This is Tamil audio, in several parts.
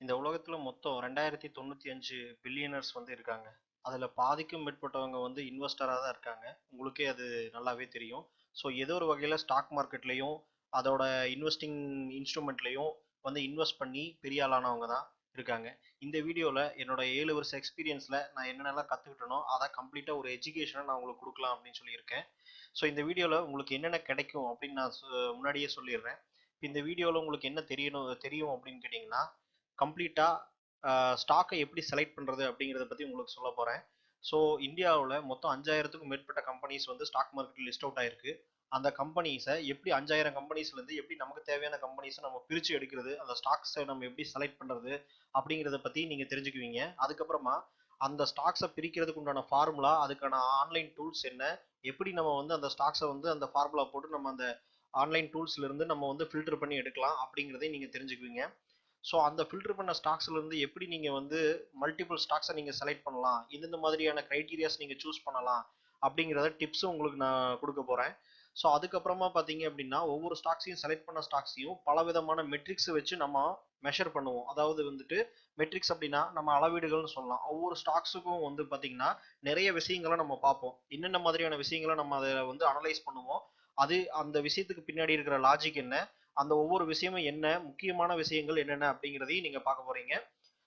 இந்த உலகத்துல மொத்தம் 2095 பில்லியனர்ஸ் வந்து இருக்காங்க. அதுல பாதிக்கும் மேற்பட்டவங்க வந்து இன்வெஸ்டரா தான் இருக்காங்க. உங்களுக்கே அது நல்லாவே தெரியும். ஸோ ஏதோ ஒரு வகையில ஸ்டாக் மார்க்கெட்லயும் அதோட இன்வெஸ்டிங் இன்ஸ்ட்ருமெண்ட்லயும் வந்து இன்வெஸ்ட் பண்ணி பெரிய ஆளானவங்க தான் இருக்காங்க. இந்த வீடியோல என்னோட 7 வருஷ எக்ஸ்பீரியன்ஸ்ல நான் என்னென்னலாம் கத்துக்கிட்டனோ அதை கம்ப்ளீட்டா ஒரு எஜுகேஷனை நான் உங்களுக்கு கொடுக்கலாம் அப்படின்னு சொல்லியிருக்கேன். ஸோ இந்த வீடியோல உங்களுக்கு என்னென்ன கிடைக்கும் அப்படின்னு நான் முன்னாடியே சொல்லிடுறேன். இந்த வீடியோல உங்களுக்கு என்ன தெரியும் அப்படின்னு கேட்டிங்கன்னா, கம்ப்ளீட்டாக ஸ்டாக்கை எப்படி செலக்ட் பண்ணுறது அப்படிங்கிறத பற்றி உங்களுக்கு சொல்ல போகிறேன். ஸோ இந்தியாவில் மொத்தம் 5000க்கும் மேற்பட்ட கம்பெனிஸ் வந்து ஸ்டாக் மார்க்கெட்டில் லிஸ்ட் அவுட் ஆயிருக்கு. அந்த கம்பெனிஸை எப்படி 5000 கம்பெனிஸ்லேருந்து எப்படி நமக்கு தேவையான கம்பெனிஸை நம்ம பிரித்து எடுக்கிறது, அந்த ஸ்டாக்ஸை நம்ம எப்படி செலக்ட் பண்ணுறது அப்படிங்கிறத பற்றி நீங்கள் தெரிஞ்சுக்குவீங்க. அதுக்கப்புறமா அந்த ஸ்டாக்ஸை பிரிக்கிறதுக்கு உண்டான ஃபார்முலா, அதுக்கான ஆன்லைன் டூல்ஸ் என்ன, எப்படி நம்ம வந்து அந்த ஸ்டாக்ஸை வந்து அந்த ஃபார்முலா போட்டு நம்ம அந்த ஆன்லைன் டூல்ஸ்லேருந்து நம்ம வந்து ஃபில்டர் பண்ணி எடுக்கலாம் அப்படிங்கிறதையும் நீங்கள் தெரிஞ்சுக்குவீங்க. ஸோ அந்த ஃபில்டர் பண்ண ஸ்டாக்ஸ்ல இருந்து எப்படி நீங்க வந்து மல்டிபிள் ஸ்டாக்ஸை நீங்க செலக்ட் பண்ணலாம், இந்த மாதிரியான கிரைட்டீரியாஸ் நீங்க சூஸ் பண்ணலாம் அப்படிங்கிறத டிப்ஸும் உங்களுக்கு நான் கொடுக்க போறேன். ஸோ அதுக்கப்புறமா பார்த்தீங்க அப்படின்னா, ஒவ்வொரு ஸ்டாக்ஸையும் செலக்ட் பண்ண ஸ்டாக்ஸையும் பல விதமான மெட்ரிக்ஸ் வச்சு நம்ம மெஷர் பண்ணுவோம். அதாவது வந்துட்டு மெட்ரிக்ஸ் அப்படின்னா நம்ம அளவீடுகள்னு சொல்லலாம். ஒவ்வொரு ஸ்டாக்ஸுக்கும் வந்து பார்த்தீங்கன்னா நிறைய விஷயங்களை நம்ம பார்ப்போம். என்னென்ன மாதிரியான விஷயங்களை நம்ம அதை வந்து அனலைஸ் பண்ணுவோம், அது அந்த விஷயத்துக்கு பின்னாடி இருக்கிற லாஜிக் என்ன, அந்த ஒவ்வொரு விஷயமும் என்ன, முக்கியமான விஷயங்கள் என்னென்ன அப்படிங்கிறதையும் நீங்க பார்க்க போறீங்க.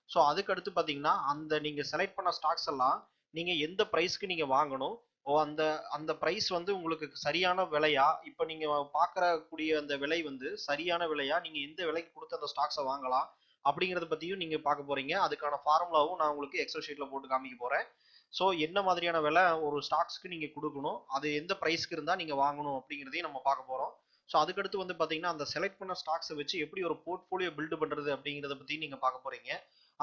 ஸோ அதுக்கு அடுத்து பார்த்தீங்கன்னா, அந்த நீங்க செலக்ட் பண்ண ஸ்டாக்ஸ் எல்லாம் நீங்க எந்த பிரைஸ்க்கு நீங்க வாங்கணும், அந்த அந்த பிரைஸ் வந்து உங்களுக்கு சரியான விலையா, இப்போ நீங்க பார்க்கக்கூடிய அந்த விலை வந்து சரியான விலையா, நீங்க எந்த விலைக்கு கொடுத்து அந்த ஸ்டாக்ஸை வாங்கலாம் அப்படிங்கிறத பத்தியும் நீங்க பார்க்க போறீங்க. அதுக்கான ஃபார்முலாவும் நான் உங்களுக்கு எக்ஸல் ஷீட்ல போட்டு காமிக்க போறேன். ஸோ என்ன மாதிரியான விலை ஒரு ஸ்டாக்ஸ்க்கு நீங்க கொடுக்கணும், அது எந்த பிரைஸ்க்கு இருந்தா நீங்க வாங்கணும் அப்படிங்கிறதையும் நம்ம பார்க்க போறோம். ஸோ அதுக்கடுத்து வந்து பாத்தீங்கன்னா, அந்த செலக்ட் பண்ண ஸ்டாக்ஸை வச்சு எப்படி ஒரு போர்ட்ஃபோலியோ பில்டு பண்றது அப்படிங்கிறத பத்தி நீங்க பார்க்க போறீங்க.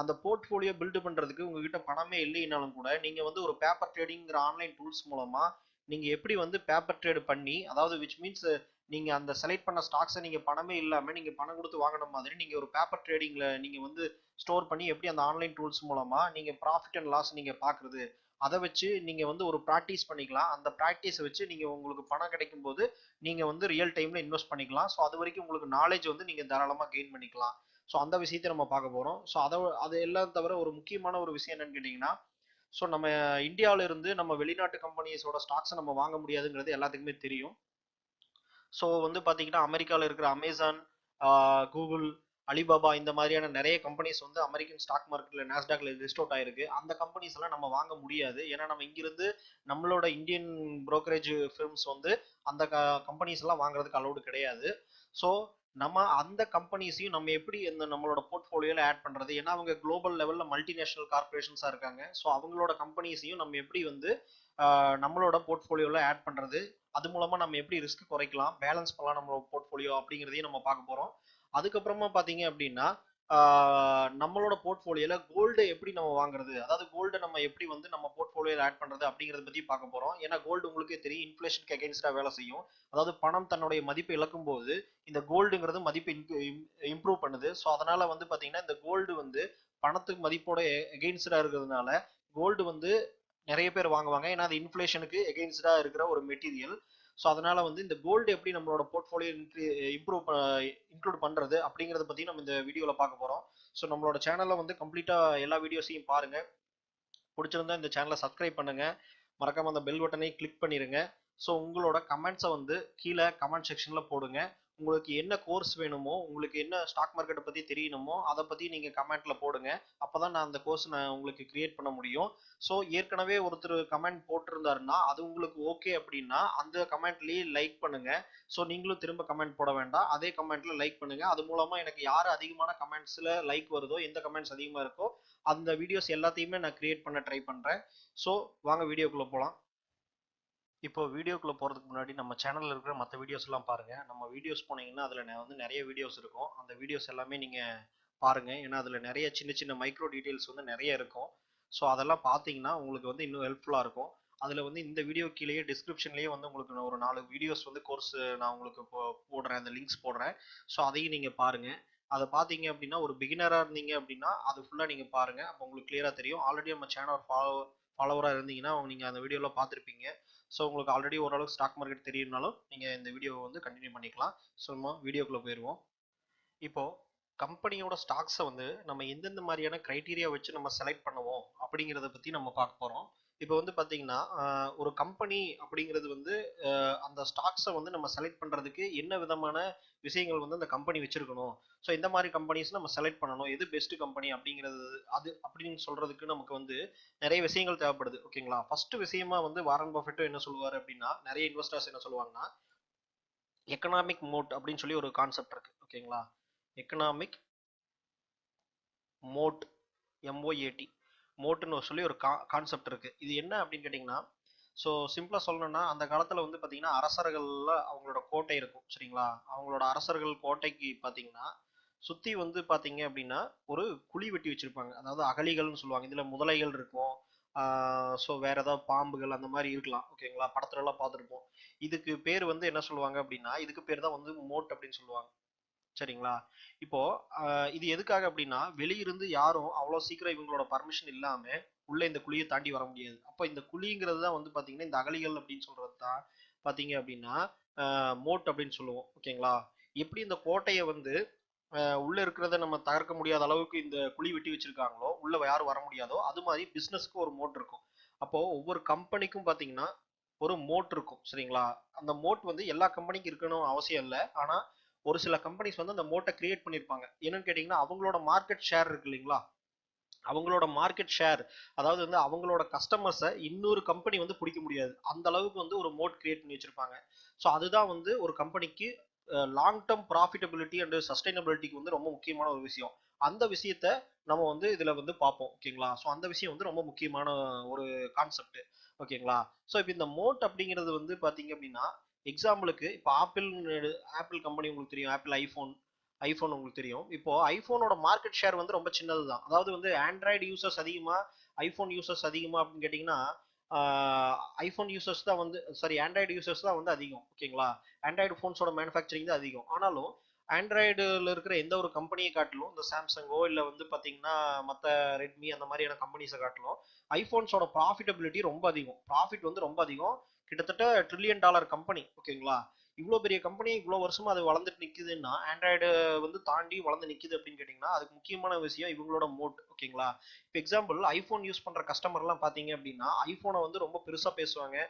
அந்த போர்ட்ஃபோலியோ பில்டு பண்றதுக்கு உங்ககிட்ட பணமே இல்லைனாலும் கூட நீங்க வந்து ஒரு பேப்பர் ட்ரேடிங்கிற ஆன்லைன் டூல்ஸ் மூலமா நீங்க எப்படி வந்து பேப்பர் ட்ரேட் பண்ணி, அதாவது விச் மீன்ஸ் நீங்க அந்த செலக்ட் பண்ண ஸ்டாக்ஸை நீங்க பணமே இல்லாம நீங்க பணம் கொடுத்து வாங்கின மாதிரி நீங்க ஒரு பேப்பர் ட்ரேடிங்ல நீங்க வந்து ஸ்டோர் பண்ணி எப்படி அந்த ஆன்லைன் டூல்ஸ் மூலமா நீங்க ப்ராஃபிட் அண்ட் லாஸ் நீங்க பாக்குறது, அதை வச்சு நீங்க வந்து ஒரு ப்ராக்டிஸ் பண்ணிக்கலாம். அந்த ப்ராக்டிஸை வச்சு நீங்க உங்களுக்கு பணம் கிடைக்கும் போது நீங்க வந்து ரியல் டைம்ல இன்வெஸ்ட் பண்ணிக்கலாம். ஸோ அது வரைக்கும் உங்களுக்கு நாலேஜ் வந்து நீங்க தாராளமா கெயின் பண்ணிக்கலாம். ஸோ அந்த விஷயத்தை நம்ம பார்க்க போறோம். ஸோ அது எல்லாம் தவிர ஒரு முக்கியமான ஒரு விஷயம் என்னன்னு கேட்டீங்கன்னா, ஸோ நம்ம இந்தியாவில இருந்து நம்ம வெளிநாட்டு கம்பெனிஸோட ஸ்டாக்ஸை நம்ம வாங்க முடியாதுங்கிறது எல்லாத்துக்குமே தெரியும். ஸோ வந்து பார்த்தீங்கன்னா, அமெரிக்காவில் இருக்கிற அமேசான், கூகுள், அலிபாபா இந்த மாதிரியான நிறைய கம்பெனிஸ் வந்து அமெரிக்கன் ஸ்டாக் மார்க்கெட்ல நாஸ்டாக்ல லிஸ்ட் அவுட் ஆயிருக்கு. அந்த கம்பெனிஸ் எல்லாம் நம்ம வாங்க முடியாது. ஏன்னா நம்ம இங்கிருந்து நம்மளோட இந்தியன் புரோக்கரேஜ் ஃபிர்ம்ஸ் வந்து அந்த கம்பெனிஸ் எல்லாம் வாங்குறதுக்கு அலௌடு கிடையாது. ஸோ நம்ம அந்த கம்பெனிஸையும் நம்ம எப்படி இந்த நம்மளோட போர்ட்ஃபோலியோல ஆட் பண்றது, ஏன்னா அவங்க குளோபல் லெவல்ல மல்டிநேஷனல் கார்பரேஷன்ஸா இருக்காங்க. ஸோ அவங்களோட கம்பெனிஸையும் நம்ம எப்படி வந்து நம்மளோட போர்ட்ஃபோலியோல ஆட் பண்றது, அது மூலமா நம்ம எப்படி ரிஸ்க் குறைக்கலாம், பேலன்ஸ் பண்ணலாம் நம்மளோட போர்ட்ஃபோலியோ அப்படிங்கிறதையும் நம்ம பார்க்க போறோம். அதுக்கப்புறமா பாத்தீங்க அப்படின்னா, நம்மளோட போர்ட்ஃபோலியோல கோல்டு எப்படி நம்ம வாங்குறது, அதாவது கோல்டு நம்ம எப்படி வந்து நம்ம போர்ட்ஃபோலியோல ஆட் பண்றது அப்படிங்கறத பத்தி பார்க்க போறோம். ஏன்னா கோல்டு உங்களுக்கே தெரியும், இன்ஃபிளேஷனுக்கு அகைன்ஸ்டா வேலை செய்யும். அதாவது பணம் தன்னுடைய மதிப்பை இழக்கும் போது இந்த கோல்டுங்கிறது மதிப்பை இம்ப்ரூவ் பண்ணுது. ஸோ அதனால வந்து பாத்தீங்கன்னா இந்த கோல்டு வந்து பணத்துக்கு மதிப்போட எகெயின்ஸ்டா இருக்கிறதுனால கோல்டு வந்து நிறைய பேர் வாங்குவாங்க. ஏன்னா அது இன்ஃபிளேஷனுக்கு எகெயின்ஸ்டா இருக்கிற ஒரு மெட்டீரியல். ஸோ அதனால வந்து இந்த கோல்டு எப்படி நம்மளோட போர்ட்ஃபோலியோ இம்ப்ரூவ் இன்க்ளூட் பண்றது அப்படிங்கறத பத்தி நம்ம இந்த வீடியோல பார்க்க போறோம். ஸோ நம்மளோட சேனல்ல வந்து கம்ப்ளீட்டா எல்லா வீடியோஸையும் பாருங்க. பிடிச்சிருந்தா இந்த சேனலை சப்ஸ்கிரைப் பண்ணுங்க. மறக்காம அந்த பெல் பட்டனை கிளிக் பண்ணிருங்க. ஸோ உங்களோட கமெண்ட்ஸை வந்து கீழே கமெண்ட் செக்ஷன்ல போடுங்க. உங்களுக்கு என்ன கோர்ஸ் வேணுமோ, உங்களுக்கு என்ன ஸ்டாக் மார்க்கெட்டை பத்தி தெரியணுமோ அதை பத்தி நீங்க கமெண்ட்ல போடுங்க. அப்பதான் நான் அந்த கோர்ஸ் நான் உங்களுக்கு கிரியேட் பண்ண முடியும். ஸோ ஏற்கனவே ஒருத்தர் கமெண்ட் போட்டிருந்தாருன்னா அது உங்களுக்கு ஓகே அப்படின்னா அந்த கமெண்ட்லயே லைக் பண்ணுங்க. ஸோ நீங்களும் திரும்ப கமெண்ட் போட வேண்டாம், அதே கமெண்ட்ல லைக் பண்ணுங்க. அது மூலமா எனக்கு யார் அதிகமான கமெண்ட்ஸ்ல லைக் வருதோ, எந்த கமெண்ட்ஸ் அதிகமா இருக்கோ அந்த வீடியோஸ் எல்லாத்தையுமே நான் கிரியேட் பண்ண ட்ரை பண்றேன். ஸோ வாங்க வீடியோக்குள்ள போலாம். இப்போ வீடியோக்குள்ள போறதுக்கு முன்னாடி நம்ம சேனல்ல இருக்கிற மற்ற வீடியோஸ் எல்லாம் பாருங்க. நம்ம வீடியோஸ் போனீங்கன்னா அதுல வந்து நிறைய வீடியோஸ் இருக்கும். அந்த வீடியோஸ் எல்லாமே நீங்க பாருங்க. ஏன்னா அதுல நிறைய சின்ன சின்ன மைக்ரோ டீடைல்ஸ் வந்து நிறைய இருக்கும். ஸோ அதெல்லாம் பார்த்தீங்கன்னா உங்களுக்கு வந்து இன்னும் ஹெல்ப்ஃபுல்லா இருக்கும். அதுல வந்து இந்த வீடியோ கீழேயே டிஸ்கிரிப்ஷன்லயே வந்து உங்களுக்கு நான் ஒரு 4 வீடியோஸ் வந்து கோர்ஸ் நான் உங்களுக்கு போடுறேன், அந்த லிங்க்ஸ் போடுறேன். ஸோ அதையும் நீங்க பாருங்க. அதை பார்த்தீங்க அப்படின்னா ஒரு பிகினரா இருந்தீங்க அப்படின்னா அது ஃபுல்லா நீங்க பாருங்க. அப்போ உங்களுக்கு கிளியரா தெரியும். ஆல்ரெடி நம்ம சேனல் ஃபாலோவரா இருந்தீங்கன்னா நீங்க அந்த வீடியோல பார்த்துருப்பீங்க. ஸோ உங்களுக்கு ஆல்ரெடி ஓரளவுக்கு ஸ்டாக் மார்க்கெட் தெரியும்னாலும் நீங்கள் இந்த வீடியோவை வந்து கண்டினியூ பண்ணிக்கலாம். ஸோ நம்ம வீடியோக்குள்ளே போயிடுவோம். இப்போ கம்பெனியோட ஸ்டாக்ஸை வந்து நம்ம எந்தெந்த மாதிரியான கிரைட்டீரியா வச்சு நம்ம செலக்ட் பண்ணுவோம் அப்படிங்கிறத பற்றி நம்ம பார்க்க போகிறோம். இப்போ வந்து பார்த்தீங்கன்னா ஒரு கம்பெனி அப்படிங்கிறது வந்து அந்த ஸ்டாக்ஸை வந்து நம்ம செலக்ட் பண்ணுறதுக்கு என்ன விதமான விஷயங்கள் வந்து அந்த கம்பெனி வச்சிருக்கணும். ஸோ இந்த மாதிரி கம்பெனிஸ் நம்ம செலக்ட் பண்ணணும், எது பெஸ்ட் கம்பெனி அப்படிங்கிறது அது அப்படின்னு சொல்றதுக்கு நமக்கு வந்து நிறைய விஷயங்கள் தேவைப்படுது. ஓகேங்களா. ஃபர்ஸ்ட் விஷயமா வந்து வாரன் பஃபெட்டோ என்ன சொல்லுவார் அப்படின்னா, நிறைய இன்வெஸ்டர்ஸ் என்ன சொல்லுவாங்கன்னா, எக்கனாமிக் மோட் அப்படின்னு சொல்லி ஒரு கான்செப்ட் இருக்கு. ஓகேங்களா. எக்கனாமிக் மோட், எம்ஓஏடி, மோட்டுன்னு சொல்லி ஒரு கான்செப்ட் இருக்கு. இது என்ன அப்படின்னு கேட்டிங்கன்னா, ஸோ சிம்பிளாக சொல்லணும்னா அந்த காலத்தில் வந்து பார்த்தீங்கன்னா அரசர்கள்ல அவங்களோட கோட்டை இருக்கும். சரிங்களா. அவங்களோட அரசர்கள் கோட்டைக்கு பார்த்தீங்கன்னா சுற்றி வந்து பார்த்தீங்க அப்படின்னா ஒரு குழி வெட்டி வச்சிருப்பாங்க. அதாவது அகழிகள்னு சொல்லுவாங்க. இதில் முதலைகள் இருக்கும். ஸோ வேற ஏதாவது பாம்புகள் அந்த மாதிரி இருக்கலாம். ஓகேங்களா. படத்துலலாம் பார்த்துருப்போம். இதுக்கு பேர் வந்து என்ன சொல்லுவாங்க அப்படின்னா, இதுக்கு பேர் தான் வந்து மோட் அப்படின்னு சொல்லுவாங்க. சரிங்களா. இப்போ இது எதுக்காக அப்படின்னா, வெளியிருந்து யாரும் அவ்வளோ சீக்கிரம் இவங்களோட பர்மிஷன் இல்லாம உள்ள இந்த குழியை தாண்டி வர முடியாது. அப்போ இந்த குழிங்கிறது தான் வந்து பாத்தீங்கன்னா இந்த அகழிகள் அப்படின்னு சொல்றது தான் பாத்தீங்க அப்படின்னா மோட் அப்படின்னு சொல்லுவோம். ஓகேங்களா. எப்படி இந்த கோட்டையை வந்து உள்ள இருக்கிறத நம்ம தகர்க்க முடியாத அளவுக்கு இந்த குழி வெட்டி வச்சிருக்காங்களோ, உள்ள யாரும் வர முடியாதோ, அது மாதிரி பிசினஸ்க்கு ஒரு மோட் இருக்கும். அப்போ ஒவ்வொரு கம்பெனிக்கும் பாத்தீங்கன்னா ஒரு மோட் இருக்கும். சரிங்களா. அந்த மோட் வந்து எல்லா கம்பெனிக்கும் இருக்கணும் அவசியம் இல்லை. ஆனா ஒரு சில கம்பெனிஸ் வந்து அந்த மோட்டை கிரியேட் பண்ணியிருப்பாங்க. என்னன்னு கேட்டீங்கன்னா, அவங்களோட மார்க்கெட் ஷேர் இருக்கு இல்லைங்களா. அவங்களோட மார்க்கெட் ஷேர், அதாவது வந்து அவங்களோட கஸ்டமர்ஸை இன்னொரு கம்பெனி வந்து பிடிக்க முடியாது. அந்த அளவுக்கு வந்து ஒரு மோட் கிரியேட் பண்ணி வச்சிருப்பாங்க. ஸோ அதுதான் வந்து ஒரு கம்பெனிக்கு லாங் டேர்ம் ப்ராஃபிட்டபிலிட்டி அண்ட் சஸ்டைனபிலிட்டிக்கு வந்து ரொம்ப முக்கியமான ஒரு விஷயம். அந்த விஷயத்த நம்ம வந்து இதுல வந்து பார்ப்போம். ஓகேங்களா. ஸோ அந்த விஷயம் வந்து ரொம்ப முக்கியமான ஒரு கான்செப்ட். ஓகேங்களா. ஸோ இப்போ இந்த மோட் அப்படிங்கிறது வந்து பாத்தீங்க அப்படின்னா, எக்ஸாம்பிளுக்கு இப்போ ஆப்பிள் கம்பெனி உங்களுக்கு தெரியும். ஆப்பிள் ஐஃபோன் உங்களுக்கு தெரியும். இப்போ ஐஃபோனோட மார்க்கெட் ஷேர் வந்து ரொம்ப சின்னது தான். அதாவது வந்து ஆண்ட்ராய்டு யூசர்ஸ் அதிகமா, ஐஃபோன் யூசர்ஸ் அதிகமா அப்படின்னு கேட்டிங்கன்னா, ஐஃபோன் யூசர்ஸ் தான் வந்து சாரி ஆண்ட்ராய்டு யூசர்ஸ் தான் வந்து அதிகம். ஓகேங்களா. ஆண்ட்ராய்டு ஃபோன்ஸோட மேனுஃபேக்சரிங் தான் அதிகம். ஆனாலும் ஆண்ட்ராய்டுல இருக்கிற எந்த ஒரு கம்பெனியை காட்டிலும் இந்த சாம்சங்கோ இல்லை வந்து பார்த்தீங்கன்னா மற்ற ரெட்மி அந்த மாதிரியான கம்பெனிஸை காட்டிலும் ஐஃபோன்ஸோட ப்ராஃபிட்டபிலிட்டி ரொம்ப அதிகம். ப்ராஃபிட் வந்து ரொம்ப அதிகம். கிட்டத்தட்ட $1 trillion கம்பெனி. ஓகேங்களா. இவ்வளோ பெரிய கம்பெனி இவ்வளோ வருஷமா அது வளர்ந்துட்டு நிக்குதுன்னா, ஆண்ட்ராய்டு வந்து தாண்டி வளர்ந்து நிக்குது அப்படின்னு கேட்டிங்கன்னா, அதுக்கு முக்கியமான விஷயம் இவங்களோட மோட். ஓகேங்களா. இப்போ எக்ஸாம்பிள் ஐஃபோன் யூஸ் பண்ற கஸ்டமர்லாம் பார்த்தீங்க அப்படின்னா, ஐஃபோனை வந்து ரொம்ப பெருசா பேசுவாங்க.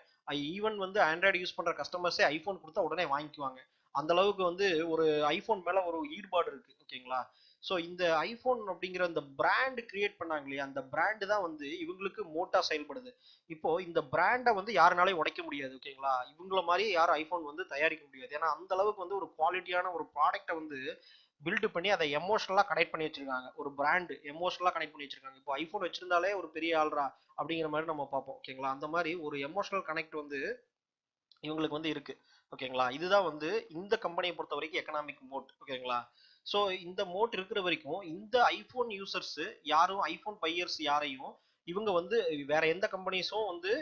ஈவன் வந்து ஆண்ட்ராய்டு யூஸ் பண்ற கஸ்டமர்ஸே ஐஃபோன் கொடுத்தா உடனே வாங்கிக்குவாங்க. அந்த அளவுக்கு வந்து ஒரு ஐஃபோன் மேல ஒரு ஈடுபாடு இருக்கு. ஓகேங்களா. ஸோ இந்த ஐஃபோன் அப்படிங்கிற அந்த பிராண்ட் கிரியேட் பண்ணாங்க இல்லையா, அந்த பிராண்ட் தான் வந்து இவங்களுக்கு மோட்டா செயல்படுது. இப்போ இந்த பிராண்டை வந்து யாருனாலையும் உடைக்க முடியாது. ஓகேங்களா. இவங்கள மாதிரி யாரும் ஐஃபோன் வந்து தயாரிக்க முடியாது. ஏன்னா அந்த அளவுக்கு வந்து ஒரு குவாலிட்டியான ஒரு ப்ராடக்ட்டை வந்து பில்டு பண்ணி அதை எமோஷனலா கனெக்ட் பண்ணி வச்சிருக்காங்க. ஒரு பிராண்ட் எமோஷனலா கனெக்ட் பண்ணி வச்சிருக்காங்க. இப்போ ஐஃபோன் வச்சிருந்தாலே ஒரு பெரிய ஆள்ரா அப்படிங்கிற மாதிரி நம்ம பார்ப்போம். ஓகேங்களா. அந்த மாதிரி ஒரு எமோஷனல் கனெக்ட் வந்து இவங்களுக்கு வந்து இருக்கு. ஓகேங்களா. இதுதான் வந்து இந்த கம்பெனியை பொறுத்த வரைக்கும் எக்கனாமிக் மோட். ஓகேங்களா. ஸோ இந்த மோட் இருக்கிற வரைக்கும் இந்த ஐஃபோன் யூசர்ஸ் யாரும், ஐஃபோன் பையர்ஸ் யாரையும் இவங்க வந்து வேற எந்த கம்பெனிஸும் வந்து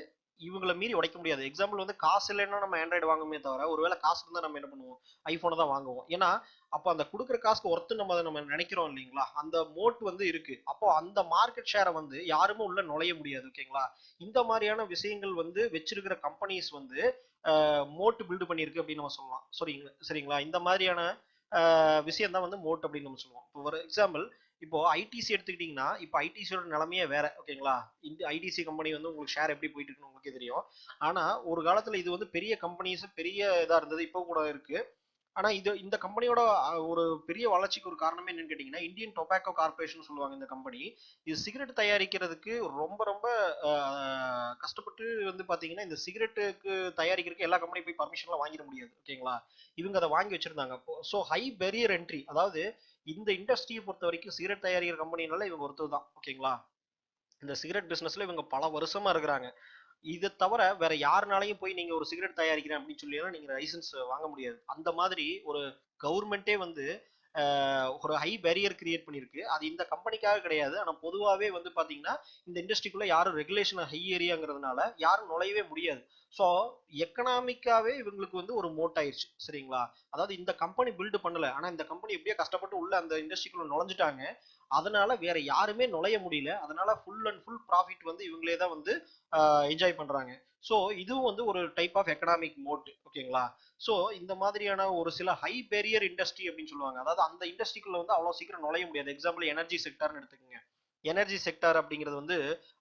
இவங்கள மீறி உடைக்க முடியாது. எக்ஸாம்பிள் வந்து காசு இல்லைன்னா நம்ம ஆண்ட்ராய்டு வாங்குமே தவிர, ஒருவேளை காசு இருந்தா நம்ம என்ன பண்ணுவோம், ஐஃபோனை தான் வாங்குவோம். ஏன்னா அப்போ அந்த கொடுக்குற காசுக்கு ஒர்த்து நம்ம நினைக்கிறோம் இல்லைங்களா. அந்த மோட் வந்து இருக்கு. அப்போ அந்த மார்க்கெட் ஷேரை வந்து யாருமே உள்ள நுழைய முடியாது. ஓகேங்களா. இந்த மாதிரியான விஷயங்கள் வந்து வச்சிருக்கிற கம்பெனிஸ் வந்து மோட் பில்டு பண்ணியிருக்கு அப்படின்னு நம்ம சொல்லலாம். சரிங்களா. இந்த மாதிரியான விஷயம் தான் வந்து மோட் அப்படின்னு நம்ம சொல்லுவோம். இப்போ ஒரு எக்ஸாம்பிள், இப்போ ஐடிசி எடுத்துக்கிட்டீங்கன்னா, இப்போ ஐடிசியோட நிலைமையே வேற. ஓகேங்களா. இந்த ஐடிசி கம்பெனி வந்து உங்களுக்கு ஷேர் எப்படி போயிட்டு இருக்குன்னு உங்களுக்கே தெரியும். ஆனா ஒரு காலத்துல இது வந்து பெரிய கம்பெனிஸ், பெரிய இதா இருந்தது. இப்போ கூட இருக்கு. ஆனா இந்த கம்பெனியோட ஒரு பெரிய வளர்ச்சிக்கு ஒரு காரணமே என்னன்னு கேட்டீங்கன்னா, இந்தியன் டொபாக்கோ கார்பரேஷன் சொல்லுவாங்க இந்த கம்பெனி. இது சிகரெட் தயாரிக்கிறதுக்கு ரொம்ப ரொம்ப கஷ்டப்பட்டு வந்து பாத்தீங்கன்னா, இந்த சிகரெட்டுக்கு தயாரிக்கிறதுக்கு எல்லா கம்பெனி போய் பர்மிஷன்லாம் வாங்கிட முடியாது. ஓகேங்களா. இவங்க அதை வாங்கி வச்சிருந்தாங்க. ஸோ ஹை பேரியர் என்ட்ரி, அதாவது இந்த இண்டஸ்ட்ரியை பொறுத்த வரைக்கும் சிகரெட் தயாரிக்கிற கம்பெனினால இவங்க ஒருத்தர் தான். ஓகேங்களா. இந்த சிகரெட் பிசினஸ்ல இவங்க பல வருஷமா இருக்கிறாங்க. இதை தவிர வேற யாருனாலையும் போய் நீங்க ஒரு சிகரெட் தயாரிக்கிறேன் அப்படின்னு சொல்லி நீங்க லைசன்ஸ் வாங்க முடியாது. அந்த மாதிரி ஒரு கவர்மெண்டே வந்து ஒரு ஹை பேரியர் கிரியேட் பண்ணிருக்கு. அது இந்த கம்பெனிக்காக கிடையாது. ஆனா பொதுவாகவே வந்து பாத்தீங்கன்னா இந்த இண்டஸ்ட்ரிக்குள்ள யாரும் ரெகுலேஷன் ஹை ஏரியாங்கிறதுனால யாரும் நுழையவே முடியாது. ஸோ எக்கனாமிக்காவே இவங்களுக்கு வந்து ஒரு மோட் ஆயிடுச்சு. சரிங்களா. அதாவது இந்த கம்பெனி பில்டு பண்ணல, ஆனா இந்த கம்பெனி எப்படியோ கஷ்டப்பட்டு உள்ள அந்த இண்டஸ்ட்ரிக்குள்ள நுழைஞ்சிட்டாங்க. அதனால வேற யாருமே நுழைய முடியல. அதனால ஃபுல் அண்ட் ஃபுல் ப்ராஃபிட் வந்து இவங்களே தான் வந்து என்ஜாய் பண்றாங்க. ஸோ இதுவும் வந்து ஒரு டைப் ஆஃப் எக்கனாமிக் மோட். ஓகேங்களா? ஸோ இந்த மாதிரியான ஒரு சில ஹை பேரியர் இண்டஸ்ட்ரி அப்படின்னு சொல்லுவாங்க. அதாவது அந்த இண்டஸ்ட்ரிக்குள்ள வந்து அவ்வளோ சீக்கிரம் நுழைய முடியாது. எக்ஸாம்பிள் எனர்ஜி செக்டார்னு எடுத்துக்கோங்க. எனர்ஜி செக்டார் அப்படிங்கிறது வந்து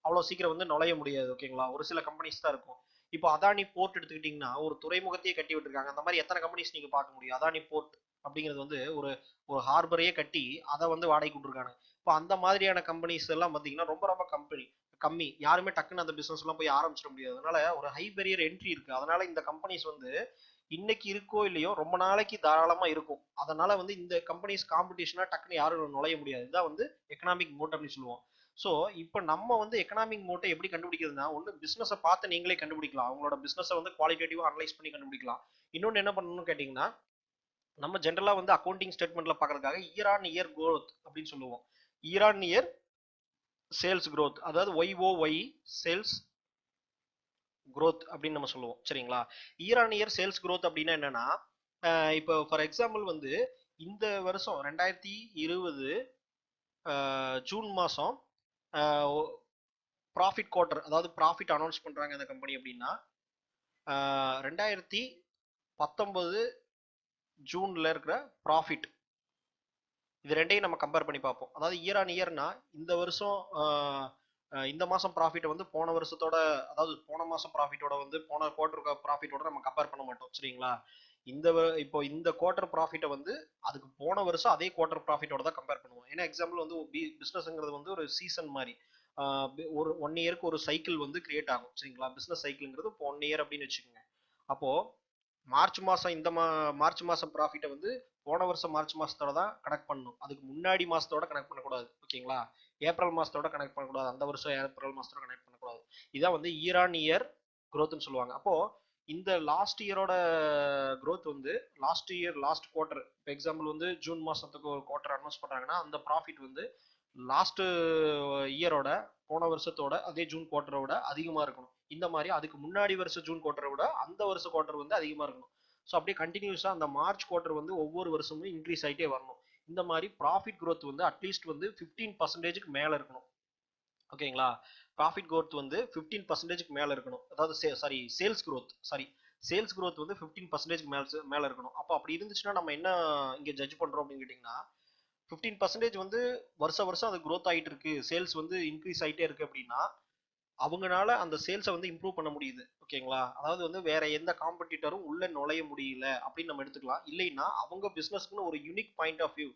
அவ்வளோ சீக்கிரம் வந்து நுழைய முடியாது. ஓகேங்களா? ஒரு சில கம்பெனிஸ் தான் இருக்கும். இப்போ அதானி போர்ட் எடுத்துக்கிட்டீங்கன்னா ஒரு துறைமுகத்தையே கட்டி விட்டுருக்காங்க. அந்த மாதிரி எத்தனை கம்பெனிஸ் நீங்க பார்க்க முடியும்? அதானி போர்ட் அப்படிங்கிறது வந்து ஒரு ஒரு ஹார்பரையே கட்டி அதை வந்து வாடகைக்கு விட்டுருக்காங்க. இப்போ அந்த மாதிரியான கம்பெனிஸ் எல்லாம் பார்த்தீங்கன்னா ரொம்ப ரொம்ப கம்மி. யாருமே டக்குன்னு அந்த பிசினஸ் எல்லாம் போய் ஆரம்பிச்சிட முடியாது. அதனால ஒரு ஹை பேரியர் என்ட்ரி இருக்கு. அதனால இந்த கம்பெனிஸ் வந்து இன்னைக்கு இருக்கோ இல்லையோ ரொம்ப நாளைக்கு தாராளமா இருக்கும். அதனால வந்து இந்த கம்பெனிஸ் காம்படிஷனா டக்குன்னு யாரும் நுழைய முடியாது. இதுதான் வந்து எக்கனாமிக் மோட் அப்படின்னு சொல்லுவோம். ஸோ இப்போ நம்ம வந்து எக்கனாமிக் மோட்டை எப்படி கண்டுபிடிக்கிறதுனா, ஒன்று பிசினஸை பார்த்து நீங்களே கண்டுபிடிக்கலாம். அவங்களோட பிசினஸை வந்து குவாலிட்டேட்டிவா அனலைஸ் பண்ணி கண்டுபிடிக்கலாம். இன்னொன்று என்ன பண்ணணும்னு கேட்டிங்கன்னா, நம்ம ஜென்ரலா வந்து அக்கௌண்டிங் ஸ்டேட்மெண்ட்ல பார்க்கறதுக்காக இயர் ஆன் இயர் growth அப்படின்னு சொல்லுவோம். Year on year sales growth, அதாவது YOY சேல்ஸ் growth அப்படின்னு நம்ம சொல்லுவோம். சரிங்களா? Year on year sales growth அப்படின்னா என்னன்னா, இப்போ ஃபார் எக்ஸாம்பிள் வந்து இந்த வருஷம் 2020 ஜூன் மாசம் ப்ராஃபிட் குவார்டர், அதாவது ப்ராஃபிட் அனௌன்ஸ் பண்றாங்க அந்த கம்பெனி அப்படின்னா 2019 ஜூன்ல இருக்கிற ப்ராஃபிட், இது ரெண்டையும் நம்ம கம்பேர் பண்ணி பார்ப்போம். அதாவது இயர் ஆன் இயர்னா இந்த வருஷம் இந்த மாசம் ப்ராஃபிட்டை வந்து போன வருஷத்தோட, அதாவது போன மாசம் ப்ராஃபிட்டோட வந்து போன குவார்டர் ப்ராஃபிட்டோட நம்ம கம்பேர் பண்ண மாட்டோம். சரிங்களா? இப்போ இந்த குவார்டர் ப்ராஃபிட்டை வந்து அதுக்கு போன வருஷம் அதே குவார்டர் ப்ராஃபிட்டோட தான் கம்பேர் பண்ணுவோம். ஏன்னா எக்ஸாம்பிள் வந்து பிசினஸ்ங்கிறது வந்து ஒரு சீசன் மாதிரி. ஒரு 1 இயருக்கு ஒரு சைக்கிள் வந்து கிரியேட் ஆகும். சரிங்களா? பிசினஸ் சைக்கிள்ங்கிறது இப்போ 1 இயர் அப்படின்னு வச்சுக்கோங்க. அப்போ மார்ச் மாசம் மார்ச் மாசம் ப்ராஃபிட்டை வந்து போன வருஷம் மார்ச் மாசத்தோட தான் கனெக்ட் பண்ணணும். அதுக்கு முன்னாடி மாசத்தோட கனெக்ட் பண்ணக்கூடாது. ஓகேங்களா? ஏப்ரல் மாசத்தோட கனெக்ட் பண்ணக்கூடாது. அந்த வருஷம் ஏப்ரல் மாசத்தோட கனெக்ட் பண்ணக்கூடாது. இதான் வந்து இயர் ஆன் இயர் growthன்னு சொல்லுவாங்க. அப்போ இந்த லாஸ்ட் இயரோட growth வந்து லாஸ்ட் குவார்டர், இப்போ எக்ஸாம்பிள் வந்து ஜூன் மாசத்துக்கு ஒரு குவார்டர் அனௌன்ஸ் பண்றாங்கன்னா அந்த ப்ராஃபிட் வந்து லாஸ்ட் இயரோட போன வருஷத்தோட அதே ஜூன் குவார்டரோட அதிகமா இருக்கணும். இந்த மாதிரி அதுக்கு முன்னாடி வருஷம் ஜூன் குவார்டரை விட அந்த வருஷ குவார்டர் வந்து அதிகமா இருக்கணும். ஸோ அப்படியே கண்டினியூஸா அந்த மார்ச் குவார்டர் வந்து ஒவ்வொரு வருஷமும் இன்க்ரீஸ் ஆகிட்டே வரணும். இந்த மாதிரி ப்ராஃபிட் growth வந்து அட்லீஸ்ட் வந்து 15%க்கு மேல இருக்கணும். ஓகேங்களா? ப்ராஃபிட் growth வந்து 15%க்கு மேல இருக்கணும். அதாவது சேல்ஸ் growth வந்து 15%க்கு மேல இருக்கணும். அப்போ அப்படி இருந்துச்சுன்னா நம்ம என்ன இங்க ஜட்ஜ் பண்றோம் அப்படின்னு கேட்டீங்கன்னா, 15% வந்து வருஷம் வருஷம் அது growth ஆகிட்டு இருக்கு, சேல்ஸ் வந்து இன்க்ரீஸ் ஆகிட்டே இருக்கு அப்படின்னா அவங்கனால அந்த சேல்ஸை வந்து இம்ப்ரூவ் பண்ண முடியுது. ஓகேங்களா? அதாவது வந்து வேற எந்த காம்படிட்டரும் உள்ள நுழைய முடியல அப்படின்னு நம்ம எடுத்துக்கலாம். இல்லைன்னா அவங்க பிசினஸ்க்குன்னு ஒரு யூனிக் பாயிண்ட் ஆஃப் வியூ,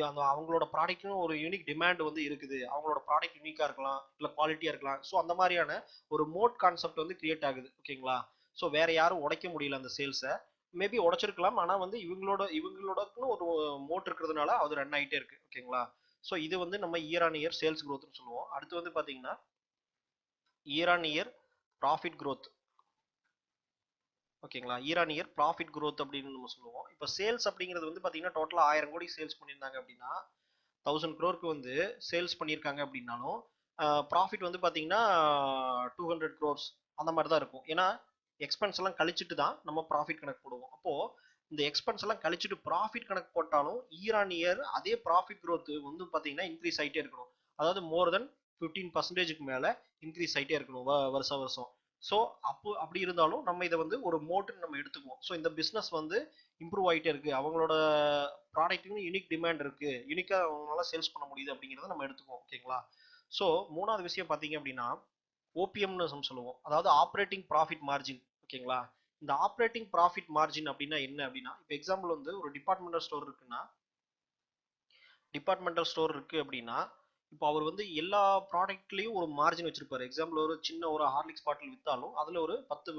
அந்த அவங்களோட ப்ராடக்ட்னு ஒரு யூனிக் டிமாண்ட் வந்து இருக்குது. அவங்களோட ப்ராடக்ட் யூனிக்கா இருக்கலாம், இல்ல குவாலிட்டியா இருக்கலாம். ஸோ அந்த மாதிரியான ஒரு மோட் கான்செப்ட் வந்து கிரியேட் ஆகுது. ஓகேங்களா? ஸோ வேற யாரும் உடைக்க முடியல அந்த சேல்ஸை. மேபி உடைச்சிருக்கலாம், ஆனா வந்து இவங்களோடக்குன்னு ஒரு மோட் இருக்கிறதுனால அது ரன் ஆகிட்டே இருக்கு. ஓகேங்களா? ஸோ இது வந்து நம்ம இயர் ஆன் இயர் சேல்ஸ் growthன்னு சொல்லுவோம். அடுத்து வந்து பாத்தீங்கன்னா year on year profit growth. ஓகேங்களா? Year on year profit growth அப்படின்னு நம்ம சொல்லுவோம். இப்போ சேல்ஸ் அப்படிங்கிறது வந்து பாத்தீங்கன்னா டோட்டலா 1000 கோடி சேல்ஸ் பண்ணியிருந்தாங்க அப்படின்னா 1000 crore வந்து சேல்ஸ் பண்ணியிருக்காங்க அப்படின்னாலும் ப்ராஃபிட் வந்து பாத்தீங்கன்னா 200 crores அந்த மாதிரி தான் இருக்கும். ஏன்னா எக்ஸ்பென்ஸ் எல்லாம் கழிச்சிட்டு தான் நம்ம ப்ராஃபிட் கணக்கு போடுவோம். அப்போ இந்த எக்ஸ்பென்ஸ் எல்லாம் கழிச்சிட்டு ப்ராஃபிட் கணக்கு போட்டாலும் இயர் ஆன் இயர் அதே ப்ராஃபிட் growth வந்து பாத்தீங்கன்னா இன்க்ரீஸ் ஆகிட்டே இருக்கணும். அதாவது மோர் தென் 15%க்கு மேல இன்க்ரீஸ் ஆகிட்டே இருக்கணும் வருஷம் வருஷம். ஸோ அப்படி இருந்தாலும் நம்ம இதை வந்து ஒரு மோட்னு நம்ம எடுத்துக்குவோம். ஸோ இந்த பிஸ்னஸ் வந்து இம்ப்ரூவ் ஆகிட்டே இருக்கு, அவங்களோட ப்ராடக்ட்டுன்னு யூனிக் டிமாண்ட் இருக்கு, யூனிக்கா அவங்களால சேல்ஸ் பண்ண முடியுது அப்படிங்கிறத நம்ம எடுத்துக்குவோம். ஓகேங்களா? ஸோ மூணாவது விஷயம் பார்த்தீங்க அப்படின்னா ஓபிஎம்னு நம்ம சொல்லுவோம். அதாவது ஆப்ரேட்டிங் ப்ராஃபிட் மார்ஜின். ஓகேங்களா? இந்த ஆப்ரேட்டிங் ப்ராஃபிட் மார்ஜின் அப்படின்னா என்ன அப்படின்னா, இப்போ எக்ஸாம்பிள் வந்து ஒரு டிபார்ட்மெண்டல் ஸ்டோர் இருக்குன்னா, இப்போ அவர் வந்து எல்லா ப்ராடக்ட்லயும் ஒரு மார்ஜின் வச்சிருப்பாரு. எக்ஸாம்பிள் ஒரு சின்ன ஒரு ஹார்லிக்ஸ் பாட்டில் வித்தாலும் அதுல ஒரு 10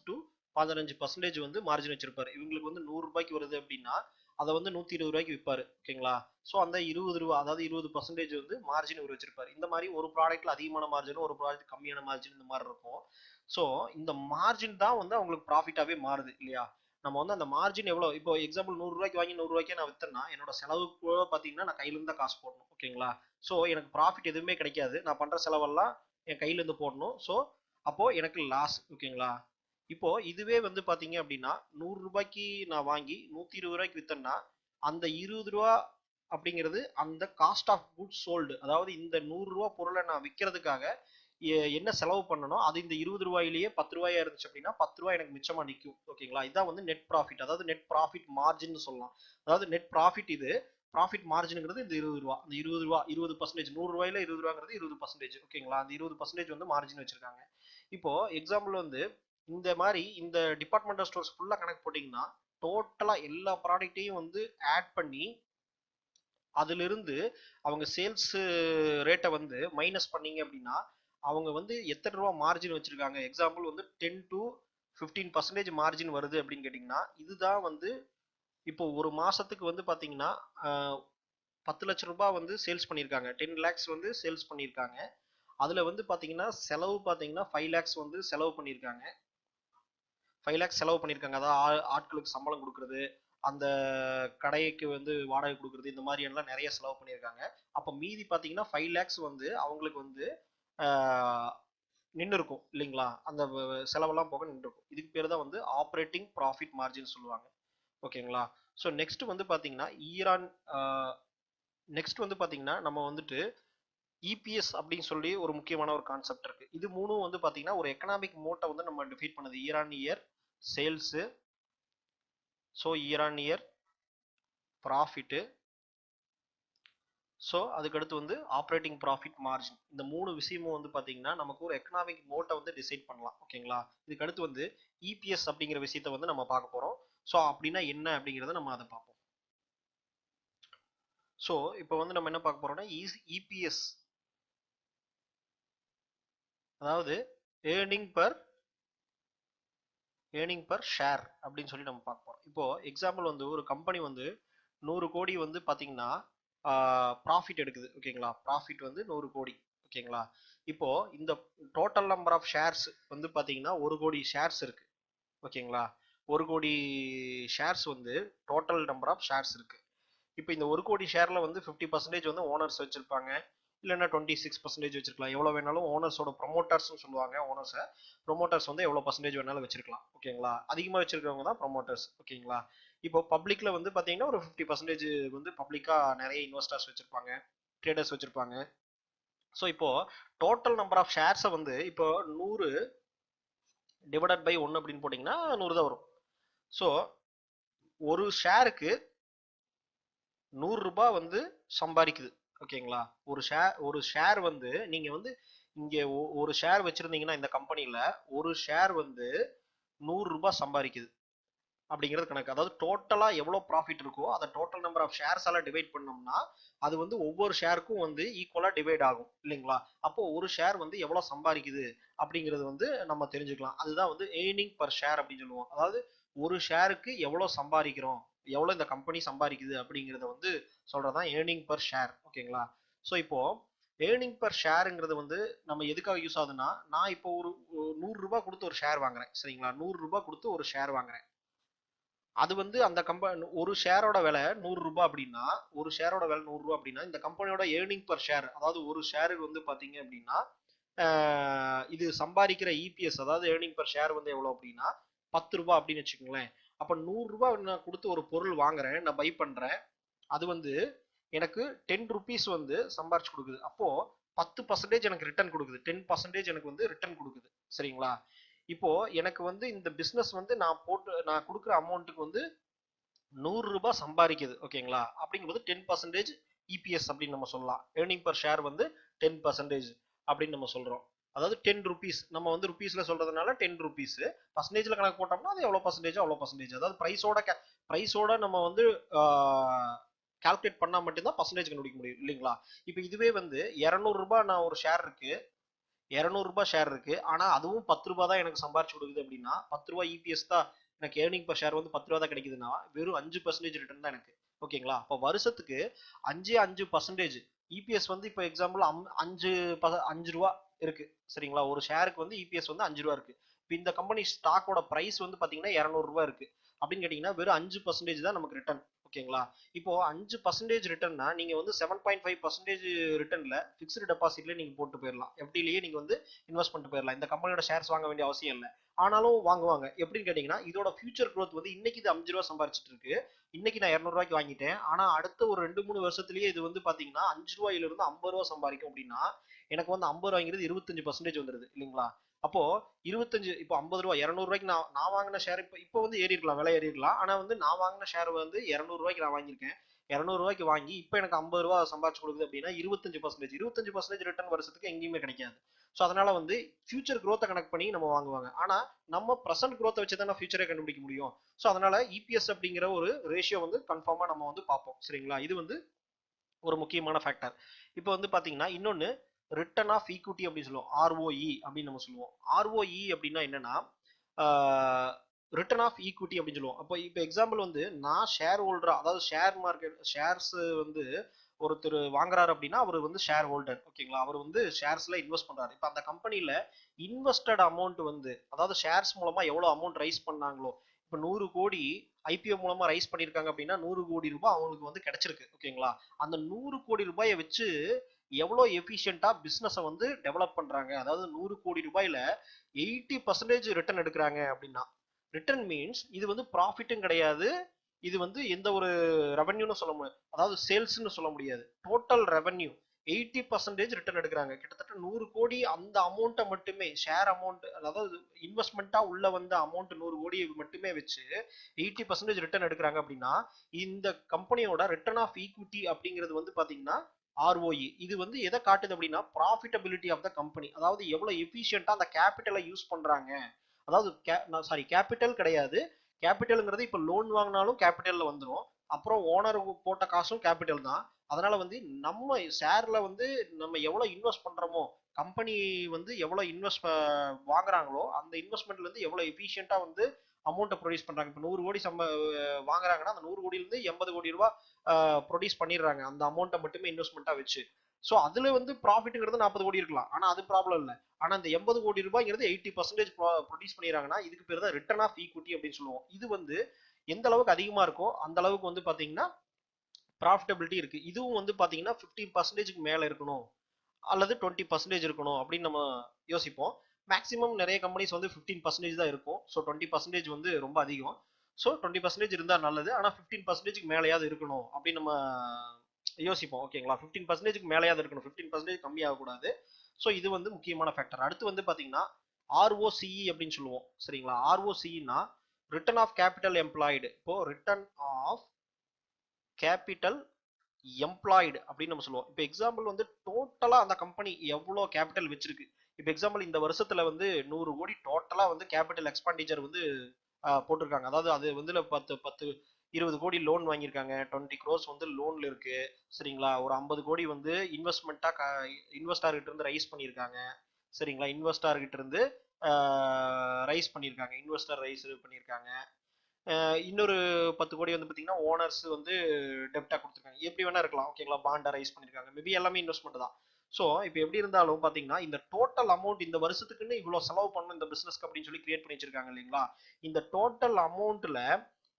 டு 15% வந்து மார்ஜின் வச்சிருப்பாரு. இவங்களுக்கு வந்து 100 ரூபாய்க்கு வருது அப்படின்னா அதை வந்து 120 ரூபாய்க்கு விற்பாரு. ஓகேங்களா? ஸோ அந்த 20 ரூபா, அதாவது 20% வந்து மார்ஜின் இவர் வச்சிருப்பாரு. இந்த மாதிரி ஒரு ப்ராடக்ட்ல அதிகமான மார்ஜினும் ஒரு ப்ராடக்ட் கம்மியான மார்ஜின் இந்த மாதிரி இருக்கும். ஸோ இந்த மார்ஜின் தான் வந்து அவங்களுக்கு ப்ராஃபிட்டாவே மாறுது இல்லையா? நம்ம வந்து அந்த மார்ஜின் எவ்வளோ, இப்போ எக்ஸாம்பிள் 100 ரூபாய்க்கு வாங்கி 100 ரூபாய்க்கே நான் வித்தேன்னா என்னோட செலவுக்கு பார்த்தீங்கன்னா நான் கையில இருந்து தான் காசு போடணும். ஓகேங்களா? ஸோ எனக்கு ப்ராஃபிட் எதுவுமே கிடைக்காது, நான் பண்ற செலவெல்லாம் என் கையில இருந்து போடணும். ஸோ அப்போ எனக்கு லாஸ். ஓகேங்களா? இப்போ இதுவே வந்து பாத்தீங்க அப்படின்னா 100 ரூபாய்க்கு நான் வாங்கி 120 ரூபாய்க்கு வித்தேன்னா அந்த 20 ரூபா அப்படிங்கிறது அந்த காஸ்ட் ஆஃப் குட்ஸ் சோல்டு, அதாவது இந்த 100 ரூபா பொருளை நான் விற்கிறதுக்காக என்ன செலவு பண்ணணும், அது இந்த 20 ரூபாயிலேயே 10 ரூபாயா இருந்துச்சு அப்படின்னா 10 ரூபாய் எனக்கு மிச்சமா நிற்கும். ஓகேங்களா, இதான் வந்து நெட் ப்ராஃபிட், அதாவது நெட் ப்ராஃபிட் மார்ஜின் சொல்லலாம். அதாவது நெட் ப்ராஃபிட் இது, ப்ராஃபிட் மார்ஜின்ங்கிறது இந்த 20 ரூபா, அந்த 20 ரூபா 20%, 100 ரூபாயில 20 ரூபாங்கிறது 20%. ஓகேங்களா, அந்த 20% வந்து மார்ஜின் வச்சிருக்காங்க. இப்போ எக்ஸாம்பிள் வந்து இந்த மாதிரி இந்த டிபார்ட்மெண்டல் ஸ்டோர்ஸ் ஃபுல்லா கணக்கு போட்டீங்கன்னா டோட்டலா எல்லா ப்ராடக்ட்டையும் வந்து ஆட் பண்ணி அதுல இருந்து அவங்க சேல்ஸ் ரேட்டை வந்து மைனஸ் பண்ணீங்க அப்படின்னா அவங்க வந்து எத்தனை ரூபா மார்ஜின் வச்சிருக்காங்க. எக்ஸாம்பிள் வந்து 10 to 15% மார்ஜின் வருது அப்படின்னு கேட்டிங்கன்னா இதுதான் வந்து இப்போ ஒரு மாசத்துக்கு வந்து பாத்தீங்கன்னா 10 லட்சம் ரூபாய் வந்து சேல்ஸ் பண்ணியிருக்காங்க, 10 lakhs வந்து சேல்ஸ் பண்ணியிருக்காங்க. அதுல வந்து பாத்தீங்கன்னா செலவு பாத்தீங்கன்னா 5 lakhs வந்து செலவு பண்ணியிருக்காங்க. 5 lakhs செலவு பண்ணியிருக்காங்க, அதாவது ஆட்களுக்கு சம்பளம் கொடுக்கறது, அந்த கடைக்கு வந்து வாடகை கொடுக்கறது, இந்த மாதிரி எல்லாம் நிறைய செலவு பண்ணியிருக்காங்க. அப்ப மீதி பாத்தீங்கன்னா 5 lakhs வந்து அவங்களுக்கு வந்து நின்று இருக்கும் இல்லைங்களா, அந்த செலவெல்லாம் போக நின்று இருக்கும். இதுக்கு பேர் தான் வந்து ஆப்ரேட்டிங் ப்ராஃபிட் மார்ஜின் சொல்லுவாங்க. ஓகேங்களா, ஸோ நெக்ஸ்ட் வந்து பாத்தீங்கன்னா நெக்ஸ்ட் வந்து பாத்தீங்கன்னா நம்ம வந்துட்டு இபிஎஸ் அப்படின்னு சொல்லி ஒரு முக்கியமான ஒரு கான்செப்ட் இருக்கு. இது மூணும் வந்து பாத்தீங்கன்னா ஒரு எக்கனாமிக் மோட்டை வந்து நம்ம டிஃபைன் பண்ணுது. Year on year sales, so year on year profit, so அதுக்கடுத்து வந்து ஆப்ரேட்டிங் ப்ராஃபிட் மார்ஜின். இந்த மூணு விஷயமும் வந்து பாத்தீங்கன்னா நமக்கு ஒரு எக்கனாமிக் மோட்டை வந்து டிசைட் பண்ணலாம். ஓகேங்களா, இதுக்கு அடுத்து வந்து இபிஎஸ் அப்படிங்கிற விஷயத்த வந்து நம்ம பார்க்க போறோம். ஸோ அப்படின்னா என்ன அப்படிங்கிறத நம்ம அதை பார்ப்போம். ஸோ இப்போ வந்து நம்ம என்ன பார்க்க போறோம்னா இபிஎஸ், அதாவது ஏர்னிங் பர் ஷேர் அப்படின்னு சொல்லி நம்ம பார்க்க போறோம். இப்போ எக்ஸாம்பிள் வந்து ஒரு கம்பெனி வந்து 100 கோடி வந்து பாத்தீங்கன்னா ப்ராஃபிட் எடுக்குது. ஓகேங்களா, ப்ராஃபிட் வந்து 100 கோடி. ஓகேங்களா, இப்போ இந்த டோட்டல் நம்பர் ஆஃப் ஷேர்ஸ் வந்து பாத்தீங்கன்னா 1 கோடி ஷேர்ஸ் இருக்கு. ஓகேங்களா, 1 கோடி ஷேர்ஸ் வந்து டோட்டல் நம்பர் ஆஃப் ஷேர்ஸ் இருக்கு. இப்போ இந்த 1 கோடி ஷேர்ல வந்து 50% வந்து ஓனர்ஸ் வச்சிருப்பாங்க, இல்லைன்னா 26% வச்சிருக்கலாம். எவ்வளவு வேணாலும் ஓனர்ஸோட ப்ரொமோட்டர்ஸ் சொல்லுவாங்க. ப்ரொமோட்டர்ஸ் வந்து எவ்வளவு பர்சன்டேஜ் வேணாலும் வச்சிருக்கலாம். ஓகேங்களா, அதிகமா வச்சிருக்கவங்க தான் ப்ரொமோட்டர்ஸ். ஓகேங்களா, இப்போ பப்ளிக்ல வந்து பாத்தீங்கன்னா ஒரு 50% வந்து பப்ளிக்கா நிறைய இன்வெஸ்டர்ஸ் வச்சிருப்பாங்க, ட்ரேடர்ஸ் வச்சிருப்பாங்க. ஸோ இப்போ டோட்டல் நம்பர் ஆஃப் ஷேர்ஸை வந்து இப்போ 100 டிவைடட் பை 1 அப்படின்னு போட்டீங்கன்னா 100 தான் வரும். ஸோ ஒரு ஷேருக்கு 100 ரூபாய் வந்து சம்பாதிக்குது. ஓகேங்களா, ஒரு ஷேர் வந்து நீங்க வந்து இங்க ஒரு ஷேர் வச்சிருந்தீங்கன்னா இந்த கம்பெனில ஒரு ஷேர் வந்து 100 ரூபாய் சம்பாதிக்குது அப்படிங்கிறது கணக்கு. அதாவது டோட்டலா எவ்வளவு ப்ராஃபிட் இருக்கோ அதை டோட்டல் நம்பர் ஆஃப் ஷேர்ஸால டிவைட் பண்ணோம்னா அது வந்து ஒவ்வொரு ஷேருக்கும் வந்து ஈக்குவலா டிவைட் ஆகும் இல்லைங்களா. அப்போ ஒரு ஷேர் வந்து எவ்வளவு சம்பாதிக்குது அப்படிங்கிறது வந்து நம்ம தெரிஞ்சுக்கலாம். அதுதான் வந்து ஏர்னிங் பர் ஷேர் அப்படின்னு சொல்லுவோம். அதாவது ஒரு ஷேருக்கு எவ்வளவு சம்பாதிக்கிறோம், எவ்வளவு இந்த கம்பெனி சம்பாதிக்குது அப்படிங்கறத வந்து சொல்றதான் ஏர்னிங் பர் ஷேர். ஓகேங்களா, ஸோ இப்போ ஏர்னிங் பர் ஷேருங்கிறது வந்து நம்ம எதுக்காக யூஸ் ஆகுதுன்னா, நான் இப்போ ஒரு 100 ரூபாய் கொடுத்து ஒரு ஷேர் வாங்குறேன். சரிங்களா, 100 ரூபாய் கொடுத்து ஒரு ஷேர் வாங்குறேன். அது வந்து அந்த கம்பெனி ஒரு ஷேரோட விலை 100 ரூபாய் அப்படின்னா, ஒரு ஷேரோட விலை 100 ரூபாய் அப்படின்னா இந்த கம்பெனியோட ஏர்னிங் பர் ஷேர், அதாவது ஒரு ஷேருக்கு வந்து பாத்தீங்க அப்படின்னா இது சம்பாதிக்கிற இபிஎஸ், அதாவது ஏர்னிங் பர் ஷேர் வந்து எவ்வளவு அப்படின்னா 10 ரூபாய் அப்படின்னு வச்சுக்கோங்களேன். அப்ப 100 ரூபாய் நான் கொடுத்து ஒரு பொருள் வாங்குறேன், நான் பை பண்றேன், அது வந்து எனக்கு 10 ருபீஸ் வந்து சம்பாரிச்சு கொடுக்குது. அப்போ 10% எனக்கு ரிட்டர்ன் கொடுக்குது, 10% எனக்கு வந்து ரிட்டர்ன் கொடுக்குது. சரிங்களா, இப்போ எனக்கு வந்து இந்த பிசினஸ் வந்து நான் கொடுக்குற அமௌண்ட்டுக்கு வந்து 100 ரூபாய் சம்பாதிக்குது. ஓகேங்களா, அப்படிங்கும்போது 10% இபிஎஸ் அப்படின்னு நம்ம சொல்லலாம். ஏர்னிங் பர் ஷேர் வந்து 10% அப்படின்னு நம்ம சொல்றோம். அதாவது 10 ருபீஸ் நம்ம வந்து ருபீஸ்ல சொல்றதுனால 10 ருபீஸ், பர்சன்டேஜ்ல கணக்கு போட்டோம்னா அது எவ்வளவு பர்சன்டேஜ், அதாவது பிரைஸோட நம்ம வந்து கால்குலேட் பண்ணா மட்டும்தான் பர்சன்டேஜ் கண்டுபிடிக்க முடியும் இல்லைங்களா. இப்போ இதுவே வந்து 200 ரூபாய் நான் ஒரு ஷேர் இருக்கு, 200 ரூபாய் ஷேர் இருக்கு, ஆனா அதுவும் 10 ரூபாய் தான் எனக்கு சம்பாரிச்சு கொடுக்குது அப்படின்னா 10 ரூபாய் இபிஎஸ் தான் எனக்கு ஏர்னிங் பர் ஷேர் வந்து 10 ரூபாய் தான் கிடைக்குதுன்னா வெறும் 5% ரிட்டர்ன் தான் எனக்கு. ஓகேங்களா, அப்போ வருஷத்துக்கு 5% இபிஎஸ் வந்து இப்போ எக்ஸாம்பிள் 5 ரூபா இருக்கு. சரிங்களா, ஒரு ஷேருக்கு வந்து இபிஎஸ் வந்து 5 ரூபா இருக்கு. இப்போ இந்த கம்பெனி ஸ்டாக்கோட பிரைஸ் வந்து பாத்தீங்கன்னா 200 ரூபாய் இருக்கு அப்படின்னு கேட்டீங்கன்னா வெறும் 5% தான் நமக்கு ரிட்டர்ன். ஓகேங்களா. இப்போ 5% ரிட்டர்ன்னா நீங்க வந்து 7.5% ரிட்டர்ன்ல ஃபிக்ஸ்டு டெபாசிட்ல நீங்க போட்டு போயிடலாம். எஃப்டிலேயே நீங்க வந்து இன்வெஸ்ட் பண்ணிட்டு போயிடலாம். இந்த கம்பெனியோட ஷேர்ஸ் வாங்க வேண்டிய அவசியம் இல்லை. ஆனாலும் வாங்குவாங்க. எப்படின்னு கேட்டீங்கன்னா, இதோட ஃபியூச்சர் growth வந்து இன்னைக்கு இது 5 ரூபா சம்பாரிச்சிட்டு இருக்கு. இன்னைக்கு நான் 200 ரூபாய்க்கு வாங்கிட்டேன். ஆனா அடுத்த ஒரு 2-3 வருஷத்துலயே இது வந்து பாத்தீங்கன்னா 5 ரூபாயில இருந்து 50 ரூபா சம்பாதிக்கும் அப்படின்னா எனக்கு வந்து 50 ரூபாய்ங்கிறது 25% வந்துருது இல்லைங்களா. அப்போ 25 இப்போ 50 ரூபாய் 200 ரூபாய்க்கு நான் நான் வாங்கின ஷேர் இப்போ வந்து ஏறி இருக்கலாம், விலை ஏறி இருக்கலாம். ஆனா வந்து நான் வாங்கின ஷேர் வந்து 200 ரூபாய்க்கு நான் வாங்கியிருக்கேன். 200 ரூபாய்க்கு வாங்கி இப்போ எனக்கு 50 ரூபா சம்பாதிச்சு கொடுக்குது அப்படின்னா 25% ரிட்டர்ன் வருஷத்துக்கு எங்கேயுமே கிடைக்காது. ஸோ அதனால வந்து ஃபியூச்சர் growth கனெக்ட் பண்ணி நம்ம வாங்குவாங்க. ஆனா நம்ம ப்ரெசென்ட் growth வச்சு தான் ஃபியூச்சரே கண்டுபிடிக்க முடியும். ஸோ அதனால இபிஎஸ் அப்படிங்கிற ஒரு ரேஷியோ வந்து கன்ஃபார்மா நம்ம வந்து பார்ப்போம். சரிங்களா. இது வந்து ஒரு முக்கியமான ஃபேக்டர். இப்போ வந்து பாத்தீங்கன்னா இன்னொன்னு ரிட்டர்ன் ஆஃப் ஈக்விட்டி அப்படின்னு சொல்லுவோம். ஆர்ஓஇ அப்படின்னு நம்ம சொல்லுவோம். ஆர்ஓஇ அப்படின்னா என்னன்னா ரிட்டர்ன் ஆஃப் ஈக்விட்டி அப்படின்னு சொல்லுவோம். அப்போ இப்போ எக்ஸாம்பிள் வந்து நான் ஷேர் ஹோல்டரா, அதாவது ஷேர் மார்க்கெட் ஷேர்ஸ் வந்து ஒருத்தர் வாங்குறாரு அப்படின்னா அவர் வந்து ஷேர் ஹோல்டர். ஓகேங்களா. அவர் வந்து ஷேர்ஸ்ல இன்வெஸ்ட் பண்றாரு. இப்போ அந்த கம்பெனில இன்வெஸ்டட் அமௌண்ட் வந்து, அதாவது ஷேர்ஸ் மூலமா எவ்வளவு அமௌண்ட் ரைஸ் பண்ணாங்களோ, இப்போ 100 கோடி ஐபிஓ மூலமா ரைஸ் பண்ணிருக்காங்க அப்படின்னா 100 கோடி ரூபாய் அவங்களுக்கு வந்து கிடைச்சிருக்கு. ஓகேங்களா. அந்த 100 கோடி ரூபாயை வச்சு எவ்வளவு எஃபிஷியன்டா பிசினஸ வந்து டெவலப் பண்றாங்க, அதாவது 100 கோடி ரூபாயில 80% ரிட்டர்ன் எடுக்கிறாங்க அப்படின்னா, ரிட்டர்ன் மீன்ஸ் இது வந்து ப்ராஃபிட்டும் கிடையாது, இது வந்து எந்த ஒரு ரெவன்யூன்னு சொல்ல முடியாது, அதாவது சேல்ஸ்ன்னு சொல்ல முடியாது. டோட்டல் ரெவன்யூ 80% ரிட்டர்ன் எடுக்கிறாங்க. கிட்டத்தட்ட 100 கோடி அந்த அமௌண்ட்டை மட்டுமே, ஷேர் அமௌண்ட், அதாவது இன்வெஸ்ட்மெண்ட்டா உள்ள வந்த அமௌண்ட் 100 கோடி மட்டுமே வச்சு 80% ரிட்டர்ன் எடுக்கிறாங்க அப்படின்னா இந்த கம்பெனியோட ரிட்டர்ன் ஆஃப் ஈக்விட்டி அப்படிங்கிறது வந்து பாத்தீங்கன்னா ஆர்ஓஇ. இது வந்து எதை காட்டுது அப்படின்னா ப்ராஃபிட்டபிலிட்டி ஆஃப் த கம்பெனி, அதாவது எவ்வளவு எஃபிஷியன்ட்டா அந்த கேபிட்டலை யூஸ் பண்றாங்க. அதாவது சாரி, கேபிட்டல் கிடையாது, கேபிட்டல்ங்கிறது இப்போ லோன் வாங்கினாலும் கேபிட்டல்ல வந்துடும், அப்புறம் ஓனர் போட்ட காசும் கேபிட்டல் தான். அதனால வந்து நம்ம ஷேர்ல வந்து நம்ம எவ்வளவு இன்வெஸ்ட் பண்றோமோ, கம்பெனி வந்து எவ்வளவு இன்வெஸ்ட் வாங்குறாங்களோ அந்த இன்வெஸ்ட்மெண்ட்ல இருந்து எவ்வளவு எஃபிஷியன்ட்டா வந்து அமௌண்ட்டை ப்ரொடியூஸ் பண்றாங்க. இப்போ 100 கோடி வாங்குறாங்கன்னா அந்த 100 கோடியில இருந்து 80 கோடி ரூபாய் ப்ரொடியூஸ் பண்ணிடுறாங்க அந்த அமௌண்ட்டை மட்டுமே இன்வெஸ்ட்மெண்ட்டா வச்சு. ஸோ அதுல வந்து ப்ராஃபிட்ங்கிறது 40 கோடி இருக்கலாம், ஆனா அது ப்ராப்ளம் இல்லை. ஆனா இந்த 80 கோடி ரூபாய்ங்கிறது 80% ப்ரொடியூஸ் பண்ணிடுறாங்கன்னா இதுக்கு பேர் தான் ரிட்டர்ன் ஆஃப் ஈக்விட்டி அப்படின்னு சொல்லுவோம். இது வந்து எந்த அளவுக்கு அதிகமா இருக்கோ அந்த அளவுக்கு வந்து பாத்தீங்கன்னா ப்ராஃபிட்டபிலிட்டி இருக்கு. இதுவும் வந்து பாத்தீங்கன்னா 15%க்கு மேல இருக்கணும் அல்லது 20% இருக்கணும் அப்படின்னு நம்ம யோசிப்போம். மேக்ஸிமம் நிறைய கம்பெனிஸ் வந்து 15% தான் இருக்கும். ஸோ 20% வந்து ரொம்ப அதிகம். ஸோ 20% இருந்தா நல்லது. ஆனா 15%க்கு மேலேயாவது இருக்கணும் அப்படின்னு நம்ம யோசிப்போம். ஓகேங்களா. 15%க்கு மேலேயாவது இருக்கணும், 15% கம்மியாகக்கூடாது. ஸோ இது வந்து முக்கியமான ஃபேக்டர். அடுத்து வந்து பாத்தீங்கன்னா ஆர்ஓசிஇ அப்படின்னு சொல்லுவோம். சரிங்களா. ஆர்ஓசிஇனா ரிட்டர்ன் ஆஃப் கேபிட்டல் எம்ப்ளாய்டு. இப்போ ரிட்டர்ன் ஆஃப் கேபிட்டல் எம்ப்ளாய்டு அப்படின்னு நம்ம சொல்லுவோம். இப்போ எக்ஸாம்பிள் வந்து டோட்டலா அந்த கம்பெனி எவ்வளோ கேபிட்டல் வச்சிருக்கு. இப்போ எக்ஸாம்பிள் இந்த வருஷத்துல வந்து 100 கோடி டோட்டலா வந்து கேபிட்டல் எக்ஸ்பெண்டிச்சர் வந்து போட்டிருக்காங்க. அதாவது அது வந்து 10-20 கோடி லோன் வாங்கியிருக்காங்க, 20 crores வந்து லோன்ல இருக்கு. சரிங்களா. ஒரு 50 கோடி வந்து இன்வெஸ்டார் கிட்ட இருந்து ரைஸ் பண்ணியிருக்காங்க. சரிங்களா. இன்வெஸ்டார் கிட்ட இருந்து ரைஸ் பண்ணியிருக்காங்க, இன்வெஸ்டர் ரைஸ் பண்ணியிருக்காங்க. இன்னொரு 10 கோடி வந்து பாத்தீங்கன்னா ஓனர்ஸ் வந்து டெப்டா கொடுத்துருக்காங்க. எப்படி வேணா இருக்கலாம். ஓகேங்களா. பாண்டா ரைஸ் பண்ணிருக்காங்க. மேபி எல்லாமே இன்வெஸ்ட்மெண்ட் தான். ஸோ இப்போ எப்படி இருந்தாலும் பாத்தீங்கன்னா இந்த டோட்டல் அமௌண்ட் இந்த வருஷத்துக்குன்னு இவ்வளவு செலவு பண்ணணும் இந்த பிசினஸ்க்கு அப்படின்னு சொல்லி கிரியேட் பண்ணி வச்சிருக்காங்க இல்லைங்களா. இந்த டோட்டல் அமௌண்ட்ல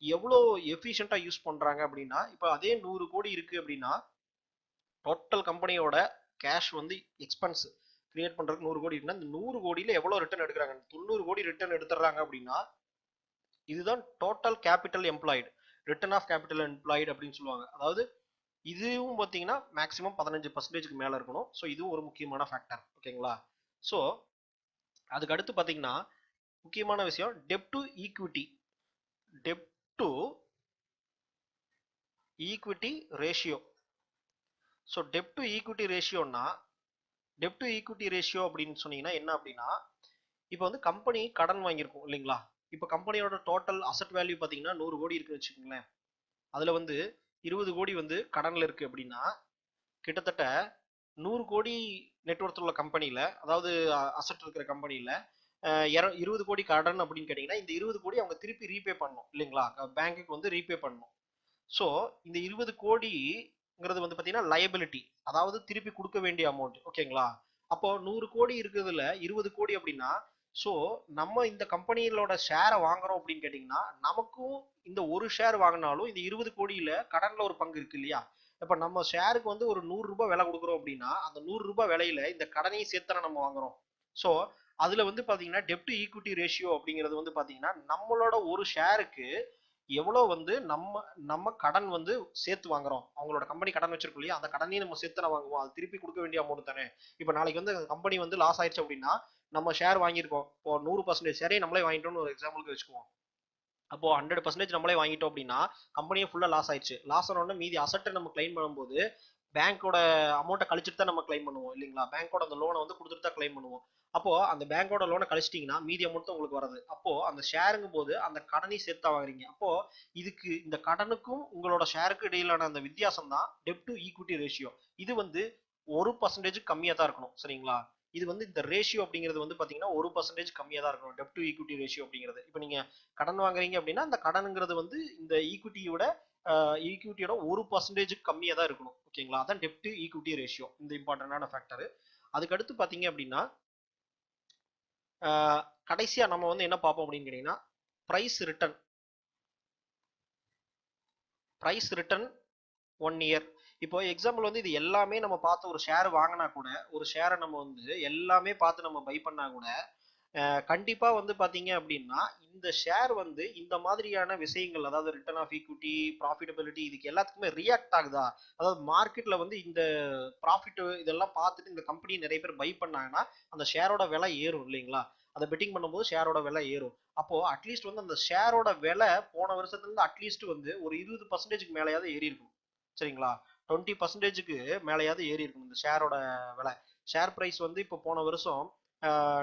எவ்வளோ எஃபிஷியன்ட்டா யூஸ் பண்றாங்க அப்படின்னா, இப்போ அதே 100 கோடி இருக்கு அப்படின்னா டோட்டல் கம்பெனியோட கேஷ் வந்து எக்ஸ்பென்ஸ் கிரியேட் பண்றதுக்கு 100 கோடி இருக்குன்னா இந்த 100 கோடியில எவ்வளவு ரிட்டர்ன் எடுக்கிறாங்க, 90 கோடி ரிட்டர்ன் எடுத்துறாங்க அப்படின்னா இதுதான் total capital employed, return of capital employed அப்படின்னு சொல்லுவாங்க. அதாவது இதுவும் பார்த்தீங்கன்னா மேக்ஸிமம் 15%க்கு மேல இருக்கணும். ஸோ இதுவும் ஒரு முக்கியமான ஃபேக்டர். ஓகேங்களா. ஸோ அதுக்கு அடுத்து பார்த்தீங்கன்னா முக்கியமான விஷயம் டெப்ட் to equity. Dept to equity ratio. So dept to equity ரேஷியோன்னா, dept to equity ratio அப்படின்னு சொன்னீங்கன்னா என்ன அப்படின்னா, இப்போ வந்து கம்பெனி கடன் வாங்கியிருக்கும் இல்லைங்களா. இப்போ கம்பெனியோட டோட்டல் அசெட் வேல்யூ பார்த்தீங்கன்னா 100 கோடி இருக்குன்னு வச்சுக்கோங்களேன். அதுல வந்து 20 கோடி வந்து கடன்ல இருக்கு அப்படின்னா கிட்டத்தட்ட 100 கோடி நெட்வொர்த் உள்ள கம்பெனில, அதாவது அசெட் இருக்கிற கம்பெனில 20 கோடி கடன் அப்படின்னு கேட்டீங்கன்னா இந்த 20 கோடி அவங்க திருப்பி ரீபே பண்ணணும் இல்லைங்களா. பேங்க்குக்கு வந்து ரீபே பண்ணணும். ஸோ இந்த 20 கோடிங்கிறது வந்து பார்த்தீங்கன்னா லயபிலிட்டி, அதாவது திருப்பி கொடுக்க வேண்டிய அமௌண்ட். ஓகேங்களா. அப்போ 100 கோடி இருக்கிறதுல 20 கோடி அப்படின்னா ஸோ நம்ம இந்த கம்பெனிகளோட ஷேரை வாங்குறோம் அப்படின்னு கேட்டிங்கன்னா நமக்கும் இந்த ஒரு ஷேர் வாங்கினாலும் இந்த 20 கோடியில கடன்ல ஒரு பங்கு இருக்கு இல்லையா. இப்ப நம்ம ஷேருக்கு வந்து ஒரு 100 ரூபாய் விலை கொடுக்குறோம் அப்படின்னா அந்த 100 ரூபாய் விலையில இந்த கடனையும் சேர்த்தான நம்ம வாங்குறோம். ஸோ அதுல வந்து பாத்தீங்கன்னா டெப்ட் டு ஈக்விட்டி ரேஷியோ அப்படிங்கிறது வந்து பாத்தீங்கன்னா நம்மளோட ஒரு ஷேருக்கு எவ்வளவு வந்து நம்ம நம்ம கடன் வந்து சேர்த்து வாங்குறோம். அவங்களோட கம்பெனி கடன் வச்சிருக்கோம் இல்லையா, அந்த கடனையும் நம்ம சேர்த்து வாங்குவோம். அது திருப்பி கொடுக்க வேண்டிய அமௌண்ட் தானே. இப்ப நாளைக்கு வந்து கம்பெனி வந்து லாஸ் ஆயிடுச்சு அப்படின்னா நம்ம ஷேர் வாங்கியிருக்கோம், இப்போ 100% ஷேரே நம்மளே வாங்கிட்டோம்னு ஒரு எக்ஸாம்பிளுக்கு வச்சுக்குவோம். அப்போ 100% நம்மளே வாங்கிட்டோம் அப்படின்னா கம்பெனியே ஃபுல்லா லாஸ் ஆயிடுச்சு. லாஸ் ஆனோடனே மீதி அசட்டை நம்ம கிளைம் பண்ணும்போது பேங்கோட அமௌண்ட்டை கழிச்சுட்டு தான் நம்ம கிளைம் பண்ணுவோம் இல்லைங்களா. பேங்கோட அந்த லோனை வந்து கொடுத்துட்டு தான் கிளைம் பண்ணுவோம். அப்போ அந்த பேங்கோட லோனை கழிச்சிட்டீங்கன்னா மீதி அமௌண்ட் உங்களுக்கு வருது. அப்போ அந்த ஷேருங்கும் போது அந்த கடனை சேர்த்தா வாங்குறீங்க. அப்போ இதுக்கு இந்த கடனுக்கும் உங்களோட ஷேருக்கு இடையிலான அந்த வித்தியாசம் தான் டெப்ட் டு ஈக்விட்டி ரேஷியோ. இது வந்து 1% கம்மியா தான் இருக்கணும் சரிங்களா. இது வந்து இந்த ரேஷியோ அப்படிங்கிறது வந்து பாத்தீங்கன்னா 1% கம்மியா தான் இருக்கணும் டெப்ட் டு ஈக்விட்டி ரேஷியோ அப்படிங்கிறது. இப்போ நீங்க கடன் வாங்குறீங்க அப்படின்னா அந்த கடனுங்கிறது வந்து இந்த ஈக்விட்டியோட ஈக்விட்டியோட 1% கம்மியா தான் இருக்கணும் ஓகேங்களா. அதான் டெப்ட் ஈக்விட்டி ரேஷியோ இந்த இம்பார்ட்டன்டான ஃபேக்டர். அதுக்கு அடுத்து பாத்தீங்க அப்படின்னா கடைசியா நம்ம வந்து என்ன பார்ப்போம் அப்படின்னு கேட்டீங்கன்னா price return. Price return 1 year. இப்போ எக்ஸாம்பிள் வந்து இது எல்லாமே நம்ம பார்த்து ஒரு ஷேர் வாங்கினா கூட, ஒரு ஷேரை நம்ம வந்து எல்லாமே பார்த்து நம்ம பை பண்ணா கூட கண்டிப்பா வந்து பாத்தீங்க அப்படின்னா இந்த ஷேர் வந்து இந்த மாதிரியான விஷயங்கள், அதாவது ரிட்டர்ன் ஆஃப் ஈக்விட்டி, ப்ராஃபிட்டபிலிட்டி, இதுக்கு எல்லாத்துக்குமே ரியாக்ட் ஆகுதா. அதாவது மார்க்கெட்ல வந்து இந்த ப்ராஃபிட் இதெல்லாம் பார்த்துட்டு இந்த கம்பெனி நிறைய பேர் பை பண்ணாங்கன்னா அந்த ஷேரோட விலை ஏறும் இல்லைங்களா. அதை பெட்டிங் பண்ணும்போது ஷேரோட விலை ஏறும். அப்போ அட்லீஸ்ட் வந்து அந்த ஷேரோட விலை போன வருஷத்துல இருந்து அட்லீஸ்ட் வந்து ஒரு 20% மேலேயாவது ஏறி இருக்கும் சரிங்களா. 20%க்கு மேலேயாவது ஏறி இருக்கும் இந்த ஷேரோட விலை. ஷேர் பிரைஸ் வந்து இப்போ போன வருஷம்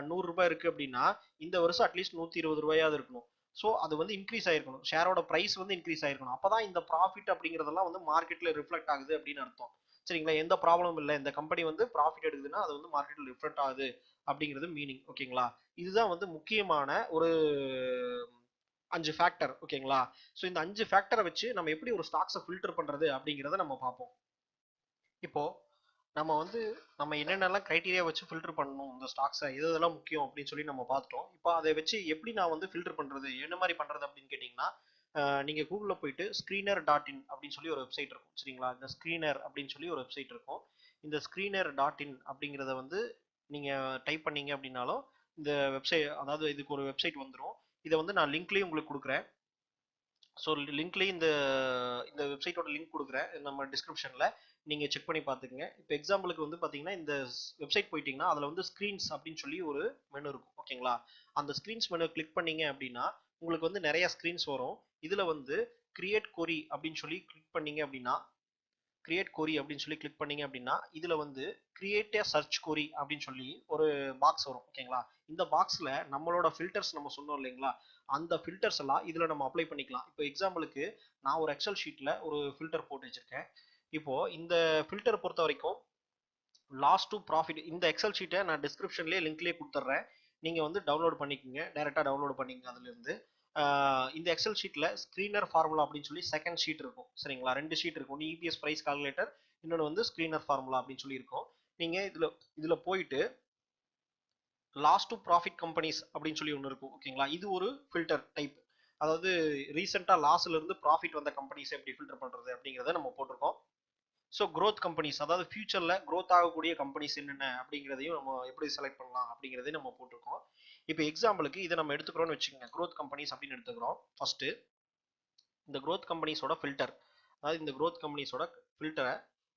100 ரூபாய் இருக்கு அப்படின்னா இந்த வருஷம் அட்லீஸ்ட் 120 ரூபாயாவது இருக்கணும். ஸோ அது வந்து இன்க்ரீஸ் ஆயிருக்கணும், ஷேரோட பிரைஸ் வந்து இன்க்ரீஸ் ஆயிருக்கணும். அப்பதான் இந்த ப்ராஃபிட் அப்படிங்கிறதெல்லாம் வந்து மார்க்கெட்ல ரிஃப்ளெக்ட் ஆகுது அப்படின்னு அர்த்தம் சரிங்களா. எந்த ப்ராப்ளமும் இல்லை, இந்த கம்பெனி வந்து ப்ராஃபிட் எடுக்குதுன்னா அது வந்து மார்க்கெட்ல ரிஃப்ளெக்ட் ஆகுது அப்படிங்கிறது மீனிங் ஓகேங்களா. இதுதான் வந்து முக்கியமான ஒரு 5 ஃபேக்டர் ஓகேங்களா. ஸோ இந்த 5 ஃபேக்டரை வச்சு நம்ம எப்படி ஒரு ஸ்டாக்ஸை ஃபில்டர் பண்றது அப்படிங்கிறத நம்ம பார்ப்போம். இப்போ நம்ம வந்து நம்ம என்னென்னலாம் கிரைட்டீரியா வச்சு ஃபில்டர் பண்ணணும் இந்த ஸ்டாக்ஸை, எது இதெல்லாம் முக்கியம் அப்படின்னு சொல்லி நம்ம பார்த்துட்டோம். இப்போ அதை வச்சு எப்படி நான் வந்து ஃபில்டர் பண்றது, என்ன மாதிரி பண்றது அப்படின்னு கேட்டிங்கன்னா நீங்க கூகுளில் போயிட்டு screener.in அப்படின்னு சொல்லி ஒரு வெப்சைட் இருக்கும் சரிங்களா. இந்த ஸ்க்ரீனர் அப்படின்னு சொல்லி ஒரு வெப்சைட் இருக்கும். இந்த screener.in அப்படிங்கிறத வந்து நீங்க டைப் பண்ணீங்க அப்படின்னாலும் இந்த வெப்சைட், அதாவது இதுக்கு ஒரு வெப்சைட் வந்துடும். இதை வந்து நான் லிங்க்லேயும் உங்களுக்கு கொடுக்குறேன். ஸோ லிங்க்லேயும் இந்த இந்த வெப்சைட்டோட லிங்க் கொடுக்குறேன் நம்ம டிஸ்கிரிப்ஷனில், நீங்கள் செக் பண்ணி பார்த்துக்குங்க. இப்போ எக்ஸாம்பிளுக்கு வந்து பார்த்தீங்கன்னா இந்த வெப்சைட் போயிட்டீங்கன்னா அதில் வந்து ஸ்க்ரீன்ஸ் அப்படின்னு சொல்லி ஒரு மெனு இருக்கும் ஓகேங்களா. அந்த ஸ்க்ரீன்ஸ் மெனு கிளிக் பண்ணீங்க அப்படின்னா உங்களுக்கு வந்து நிறைய ஸ்க்ரீன்ஸ் வரும். இதில் வந்து கிரியேட் கொரி அப்படின்னு சொல்லி கிளிக் பண்ணீங்க அப்படின்னா கிரியேட் கொரி அப்படின்னு சொல்லி கிளிக் பண்ணீங்க அப்படின்னா இதுல வந்து கிரியேட் a சர்ச் கொரி அப்படின்னு சொல்லி ஒரு பாக்ஸ் வரும் ஓகேங்களா. இந்த பாக்ஸ்ல நம்மளோட ஃபில்டர்ஸ் நம்ம சொன்னோம் இல்லைங்களா, அந்த ஃபில்டர்ஸ் எல்லாம் இதுல நம்ம அப்ளை பண்ணிக்கலாம். இப்போ எக்ஸாம்பிளுக்கு நான் ஒரு எக்ஸல் ஷீட்ல ஒரு ஃபில்டர் போட்டு வச்சிருக்கேன். இப்போ இந்த ஃபில்டர் பொறுத்த வரைக்கும் லாஸ் டு ப்ராஃபிட், இந்த எக்ஸல் ஷீட்டை நான் டிஸ்கிரிப்ஷன்லேயே லிங்க்லேயே கொடுத்துட்றேன். நீங்கள் வந்து டவுன்லோட் பண்ணிக்கோங்க, டைரெக்டாக டவுன்லோட் பண்ணிக்கங்க அதுலேருந்து. இந்த எக்ஸல் ஷீட்டில் ஸ்க்ரீனர் ஃபார்முலா அப்படின்னு சொல்லி செகண்ட் ஷீட் இருக்கும் சரிங்களா. 2 ஷீட் இருக்கும், ஒன்று இபிஎஸ் ப்ரைஸ் கால்குலேட்டர், இன்னொன்று வந்து ஸ்க்ரீனர் ஃபார்முலா அப்படின்னு சொல்லி இருக்கும். நீங்கள் இதில் போயிட்டு லாஸ் டு ப்ராஃபிட் கம்பெனிஸ் அப்படின்னு சொல்லி ஒன்று இருக்கும் ஓகேங்களா. இது ஒரு ஃபில்டர் டைப், அதாவது ரீசெண்டாக லாஸ்ல இருந்து ப்ராஃபிட் வந்த கம்பெனிஸ் எப்படி ஃபில்டர் பண்ணுறது அப்படிங்கிறத நம்ம போட்டிருக்கோம். ஸோ க்ரோத் கம்பெனிஸ், அதாவது ஃபியூச்சரில் க்ரோத் ஆகக்கூடிய கம்பெனிஸ் என்னென்ன அப்படிங்கிறதையும் நம்ம எப்படி செலக்ட் பண்ணலாம் அப்படிங்கிறதையும் நம்ம போட்டிருக்கோம். இப்போ எக்ஸாம்பிளுக்கு இதை நம்ம எடுத்துக்கிறோம்னு வச்சுக்கோங்க, க்ரோத் கம்பெனிஸ் அப்படின்னு எடுத்துக்கிறோம். ஃபர்ஸ்ட்டு இந்த க்ரோத் கம்பெனிஸோட ஃபில்டர், அதாவது இந்த க்ரோத் கம்பெனிஸோட ஃபில்டரை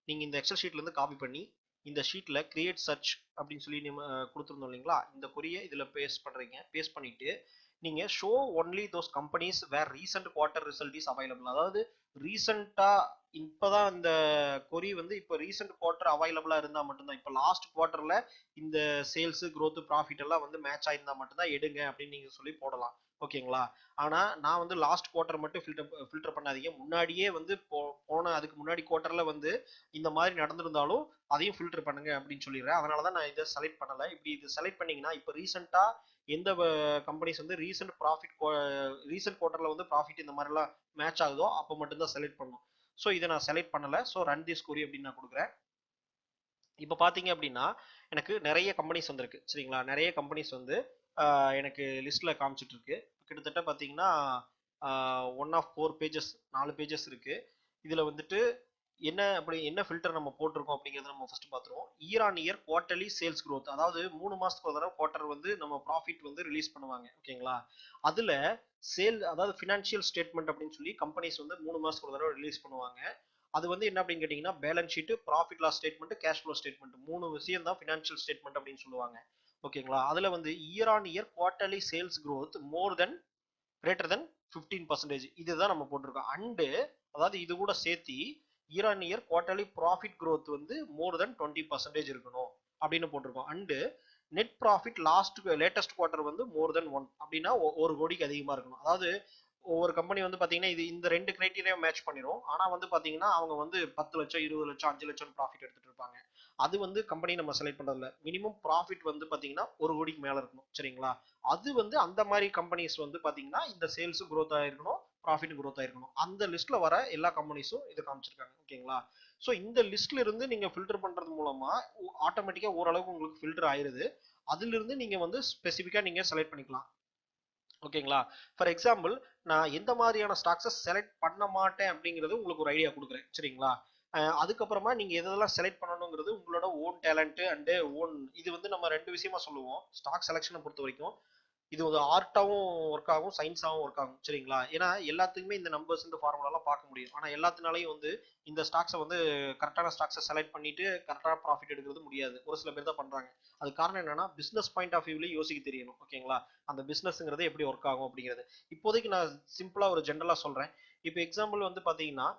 நீங்கள் இந்த எக்ஸல் ஷீட்லேருந்து காப்பி பண்ணி இந்த ஷீட்டில் கிரியேட் சர்ச் அப்படின்னு சொல்லி நம்ம கொடுத்துருந்தோம் இல்லைங்களா, இந்த கொரியை இதில் பேஸ்ட் பண்ணுறீங்க. பேஸ்ட் பண்ணிவிட்டு நீங்கள் show only those companies where recent quarter result is available, அதாவது ரீசெண்டாக இப்போதான் இந்த கொரி வந்து இப்போ ரீசெண்ட் குவார்ட்டர் அவைலபிளாக இருந்தால் மட்டும்தான், இப்போ லாஸ்ட் குவார்ட்டரில் இந்த சேல்ஸு க்ரோத் ப்ராஃபிட் எல்லாம் வந்து மேட்ச் ஆயிருந்தால் மட்டும்தான் எடுங்க அப்படின்னு நீங்கள் சொல்லி போடலாம் ஓகேங்களா. ஆனால் நான் வந்து லாஸ்ட் குவார்ட்டர் மட்டும் ஃபில்டர் பண்ணாதீங்க, முன்னாடியே வந்து போன அதுக்கு முன்னாடி குவார்ட்டரில் வந்து இந்த மாதிரி நடந்திருந்தாலும் அதையும் ஃபில்டர் பண்ணுங்க அப்படின்னு சொல்லிடுறேன். அதனால தான் நான் இதை செலக்ட் பண்ணலை. இப்படி இது செலக்ட் பண்ணீங்கன்னா இப்போ ரீசெண்டாக எந்த கம்பெனிஸ் வந்து ரீசெண்ட் குவார்ட்டர்ல வந்து ப்ராஃபிட் இந்த மாதிரிலாம் மேட்ச் ஆகுதோ அப்போ மட்டும்தான் செலக்ட் பண்ணணும். ஸோ இதை நான் செலக்ட் பண்ணலை. ஸோ ரன் திஸ் கொரி அப்படின்னு நான் கொடுக்குறேன். இப்போ பார்த்தீங்க அப்படின்னா எனக்கு நிறைய கம்பெனிஸ் வந்திருக்கு சரிங்களா. நிறைய கம்பெனிஸ் வந்து எனக்கு லிஸ்ட்ல காமிச்சிட்டு இருக்கு. கிட்டத்தட்ட பார்த்தீங்கன்னா 1 of 4 pages 4 pages இருக்கு. இதுல வந்துட்டு என்ன ஃபில்டர் நம்ம போட்டிருக்கோம் அப்படிங்கறத நம்ம ஃபர்ஸ்ட் பார்த்துருவோம். Year on year quarterly sales growth, அதாவது 3 மாசத்துக்கு ஒரு தடவை குவார்டர் வந்து நம்ம ப்ராஃபிட் வந்து ரிலீஸ் பண்ணுவாங்க. ஓகேங்களா? அதுல அதாவது ஃபினான்ஷியல் ஸ்டேட்மெண்ட் அப்படின்னு சொல்லி கம்பெனிஸ் வந்து 3 மாசத்துக்கு ஒரு தடவை ரிலீஸ் பண்ணுவாங்க. அது வந்து என்ன அப்படின்னு கேட்டீங்கன்னா balance sheet, profit loss statement, cash flow statement, 3 விஷயம் தான் ஃபினான்ஷியல் ஸ்டேட்மெண்ட் அப்படின்னு சொல்லுவாங்க. ஓகேங்களா? அதுல வந்து year on year quarterly sales growth more then greater than 15%, இதுதான் நம்ம போட்டிருக்கோம். அண்டு அதாவது இது கூட சேர்த்தி year on year quarterly profit growth வந்து மோர் தென் 20% இருக்கணும் அப்படின்னு போட்டிருக்கோம். And net profit latest quarter வந்து மோர் தென் 1 அப்படின்னா 1 கோடிக்கு அதிகமா இருக்கணும். அதாவது ஒவ்வொரு கம்பெனி வந்து பாத்தீங்கன்னா இது இந்த 2 கிரைட்டீரியா மேட்ச் பண்ணிரும். ஆனா வந்து பாத்தீங்கன்னா அவங்க வந்து 10 லட்சம் 20 லட்சம் 5 லட்சம் ப்ராஃபிட் எடுத்துட்டு இருப்பாங்க. அது வந்து கம்பெனி நம்ம செலக்ட் பண்றதுல மினிமம் ப்ராஃபிட் வந்து பாத்தீங்கன்னா 1 கோடிக்கு மேல இருக்கணும். சரிங்களா? அது வந்து அந்த மாதிரி கம்பெனிஸ் வந்து பாத்தீங்கன்னா இந்த சேல்ஸ் growth ஆயிருக்கணும், ப்ராஃபிட் growth ஆயிருக்கணும். அந்த லிஸ்ட்ல வர எல்லா கம்பெனிஸும் இது காமிச்சிருக்காங்க. ஓகேங்களா? சோ இந்த லிஸ்ட்ல இருந்து நீங்க ஃபில்டர் பண்றது மூலமா ஆட்டோமேட்டிக்கா ஓரளவுக்கு உங்களுக்கு ஃபில்டர் ஆயிருது. அதுல இருந்து நீங்க வந்து ஸ்பெசிஃபிக்கா நீங்க செலக்ட் பண்ணிக்கலாம். ஓகேங்களா? ஃபார் எக்ஸாம்பிள், நான் எந்த மாதிரியான ஸ்டாக்ஸை செலக்ட் பண்ண மாட்டேன் அப்படிங்கிறது உங்களுக்கு ஒரு ஐடியா கொடுக்குறேன். சரிங்களா? அதுக்கப்புறமா நீங்க எதெல்லாம் செலக்ட் பண்ணணுங்கிறது உங்களோட ஓன் டேலண்ட் அண்ட் ஓன், இது வந்து நம்ம 2 விஷயமா சொல்லுவோம் ஸ்டாக் செலக்ஷனை பொறுத்த வரைக்கும். இது ஒரு ஆர்ட்டாவும் ஒர்க் ஆகும், சயின்ஸாவும் ஒர்க் ஆகும். சரிங்களா? ஏன்னா எல்லாத்துக்குமே இந்த நம்பர்ஸ் இந்த ஃபார்முலாலாம் பார்க்க முடியும். ஆனா எல்லாத்தினாலையும் வந்து இந்த ஸ்டாக்ஸை வந்து கரெக்டான ஸ்டாக்ஸை செலக்ட் பண்ணிட்டு கரெக்டான ப்ராஃபிட் எடுக்கிறது முடியாது. ஒரு சில பேர் தான் பண்றாங்க. அது காரணம் என்னன்னா பிசினஸ் பாயிண்ட் ஆஃப் வியூல யோசிக்க தெரியணும். ஓகேங்களா? அந்த பிசினஸ்ங்கிறது எப்படி ஒர்க் ஆகும் அப்படிங்கிறது. இப்போதைக்கு நான் சிம்பிளா ஒரு ஜென்ரலா சொல்றேன். இப்போ எக்ஸாம்பிள் வந்து பாத்தீங்கன்னா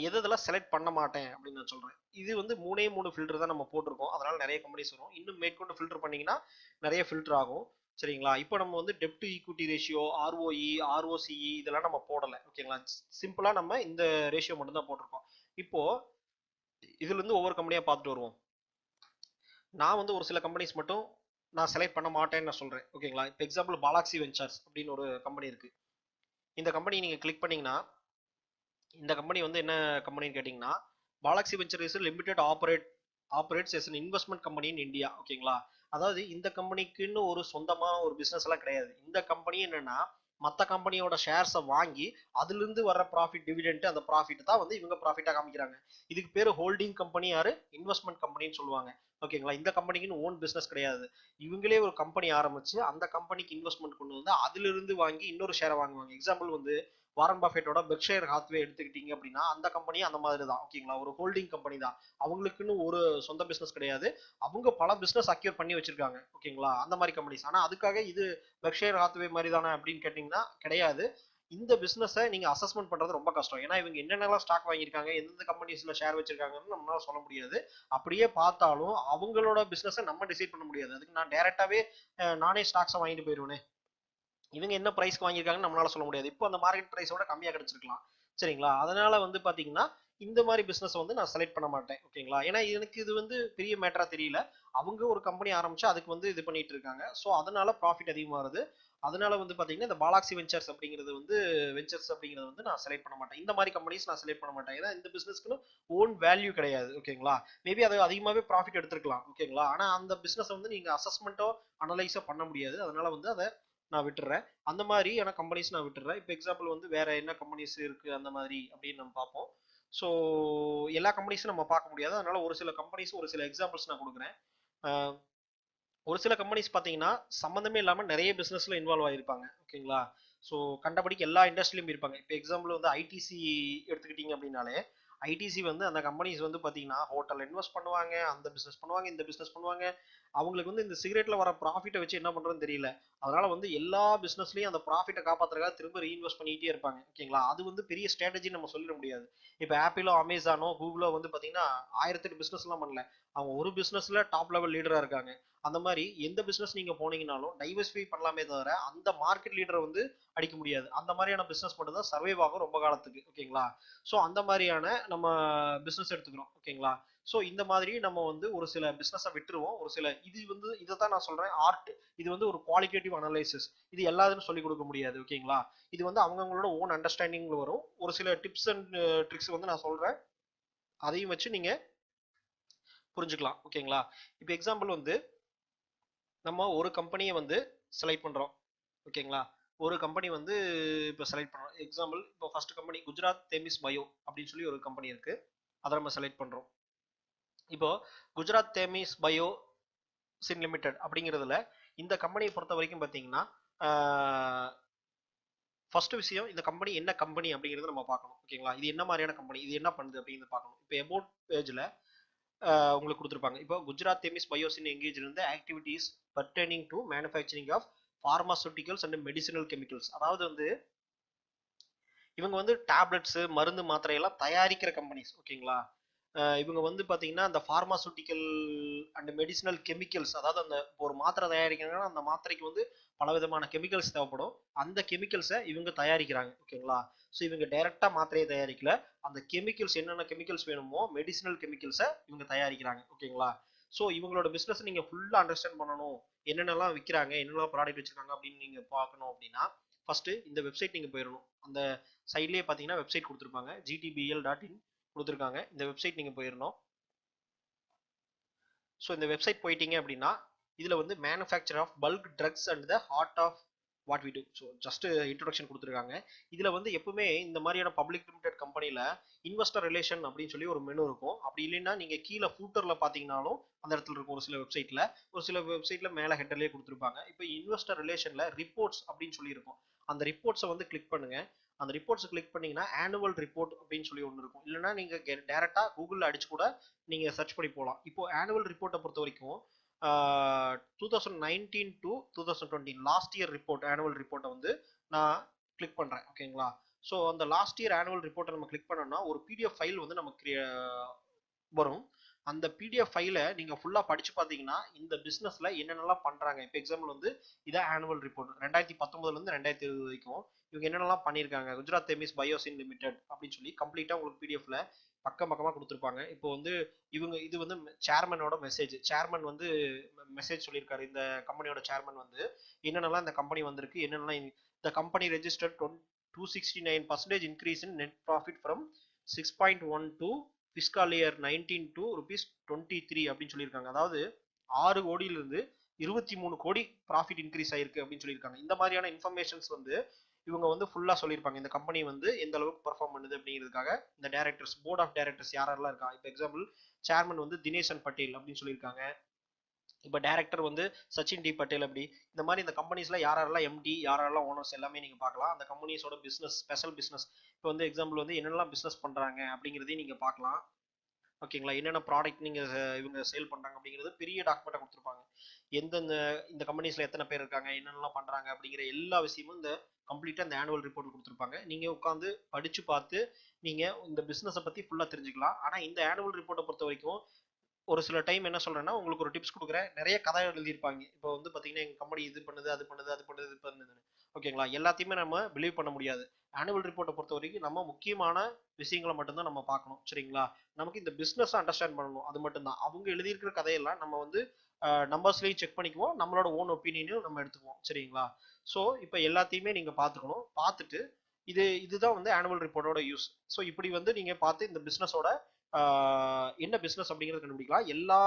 எதெல்லாம் செலக்ட் பண்ண மாட்டேன் அப்படின்னு நான் சொல்றேன். இது வந்து 3 ஃபில்டர் தான் நம்ம போட்டிருக்கோம். அதனால நிறைய கம்பெனிஸ் வரும். இன்னும் மேற்கொண்டு ஃபில்டர் பண்ணீங்கன்னா நிறைய ஃபில்டர் ஆகும். சரிங்களா? இப்போ நம்ம வந்து டெப்ட் to equity ratio, ROE, ROCE இதெல்லாம் நம்ம போடல. ஓகேங்களா? சிம்பிளா நம்ம இந்த ரேஷியோ மட்டும் தான் போட்டிருக்கோம். இப்போ இதுல இருந்து ஒவ்வொரு கம்பெனியா பார்த்துட்டு வருவோம். நான் வந்து ஒரு சில கம்பெனிஸ் மட்டும் நான் செலக்ட் பண்ண மாட்டேன்னு நான் சொல்றேன். ஓகேங்களா? இப்போ எக்ஸாம்பிள் பாலாக்ஸி வெஞ்சர்ஸ் அப்படின்னு ஒரு கம்பெனி இருக்கு. இந்த கம்பெனி நீங்க கிளிக் பண்ணீங்கன்னா இந்த கம்பெனி வந்து என்ன கம்பெனின்னு கேட்டீங்கன்னா Balaxi venture is limited operates as investment company in India. ஓகேங்களா? அதாவது இந்த கம்பெனிக்குன்னு ஒரு சொந்தமா ஒரு பிசினஸ் எல்லாம் கிடையாது. இந்த கம்பெனி என்னன்னா மற்ற கம்பெனியோட ஷேர்ஸை வாங்கி அதுல இருந்து வர ப்ராஃபிட் டிவிடெண்ட், அந்த ப்ராஃபிட் தான் வந்து இவங்க ப்ராஃபிட்டா காமிக்கிறாங்க. இதுக்கு பேரு ஹோல்டிங் கம்பெனி, யாரு இன்வெஸ்ட்மெண்ட் கம்பெனின்னு சொல்லுவாங்க. ஓகேங்களா? இந்த கம்பெனிக்குன்னு ஓன் பிசினஸ் கிடையாது. இவங்களே ஒரு கம்பெனி ஆரம்பிச்சு அந்த கம்பெனிக்கு இன்வெஸ்ட்மெண்ட் கொண்டு வந்து அதுல இருந்து வாங்கி இன்னொரு ஷேரை வாங்குவாங்க. எக்ஸாம்பிள் வந்து வாரன் பஃபெட்டோட பெர்க்ஷயர் ஹாத்வே எடுத்துக்கிட்டீங்க அப்படின்னா அந்த கம்பெனி அந்த மாதிரி தான். ஓகேங்களா? ஒரு ஹோல்டிங் கம்பெனி தான். அவங்களுக்குன்னு ஒரு சொந்த பிசினஸ் கிடையாது. அவங்க பல பிசினஸ் அக்யூர் பண்ணி வச்சிருக்காங்க. ஓகேங்களா? அந்த மாதிரி கம்பெனிஸ். ஆனா அதுக்காக இது பெர்க்ஷயர் ஹாத்வே மாதிரி தானே அப்படின்னு கேட்டீங்கன்னா கிடையாது. இந்த பிசினஸை நீங்க அசஸ்மெண்ட் பண்றது ரொம்ப கஷ்டம். ஏன்னா இவங்க என்னென்னலாம் ஸ்டாக் வாங்கியிருக்காங்க, எந்தெந்த கம்பெனிஸ்ல ஷேர் வச்சிருக்காங்கன்னு நம்மளால சொல்ல முடியாது. அப்படியே பார்த்தாலும் அவங்களோட பிசினஸை நம்ம டிசைட் பண்ண முடியாது. அதுக்கு நான் டைரக்டாவே நானே ஸ்டாக்ஸை வாங்கிட்டு போயிடுவேனே. இவங்க என்ன பிரைஸ்க்கு வாங்கியிருக்காங்கன்னு நம்மளால சொல்ல முடியாது. இப்போ அந்த மார்க்கெட் பிரைஸோட கம்மியா கிடைச்சிருக்கலாம். சரிங்களா? அதனால வந்து பாத்தீங்கன்னா இந்த மாதிரி பிசினஸ் வந்து நான் செலக்ட் பண்ண மாட்டேன். ஓகேங்களா? ஏன்னா எனக்கு இது வந்து பெரிய மேட்டரா தெரியல. அவங்க ஒரு கம்பெனி ஆரம்பிச்சு அதுக்கு வந்து இது பண்ணிட்டு இருக்காங்க. ஸோ அதனால ப்ராஃபிட் அதிகமா வருது. அதனால வந்து பாத்தீங்கன்னா இந்த பாலாக்ஸி வெஞ்சர்ஸ் அப்படிங்கிறது வந்து நான் செலக்ட் பண்ண மாட்டேன். இந்த மாதிரி கம்பெனிஸ் நான் செலக்ட் பண்ண மாட்டேன். ஏன்னா இந்த பிசினஸ்க்கு ஓன் வேல்யூ கிடையாது. ஓகேங்களா? மேபி அது அதிகமாவே ப்ராஃபிட் எடுத்திருக்கலாம். ஓகேங்களா? ஆனா அந்த பிசினஸ் வந்து நீங்க அசஸ்மெண்ட்டோ அனலைஸோ பண்ண முடியாது. அதனால வந்து அதை நான் விட்டுறேன். அந்த மாதிரியான கம்பெனிஸ் நான் விட்டுறேன். இப்போ எக்ஸாம்பிள் வந்து வேற என்ன கம்பெனிஸ் இருக்கு அந்த மாதிரி அப்படின்னு நம்ம பார்ப்போம். ஸோ எல்லா கம்பெனிஸும் நம்ம பார்க்க முடியாது. அதனால ஒரு சில கம்பெனிஸ் ஒரு சில எக்ஸாம்பிள்ஸ் நான் கொடுக்குறேன். ஒரு சில கம்பெனிஸ் பார்த்தீங்கன்னா சம்மந்தமே இல்லாமல் நிறைய பிஸ்னஸ்ல இன்வால்வ் ஆகிருப்பாங்க. ஓகேங்களா? ஸோ கண்டபடிக்கு எல்லா இண்டஸ்ட்ரியிலும் இருப்பாங்க. இப்போ எக்ஸாம்பிள் வந்து ஐடிசி எடுத்துக்கிட்டீங்க அப்படின்னாலே ஐடிசி வந்து அந்த கம்பெனிஸ் வந்து பார்த்தீங்கன்னா ஹோட்டல் இன்வெஸ்ட் பண்ணுவாங்க, அந்த பிஸ்னஸ் பண்ணுவாங்க, இந்த பிஸ்னஸ் பண்ணுவாங்க. அவங்களுக்கு வந்து இந்த சிகரெட்ல வர ப்ராஃபிட்டை வச்சு என்ன பண்றதுன்னு தெரியல. அதனால வந்து எல்லா பிசினஸ்லயும் அந்த ப்ராஃபிட்டை காப்பாத்துறதுக்காக திரும்ப ரீஇன்வெஸ்ட் பண்ணிட்டே இருப்பாங்க. ஓகேங்களா? அது வந்து பெரிய ஸ்ட்ராட்டஜி நம்ம சொல்லிட முடியாது. இப்போ ஆப்பிளோ அமேசானோ கூகுளோ வந்து பாத்தீங்கன்னா 1008 பிசினஸ் எல்லாம் பண்ணல. அவங்க ஒரு பிசினஸ்ல டாப் லெவல் லீடரா இருக்காங்க. அந்த மாதிரி எந்த பிசினஸ் நீங்க போனீங்கனாலும் டைவர்சிஃபை பண்ணலாமே தவிர அந்த மார்க்கெட் லீடரை வந்து அடிக்க முடியாது. அந்த மாதிரியான பிசினஸ் மட்டும் தான் சர்வைவ் ஆகும் ரொம்ப காலத்துக்கு. ஓகேங்களா? ஸோ அந்த மாதிரியான நம்ம பிசினஸ் எடுத்துக்கிறோம். ஓகேங்களா? ஸோ இந்த மாதிரி நம்ம வந்து ஒரு சில பிசினஸை விட்டுருவோம். ஒரு சில இது வந்து இதை தான் நான் சொல்றேன் ஆர்ட். இது வந்து ஒரு குவாலிட்டேட்டிவ் அனலைசிஸ். இது எல்லாத்துக்கும் சொல்லிக் கொடுக்க முடியாது. ஓகேங்களா? இது வந்து அவங்கவங்களோட ஓன் அண்டர்ஸ்டாண்டிங்ல வரும். ஒரு சில டிப்ஸ் அண்ட் ட்ரிக்ஸ் வந்து நான் சொல்றேன். அதையும் வச்சு நீங்க புரிஞ்சுக்கலாம். ஓகேங்களா? இப்போ எக்ஸாம்பிள் வந்து நம்ம ஒரு கம்பெனியை வந்து செலக்ட் பண்றோம். ஓகேங்களா? ஒரு கம்பெனி வந்து இப்போ செலக்ட் பண்றோம். எக்ஸாம்பிள் இப்போ first company Gujarat Themis bio அப்படின்னு சொல்லி ஒரு கம்பெனி இருக்கு. அதை நம்ம செலக்ட் பண்றோம். இப்போ குஜராத் தேமிஸ் பயோ சின் லிமிடெட் அப்படிங்கிறதுல இந்த கம்பெனியை பொறுத்த வரைக்கும் பார்த்தீங்கன்னா ஃபர்ஸ்ட் விஷயம் இந்த கம்பெனி என்ன கம்பெனி அப்படிங்கிறத நம்ம பார்க்கணும். ஓகேங்களா? இது என்ன மாதிரியான கம்பெனி, இது என்ன பண்ணுது அப்படிங்கிறத பார்க்கணும். இப்போ அபவுட் பேஜ்ல உங்களுக்கு கொடுத்துருப்பாங்க. இப்போ குஜராத் தேமிஸ் பயோசின் எங்கேஜ் இருந்த activities pertaining to manufacturing of pharmaceuticals and medicinal chemicals. அதாவது வந்து இவங்க வந்து டேப்லெட்ஸ் மருந்து மாத்திரை எல்லாம் தயாரிக்கிற கம்பெனிஸ். ஓகேங்களா? இவங்க வந்து பாத்தீங்கன்னா அந்த பார்மாசூட்டிக்கல் அண்ட் மெடிசினல் கெமிக்கல்ஸ், அதாவது அந்த ஒரு மாத்திரை தயாரிக்கிறாங்கன்னா அந்த மாத்திரைக்கு வந்து பல விதமான கெமிக்கல்ஸ் தேவைப்படும். அந்த கெமிக்கல்ஸை இவங்க தயாரிக்கிறாங்க. ஓகேங்களா? ஸோ இவங்க டைரக்டா மாத்திரையை தயாரிக்கல, அந்த கெமிக்கல்ஸ் என்னென்ன கெமிக்கல்ஸ் வேணுமோ மெடிசினல் கெமிக்கல்ஸை இவங்க தயாரிக்கிறாங்க. ஓகேங்களா? ஸோ இவங்களோட பிசினஸ் நீங்க ஃபுல்லா அண்டர்ஸ்டாண்ட் பண்ணணும், என்னென்னலாம் விற்கிறாங்க, என்னெல்லாம் ப்ராடக்ட் வச்சிருக்காங்க அப்படின்னு நீங்க பார்க்கணும். அப்படின்னா ஃபர்ஸ்ட் இந்த வெப்சைட் நீங்க போயிடணும். அந்த சைட்லயே பாத்தீங்கன்னா வெப்சைட் கொடுத்துருப்பாங்க, gtbl.in கொடுத்துருக்காங்க. இந்த வெப்சைட் நீங்க போயிடணும். ஸோ இந்த வெப்சைட் போயிட்டீங்க அப்படின்னா இதுல வந்து manufacture of bulk drugs and the heart of what we do. So just introduction கொடுத்துருக்காங்க. இதுல வந்து எப்பவுமே இந்த மாதிரியான பப்ளிக் லிமிடெட் கம்பெனில இன்வெஸ்டர் ரிலேஷன் அப்படின்னு சொல்லி ஒரு மெனு இருக்கும். அப்படி இல்லைன்னா நீங்க கீழே ஃபூட்டர்ல பாத்தீங்கன்னாலும் அந்த இடத்துல இருக்கும். ஒரு சில வெப்சைட்ல மேல ஹெட்டர்லயே கொடுத்துருப்பாங்க. இப்போ இன்வெஸ்டர் ரிலேஷன்ல ரிப்போர்ட்ஸ் அப்படின்னு சொல்லி இருக்கும். அந்த ரிப்போர்ட்ஸை வந்து கிளிக் பண்ணுங்க. அந்த ரிப்போர்ட்ஸ் கிளிக் பண்ணீங்கன்னா ஆனுவல் ரிப்போர்ட் அப்படின்னு சொல்லி ஒன்று இருக்கும். இல்லைன்னா நீங்க டைரக்டா கூகுள்ல அடிச்சு கூட நீங்க சர்ச் பண்ணி போகலாம். இப்போ ஆனுவல் ரிப்போர்ட்டை பொறுத்த வரைக்கும் 2019 to 2020 last year report, annual ரிப்போர்ட்டை வந்து நான் கிளிக் பண்றேன். ஓகேங்களா? ஸோ அந்த லாஸ்ட் இயர் ஆனுவல் ரிப்போர்ட்டை நம்ம கிளிக் பண்ணோம்னா ஒரு பிடிஎஃப் ஃபைல் வந்து நமக்கு வரும். அந்த பிடிஎஃப் ஃபைலை நீங்க ஃபுல்லா படிச்சு பார்த்தீங்கன்னா இந்த பிசினஸ்ல என்னென்னலாம் பண்றாங்க. இப்போ எக்ஸாம்பிள் வந்து இதான் ஆனுவல் ரிப்போர்ட் 2019 இருந்து 2020 வரைக்கும் இவங்க என்னென்னலாம் பண்ணியிருக்காங்க. குஜராத் தேமிஸ் பயோசின் லிமிடெட் அப்படின்னு சொல்லி கம்ப்ளீட்டா உங்களுக்கு பிடிஎஃப்ல பக்கம் பக்கமா கொடுத்துருப்பாங்க. இப்போ வந்து இவங்க இது வந்து சேர்மனோட மெசேஜ், சேர்மன் வந்து மெசேஜ் சொல்லியிருக்காரு. இந்த கம்பெனியோட சேர்மன் வந்து என்னென்னலாம் இந்த கம்பெனி வந்திருக்கு, என்னென்னலாம் இந்த company registered 269% increase in net profit from 6.1 to fiscal year 19 to ₹23 அப்படின்னு சொல்லியிருக்காங்க. அதாவது 6 கோடியிலிருந்து 23 கோடி ப்ராஃபிட் இன்க்ரீஸ் ஆயிருக்கு அப்படின்னு சொல்லியிருக்காங்க. இந்த மாதிரியான இன்ஃபர்மேஷன்ஸ் வந்து இவங்க வந்து ஃபுல்லா சொல்லியிருப்பாங்க. இந்த கம்பெனி வந்து எந்த அளவுக்கு பெர்ஃபார்ம் பண்ணுது அப்படிங்கிறதுக்காக இந்த டைரக்டர்ஸ், போர்ட் ஆஃப் டைரக்டர்ஸ் யாரெல்லாம் இருக்கா. இப்போ எக்ஸாம்பிள் சேர்மன் வந்து தினேசன் பட்டேல் அப்படின்னு சொல்லியிருக்காங்க. இப்போ டைரக்டர் வந்து சச்சின் டி பட்டேல். அப்படி இந்த மாதிரி இந்த கம்பெனிஸ்ல யாரெல்லாம் எம்டி, யாரெல்லாம் ஓனர்ஸ் எல்லாமே நீங்க பார்க்கலாம். அந்த கம்பெனிஸோட பிசினஸ், ஸ்பெஷல் பிசினஸ், இப்போ வந்து எக்ஸாம்பிள் வந்து என்னெல்லாம் பிசினஸ் பண்றாங்க அப்படிங்கிறதையும் நீங்க பார்க்கலாம். ஓகேங்களா? என்னென்ன ப்ராடக்ட் நீங்க இவங்க சேல் பண்றாங்க அப்படிங்கிறது பெரிய டாக்குமெண்ட்டா கொடுத்துருப்பாங்க. எந்தெந்த இந்த கம்பெனிஸ்ல எத்தனை பேர் இருக்காங்க, என்னென்னலாம் பண்றாங்க அப்படிங்கிற எல்லா விஷயமும் இந்த கம்ப்ளீட்டா இந்த ஆனுவல் ரிப்போர்ட் கொடுத்துருப்பாங்க. நீங்க உட்காந்து படிச்சு பார்த்து நீங்க இந்த பிசினஸை பத்தி ஃபுல்லா தெரிஞ்சுக்கலாம். ஆனா இந்த ஆனுவல் ரிப்போர்ட்டை பொறுத்த வரைக்கும் ஒரு சில டைம் என்ன சொல்றேன்னா உங்களுக்கு ஒரு டிப்ஸ் கொடுக்குறேன். நிறைய கதை எழுதியிருப்பாங்க. இப்போ வந்து பாத்தீங்கன்னா எங்க கம்பெனி இது பண்ணுது, அது பண்ணுது, அது பண்ணுது, இது பண்ணுது. ஓகேங்களா? எல்லாத்தையுமே நம்ம பிலீவ் பண்ண முடியாது. ஆனுவல் ரிப்போர்ட்டை பொறுத்த வரைக்கும் நம்ம முக்கியமான விஷயங்களை மட்டும்தான் நம்ம பார்க்கணும். சரிங்களா? நமக்கு இந்த பிசினஸ் அண்டர்ஸ்டாண்ட் பண்ணணும், அது மட்டும்தான். அவங்க எழுதியிருக்கிற கதையெல்லாம் நம்ம வந்து நம்பர்ஸ்லயும் செக் பண்ணிக்குவோம், நம்மளோட ஓன் ஒப்பீனியனையும் நம்ம எடுத்துக்குவோம். சரிங்களா? ஸோ இப்போ எல்லாத்தையுமே நீங்க பார்த்துக்கணும். பார்த்துட்டு இதுதான் வந்து ஆனுவல் ரிப்போர்ட்டோட யூஸ். ஸோ இப்படி வந்து நீங்க பார்த்து இந்த பிசினஸோட என்ன பிசினஸ் அப்படிங்கிறது கண்டுபிடிக்கலாம். எல்லா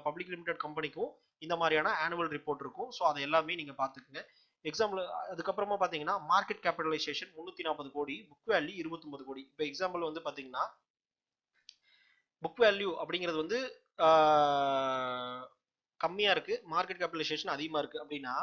பப்ளிக் லிமிடெட் கம்பெனிக்கும் இந்த மாதிரியான ஆனுவல் ரிப்போர்ட் இருக்கும். ஸோ அதை எல்லாமே நீங்க பார்த்துக்குங்க. எக்ஸாம்பிள் அதுக்கப்புறமா பாத்தீங்கன்னா மார்க்கெட் கேபிட்டலைசேஷன் 340 கோடி, புக் வேல்யூ 29 கோடி. இப்போ எக்ஸாம்பிள் வந்து பாத்தீங்கன்னா புக் வேல்யூ அப்படிங்கிறது வந்து கம்மியா இருக்கு, மார்க்கெட் கேபிட்டலைசேஷன் அதிகமா இருக்கு அப்படின்னா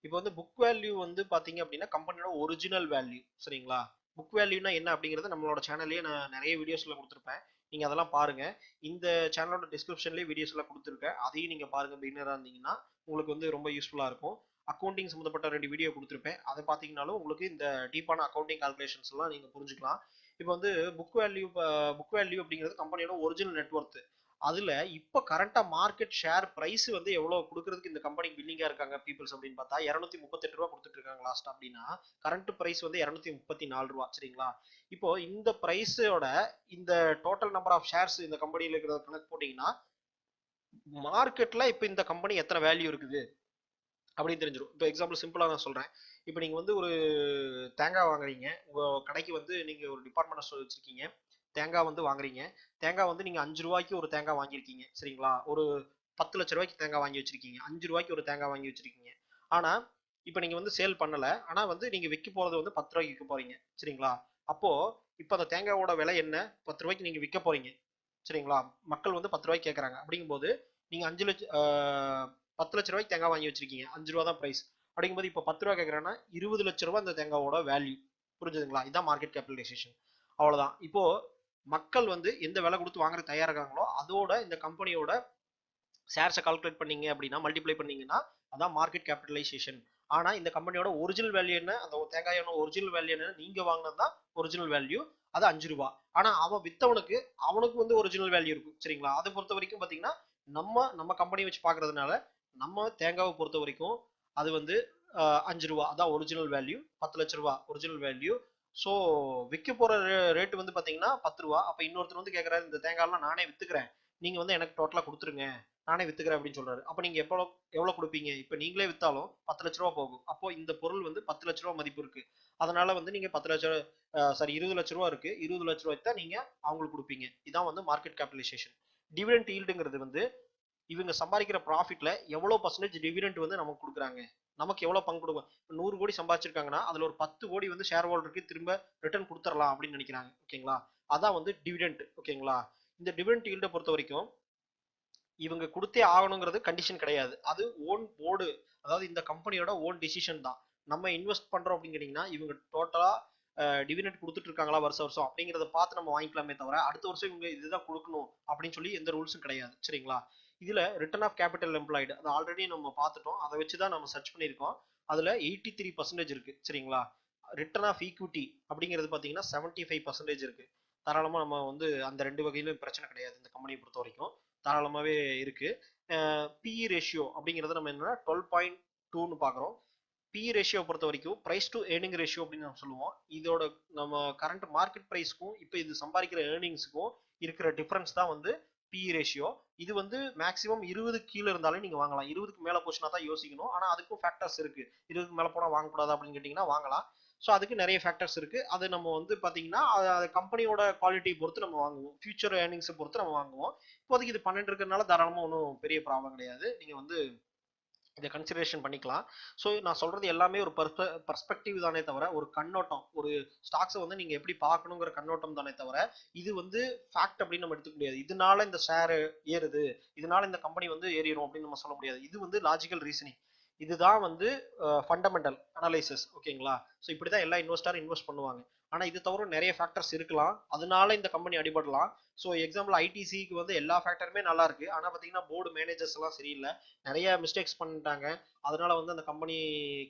இப்போ வந்து புக் வேல்யூ வந்து பாத்தீங்க அப்படின்னா கம்பெனியோட ஒரிஜினல் வேல்யூ. சரிங்களா? புக் வேல்யூனா என்ன அப்படிங்கறது நம்மளோட சேனல்லயே நான் நிறைய வீடியோஸ்ல கொடுத்துருப்பேன். நீங்க அதெல்லாம் பாருங்க. இந்த சேனலோட டிஸ்கிரிப்ஷன்லயே வீடியோஸ் எல்லாம் கொடுத்துருக்கேன். அதையும் நீங்க பாருங்க. பிகினரா இருந்தீங்கன்னா உங்களுக்கு வந்து ரொம்ப யூஸ்ஃபுல்லா இருக்கும். அக்கௌண்டிங் சம்பந்தப்பட்ட 2 வீடியோ கொடுத்துருப்பேன். அதை பாத்தீங்கன்னாலும் உங்களுக்கு இந்த டீப்பான அக்கௌண்டிங் கால்குலேஷன்ஸ் எல்லாம் நீங்க புரிஞ்சுக்கலாம். இப்போ வந்து புக் வேல்யூ அப்படிங்கிறது கம்பெனியோட ஒரிஜினல் நெட்வொர்த். அதுல இப்ப கரண்டா மார்க்கெட் ஷேர் பிரைஸ் வந்து எவ்வளவு கொடுக்கறதுக்கு இந்த கம்பெனி பில்லிங்கா இருக்காங்க பீப்புள்ஸ் அப்படின்னு பார்த்தா ₹238 கொடுத்துட்டு இருக்காங்க லாஸ்ட். அப்படின்னா கரண்ட் பிரைஸ் வந்து ₹234. சரிங்களா? இப்போ இந்த பிரைஸோட இந்த டோட்டல் நம்பர் ஆஃப் ஷேர்ஸ் இந்த கம்பெனில இருக்கிறத கணக்கு போட்டீங்கன்னா மார்க்கெட்ல இப்ப இந்த கம்பெனி எத்தனை வேல்யூ இருக்குது அப்படின்னு தெரிஞ்சிடும். இப்போ எக்ஸாம்பிள் சிம்பிளா நான் சொல்றேன். இப்போ நீங்க வந்து ஒரு தேங்காய் வாங்குறீங்க. உங்க கடைக்கு வந்து நீங்க ஒரு டிபார்ட்மெண்ட் ஸ்டோர் வச்சிருக்கீங்க. தேங்காய் வந்து வாங்குறீங்க. தேங்காய் வந்து நீங்க ₹5 ஒரு தேங்காய் வாங்கியிருக்கீங்க. சரிங்களா? ஒரு ரூபாய்க்கு தேங்காய் வாங்கி வச்சிருக்கீங்க, 5 ரூபாய்க்கு ஒரு தேங்காய் வாங்கி வச்சிருக்கீங்க. ஆனா இப்போ நீங்க வந்து சேல் பண்ணல, ஆனா வந்து நீங்க விற்க போறது வந்து 10 ரூபாய்க்கு விற்க போறீங்க, சரிங்களா? அப்போ இப்போ அந்த தேங்காயோட விலை என்ன? 10 ரூபாய்க்கு நீங்க விற்க போறீங்க, சரிங்களா? மக்கள் வந்து 10 ரூபாய்க்கு கேட்கறாங்க. அப்படிங்கும்போது நீங்க 10 லட்ச ரூபாய்க்கு தேங்காய் வாங்கி வச்சிருக்கீங்க, 5 ரூபா தான் பிரைஸ். அப்படிங்கும்போது இப்போ 10 ரூபா கேட்கறாங்கன்னா 20 லட்ச ரூபாய் அந்த தேங்காவோட வேல்யூ. புரிஞ்சுதுங்களா? இதுதான் மார்க்கெட் கேபிட்டலைசேஷன். அவ்வளவுதான். இப்போ மக்கள் வந்து எந்த விலை கொடுத்து வாங்குற தயாராகாங்களோ அதோட இந்த கம்பெனியோட ஷேர்ஸை கால்குலேட் பண்ணீங்க அப்படின்னா, மல்டிப்ளை பண்ணீங்கன்னா அதான் மார்க்கெட் கேபிட்டலைசேஷன். ஆனா இந்த கம்பெனியோட ஒரிஜினல் வேல்யூ என்ன, அந்த தேங்காயோட ஒரிஜினல் வேல்யூ என்ன, நீங்க வாங்கினது தான் ஒரிஜினல் வேல்யூ, அது 5 ரூபாய். ஆனா அவன் வித்தவனுக்கு அவனுக்கு வந்து ஒரிஜினல் வேல்யூ இருக்கும், சரிங்களா? அதை பொறுத்த வரைக்கும் பாத்தீங்கன்னா நம்ம கம்பெனி வச்சு பாக்குறதுனால நம்ம தேங்காவை பொறுத்த வரைக்கும் அது வந்து 5 ரூபாய் அதான் ஒரிஜினல் வேல்யூ, 10 லட்ச ரூபாய் ஒரிஜினல் வேல்யூ. ஸோ விற்க போற ரேட் வந்து பாத்தீங்கன்னா 10 ரூபாய். அப்ப இன்னொருத்தர் வந்து கேட்கறாரு, இந்த தேங்காய்லாம் நானே வித்துக்கிறேன், நீங்க வந்து எனக்கு டோட்டலா கொடுத்துருங்க, நானே வித்துக்கிறேன் அப்படின்னு சொல்றாரு. அப்ப நீங்க எவ்வளவு கொடுப்பீங்க? இப்ப நீங்களே வித்தாலும் 10 லட்ச ரூபாய் போகும். அப்போ இந்த பொருள் வந்து 10 லட்ச ரூபாய் மதிப்பு இருக்கு. அதனால வந்து நீங்க 10 லட்சம், சாரி 20 லட்ச ரூபாய் இருக்கு, 20 லட்ச ரூபாய்க்கு தான் நீங்க அவங்களுக்கு கொடுப்பீங்க. இதான் வந்து மார்க்கெட் கேபிட்டலைசேஷன். டிவிடெண்ட் ஈல்டுங்கிறது வந்து இவங்க சம்பாதிக்கிற ப்ராஃபிட்ல எவ்வளவு பர்சன்டேஜ் டிவிடெண்ட் வந்து நமக்கு கொடுக்குறாங்க, நமக்கு எவ்வளவு பங்கு கொடுக்கும். 100 கோடி சம்பாதிச்சிருக்காங்கன்னா அதுல ஒரு 10 கோடி வந்து ஷேர் ஹோல்டருக்கு திரும்ப ரிட்டர்ன் கொடுத்துடலாம் அப்படின்னு நினைக்கிறாங்க, ஓகேங்களா? அதான் வந்து டிவிடெண்ட், ஓகேங்களா? இந்த டிவிடெண்ட் ஈல்டை பொறுத்த வரைக்கும் இவங்க கொடுத்தே ஆகணுங்கிறது கண்டிஷன் கிடையாது. அது ஓன் போர்டு, அதாவது இந்த கம்பெனியோட ஓன் டிசிஷன் தான். நம்ம இன்வெஸ்ட் பண்றோம் அப்படின்னு கேட்டீங்கன்னா இவங்க டோட்டலா டிவிடெண்ட் கொடுத்துட்டு இருக்காங்களா வருஷம் வருஷம் அப்படிங்கிறத பார்த்து நம்ம வாங்கிக்கலாமே தவிர அடுத்த வருஷம் இவங்க இதுதான் கொடுக்கணும் அப்படின்னு சொல்லி எந்த ரூல்ஸும் கிடையாது, சரிங்களா? இதுல ரிட்டர்ன் ஆஃப் கேபிட்டல் எம்ப்ளாய்டு அது ஆல்ரெடி நம்ம பார்த்துட்டோம், அதை வச்சுதான் நம்ம சர்ச் பண்ணியிருக்கோம். அதுல 83% இருக்கு, சரிங்களா? ரிட்டர்ன் ஆஃப் ஈக்விட்டி அப்படிங்கிறது பாத்தீங்கன்னா 75% இருக்கு. தாராளமா நம்ம வந்து அந்த ரெண்டு வகையிலும் பிரச்சனை கிடையாது இந்த கம்பெனியை பொறுத்த வரைக்கும், தாராளமாவே இருக்கு. பிஇ ரேஷியோ அப்படிங்கிறது நம்ம என்னன்னா 12.2ன்னு பாக்குறோம். பிஇ ரேஷியோ பொறுத்த வரைக்கும் பிரைஸ் டு ஏர்னிங் ரேஷியோ அப்படின்னு நம்ம சொல்லுவோம். இதோட நம்ம கரண்ட் மார்க்கெட் பிரைஸ்க்கும் இப்போ இது சம்பாதிக்கிற ஏர்னிங்ஸுக்கும் இருக்கிற டிஃபரன்ஸ் தான் வந்து பிஇ ரேஷியோ. இது வந்து மேக்ஸிமம் 20 கீழே இருந்தாலே நீங்க வாங்கலாம், 20க்கு மேல போச்சுன்னா தான் யோசிக்கணும். ஆனா அதுக்கும் ஃபேக்டர்ஸ் இருக்கு, 20க்கு மேல போனா வாங்கக்கூடாது அப்படின்னு கேட்டீங்கன்னா வாங்கலாம். ஸோ அதுக்கு நிறைய ஃபேக்டர்ஸ் இருக்கு. அது நம்ம வந்து பாத்தீங்கன்னா கம்பெனியோட குவாலிட்டி பொறுத்து நம்ம வாங்குவோம், ஃபியூச்சர் ஏர்னிங்ஸை பொறுத்து நம்ம வாங்குவோம். இப்போதைக்கு இது 12 இருக்கிறதுனால தாராளமா ஒன்றும் பெரிய ப்ராப்ளம் கிடையாது, நீங்க வந்து இதை கன்சிடரேஷன் பண்ணிக்கலாம். ஸோ நான் சொல்றது எல்லாமே ஒரு பர்ஸ்பெக்டிவ் தானே தவிர ஒரு கண்ணோட்டம், ஒரு ஸ்டாக்ஸை வந்து நீங்க எப்படி பார்க்கணுங்கிற கண்ணோட்டம் தானே தவிர இது வந்து ஃபேக்ட் அப்படின்னு நம்ம எடுத்துக்க முடியாது. இதனால இந்த ஷேர் ஏறுது, இதனால இந்த கம்பெனி வந்து ஏறிடும் அப்படின்னு நம்ம சொல்ல முடியாது. இது வந்து லாஜிக்கல் ரீசனிங், இதுதான் வந்து ஃபண்டமெண்டல் அனலைசிஸ், ஓகேங்களா? ஸோ இப்படிதான் எல்லா இன்வெஸ்டரும் இன்வெஸ்ட் பண்ணுவாங்க. ஆனா இது தவிர நிறைய ஃபேக்டர்ஸ் இருக்கலாம், அதனால இந்த கம்பெனி அடிபடலாம். ஸோ எக்ஸாம்பிள் ஐடிசிக்கு வந்து எல்லா ஃபேக்டருமே நல்லா இருக்கு, ஆனா பாத்தீங்கன்னா போர்டு மேனேஜர்ஸ் எல்லாம் சரியில்லை, நிறைய மிஸ்டேக்ஸ் பண்ணிட்டாங்க, அதனால வந்து அந்த கம்பெனி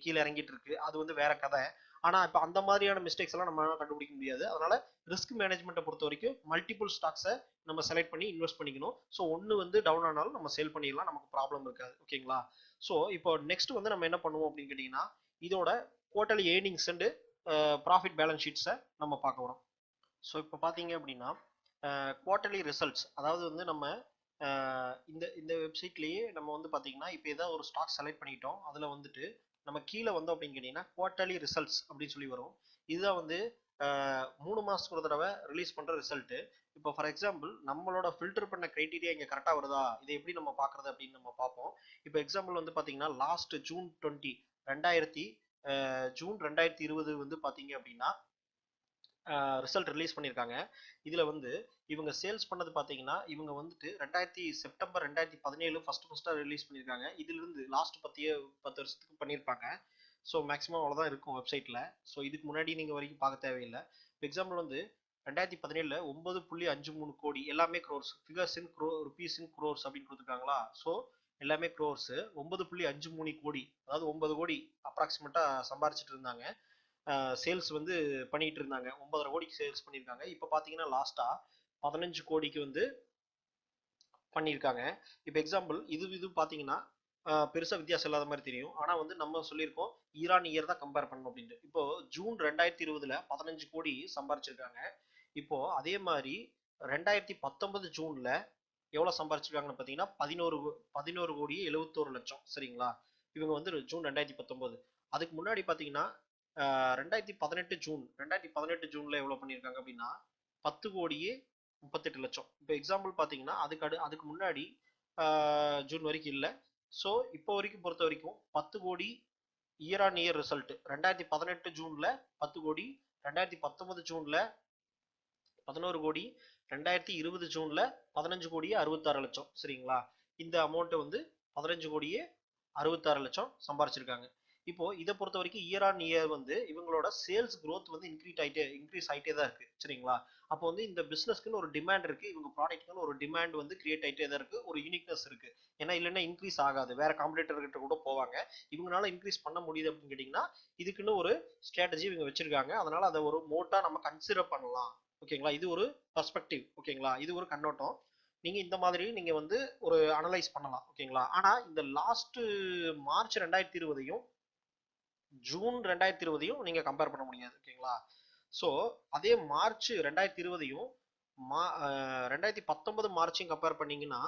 கீழே இறங்கிட்டு இருக்கு, அது வந்து வேற கதை. ஆனா இப்ப அந்த மாதிரியான மிஸ்டேக்ஸ் எல்லாம் நம்ம கண்டுபிடிக்க முடியாது. அதனால ரிஸ்க் மேனேஜ்மெண்ட்டை பொறுத்த வரைக்கும் மல்டிபிள் ஸ்டாக்ஸை நம்ம செலக்ட் பண்ணி இன்வெஸ்ட் பண்ணிக்கணும். ஸோ ஒன்னு வந்து டவுன் ஆனாலும் நம்ம சேல் பண்ணிடலாம், நமக்கு ப்ராப்ளம் இருக்காது, ஓகேங்களா? ஸோ இப்போ நெக்ஸ்ட் வந்து நம்ம என்ன பண்ணுவோம் அப்படின்னு கேட்டீங்கன்னா இதோட quarterly earnings and profit balance ஷீட்ஸை நம்ம பார்க்க வரோம். ஸோ இப்போ பார்த்தீங்க அப்படின்னா குவார்டர்லி ரிசல்ட்ஸ், அதாவது வந்து நம்ம இந்த இந்த வெப்சைட்லேயே நம்ம வந்து பார்த்தீங்கன்னா இப்போ ஏதாவது ஒரு ஸ்டாக் செலக்ட் பண்ணிட்டோம், அதில் வந்துட்டு நம்ம கீழே வந்தோம் அப்படின்னு கேட்டிங்கன்னா குவார்டர்லி ரிசல்ட்ஸ் அப்படின்னு சொல்லி வரும். இதுதான் வந்து 3 மாதத்துக்கு ஒரு தடவை ரிலீஸ் பண்ணுற ரிசல்ட்டு. இப்போ ஃபார் எக்ஸாம்பிள் நம்மளோட ஃபில்டர் பண்ண க்ரைட்டீரியா இங்கே கரெக்டாக வருதா, இதை எப்படி நம்ம பார்க்குறது அப்படின்னு நம்ம பார்ப்போம். இப்போ எக்ஸாம்பிள் வந்து பார்த்தீங்கன்னா லாஸ்ட் ஜூன் 2020 வந்து பார்த்தீங்க அப்படின்னா ரிசல்ட் ரிலீஸ் பண்ணியிருக்காங்க. இதில் வந்து இவங்க சேல்ஸ் பண்ணது பார்த்தீங்கன்னா இவங்க வந்துட்டு செப்டம்பர் 2017 ஃபர்ஸ்ட்டாக ரிலீஸ் பண்ணியிருக்காங்க. இதிலிருந்து லாஸ்ட் 10 வருஷத்துக்கு பண்ணியிருப்பாங்க. ஸோ மேக்ஸிமம் அவ்வளோதான் இருக்கும் வெப்சைட்டில். ஸோ இதுக்கு முன்னாடி நீங்கள் வரைக்கும் பார்க்க தேவையில்லை. எக்ஸாம்பிள் வந்து 2017 9.53 கோடி, எல்லாமே க்ரோர்ஸ், ஃபிகர்ஸ் இன் ருபீஸ் இன் க்ரோர்ஸ் அப்படின்னு கொடுத்துருக்காங்களா? ஸோ எல்லாமே க்ரோர்ஸ். 9.53 கோடி, அதாவது 9 கோடி அப்ராக்சிமேட்டாக சம்பாரிச்சிட்டு இருந்தாங்க, சேல்ஸ் வந்து பண்ணிட்டு இருந்தாங்க. 9.5 கோடிக்கு சேல்ஸ் பண்ணியிருக்காங்க. இப்போ பார்த்தீங்கன்னா லாஸ்டா 15 கோடிக்கு வந்து பண்ணியிருக்காங்க. இப்போ எக்ஸாம்பிள் இது பார்த்தீங்கன்னா பெருசா வித்தியாசம் இல்லாத மாதிரி தெரியும். ஆனா வந்து நம்ம சொல்லியிருக்கோம் ஈரான் இயர் தான் கம்பேர் பண்ணணும் அப்படின்ட்டு. இப்போ ஜூன் 2020 15 கோடி சம்பாரிச்சிருக்காங்க. இப்போ அதே மாதிரி 2019 ஜூன்ல எவ்வளவு சம்பாரிச்சிருக்காங்கன்னு பார்த்தீங்கன்னா 11 கோடி 71 லட்சம், சரிங்களா? இவங்க வந்து ஜூன் 2019. அதுக்கு முன்னாடி பார்த்தீங்கன்னா 2018 ஜூன்ல எவ்வளவு பண்ணியிருக்காங்க அப்படின்னா 10 கோடியே 38 லட்சம். இப்போ எக்ஸாம்பிள் பார்த்தீங்கன்னா அதுக்கு முன்னாடி ஜூன் வரைக்கும் இல்லை. ஸோ இப்போ வரைக்கும் பொறுத்த வரைக்கும் 10 கோடி இயர் ஆன் இயர் ரிசல்ட் 2018 ஜூன்ல 10 கோடி, 2019 ஜூன்ல 11 கோடி, 2020 ஜூன்ல 15 கோடியே 66 லட்சம். சரிங்களா? இந்த அமௌண்ட் வந்து 15 கோடியே 66 லட்சம் சம்பாரிச்சிருக்காங்க. இப்போ இதை பொறுத்த வரைக்கும் இயர் ஆன் இயர் வந்து இவங்களோட சேல்ஸ் growth வந்து இன்க்ரீஸ் ஆயிட்டே தான் இருக்கு. சரிங்களா? அப்போ வந்து இந்த பிசினஸ்க்குன்னு ஒரு டிமாண்ட் இருக்கு, இவங்க ப்ராடக்ட்க்குன்னு ஒரு டிமாண்ட் வந்து கிரியேட் ஆயிட்டே தான் இருக்கு, ஒரு யூனிக்னஸ் இருக்கு. ஏன்னா இல்லைன்னா இன்க்ரீஸ் ஆகாது, வேற காம்படிட்டர் கிட்ட கூட போவாங்க. இவங்களால இன்க்ரீஸ் பண்ண முடியுது அப்படின்னு கேட்டீங்கன்னா இதுக்குன்னு ஒரு ஸ்ட்ராட்டஜி இவங்க வச்சிருக்காங்க. அதனால அதை ஒரு மோட்டா நம்ம கன்சிடர் பண்ணலாம். ஓகேங்களா? இது ஒரு பர்ஸ்பெக்டிவ். ஓகேங்களா? இது ஒரு கண்ணோட்டம். நீங்க இந்த மாதிரி நீங்க வந்து ஒரு அனலைஸ் பண்ணலாம். ஓகேங்களா? ஆனா இந்த லாஸ்ட் மார்ச் 2020 ஜூன் 2020 நீங்க கம்பேர் பண்ண முடியாது. ஓகேங்களா? ஸோ அதே மார்ச் 2020 2019 மார்ச்சையும் கம்பேர் பண்ணீங்கன்னா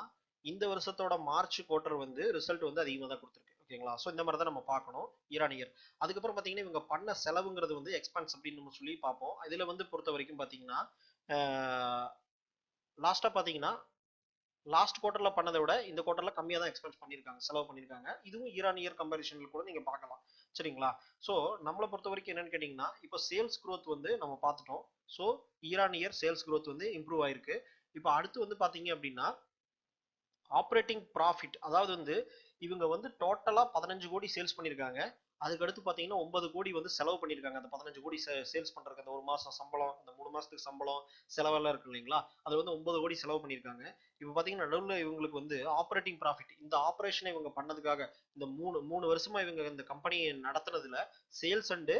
இந்த வருஷத்தோட மார்ச் குவார்டர் வந்து ரிசல்ட் வந்து அதிகமாக தான் கொடுத்துருக்கு. ஓகேங்களா? ஸோ இந்த மாதிரி தான் நம்ம பார்க்கணும் இயர் ஆன் இயர். அதுக்கப்புறம் பார்த்தீங்கன்னா இவங்க பண்ண செலவுங்கிறது வந்து எக்ஸ்பென்ஸ் அப்படின்னு நம்ம சொல்லி பார்ப்போம். இதில் வந்து பொறுத்த வரைக்கும் பார்த்தீங்கன்னா லாஸ்ட்டாக பார்த்தீங்கன்னா லாஸ்ட் குவார்டர்ல பண்ணதை விட இந்த குவார்டர்ல கம்மியாக தான் எக்ஸ்பென்ஸ் பண்ணியிருக்காங்க, செலவு பண்ணியிருக்காங்க. இதுவும் இயர் ஆன் இயர் கம்பேரிஷன்ல கூட நீங்க பார்க்கலாம். சரிங்களா? ஸோ நம்மளை பொறுத்த வரைக்கும் என்னன்னு கேட்டீங்கன்னா இப்போ சேல்ஸ் growth வந்து நம்ம பார்த்துட்டோம். So year on year sales growth வந்து இம்ப்ரூவ் ஆயிருக்கு. இப்போ அடுத்து வந்து பாத்தீங்க அப்படின்னா ஆப்ரேட்டிங் ப்ராஃபிட், அதாவது வந்து இவங்க வந்து டோட்டலா 15 கோடி சேல்ஸ் பண்ணியிருக்காங்க. அதுக்கு அடுத்து பாத்தீங்கன்னா 9 கோடி வந்து செலவு பண்ணியிருக்காங்க. அந்த 15 கோடி சேல்ஸ் பண்றதுக்கு அந்த ஒரு மாசம் சம்பளம், அந்த 3 மாசத்துக்கு சம்பளம், செலவெல்லாம் இருக்கு இல்லைங்களா? அது வந்து 9 கோடி செலவு பண்ணியிருக்காங்க. இப்போ பாத்தீங்கன்னா நடுவில் இவங்களுக்கு வந்து ஆப்ரேட்டிங் ப்ராஃபிட், இந்த ஆப்ரேஷனை இவங்க பண்ணதுக்காக இந்த மூணு வருஷமா இவங்க இந்த கம்பெனியை நடத்துனதுல சேல்ஸ் அண்டு